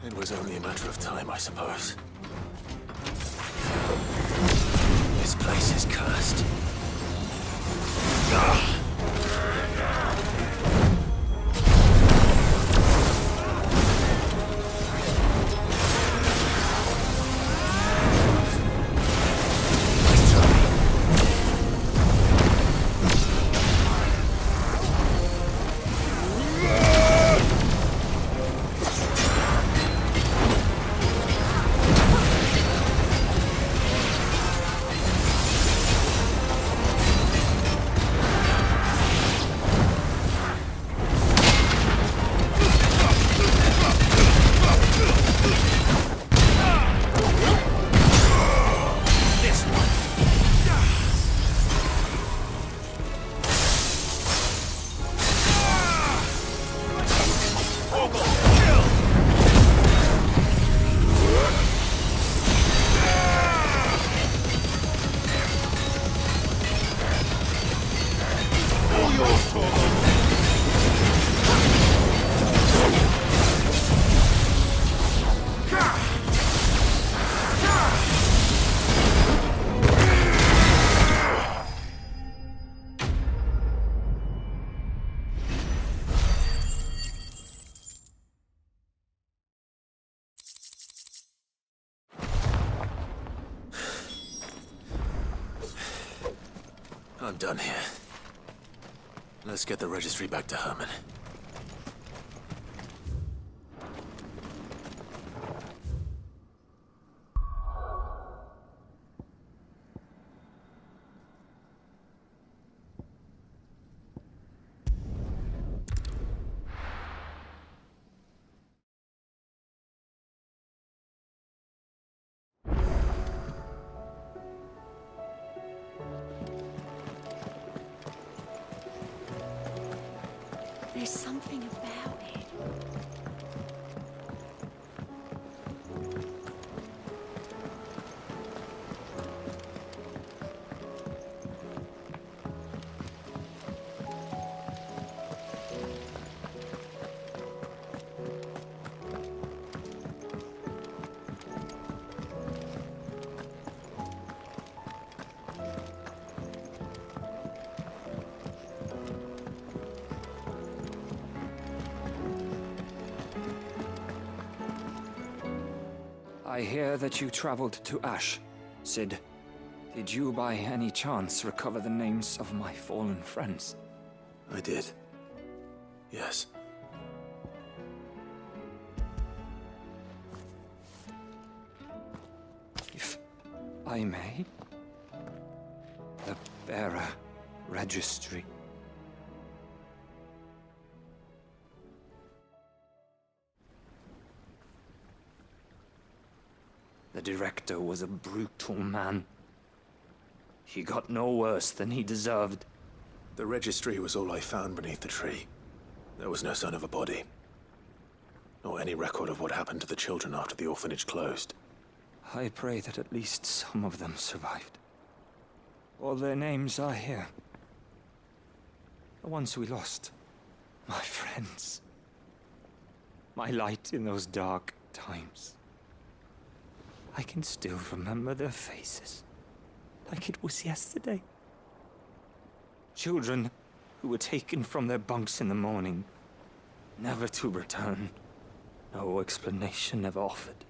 It was only a matter of time, I suppose. This place is cursed. I'm done here. Let's get the registry back to Herman. There's something about it. I hear that you traveled to Ash. Cid, did you by any chance recover the names of my fallen friends? I did. Yes. If I may, the bearer registry. The director was a brutal man. He got no worse than he deserved. The registry was all I found beneath the tree. There was no sign of a body, nor any record of what happened to the children after the orphanage closed. I pray that at least some of them survived. All their names are here. The ones we lost. My friends. My light in those dark times. I can still remember their faces, like it was yesterday. Children who were taken from their bunks in the morning, never to return. No explanation ever offered.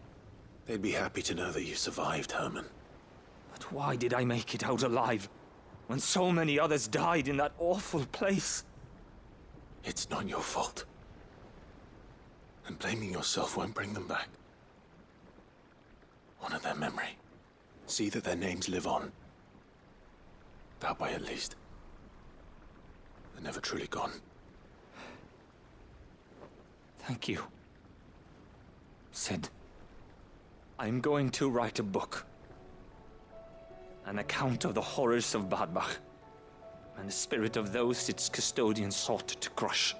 They'd be happy to know that you survived, Herman. But why did I make it out alive, when so many others died in that awful place? It's not your fault. And blaming yourself won't bring them back. Honor their memory. See that their names live on. That way, at least. They're never truly gone. Thank you. Cid, I'm going to write a book. An account of the horrors of Badbach, and the spirit of those its custodians sought to crush.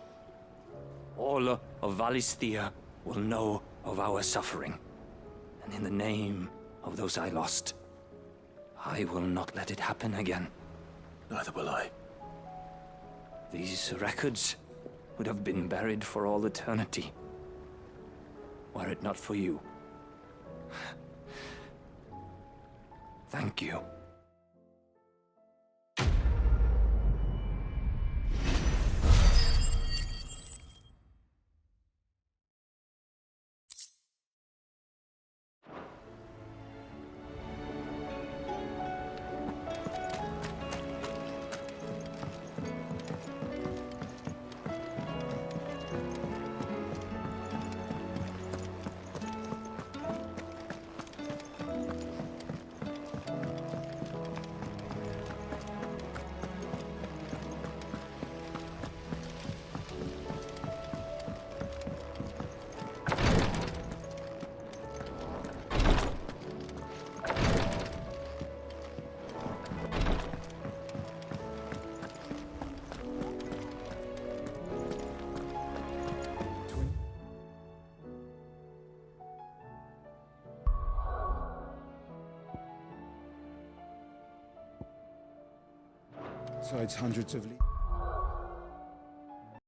All of Valisthea will know of our suffering. And in the name of those I lost, I will not let it happen again. Neither will I. These records would have been buried for all eternity, were it not for you. Thank you. Besides hundreds of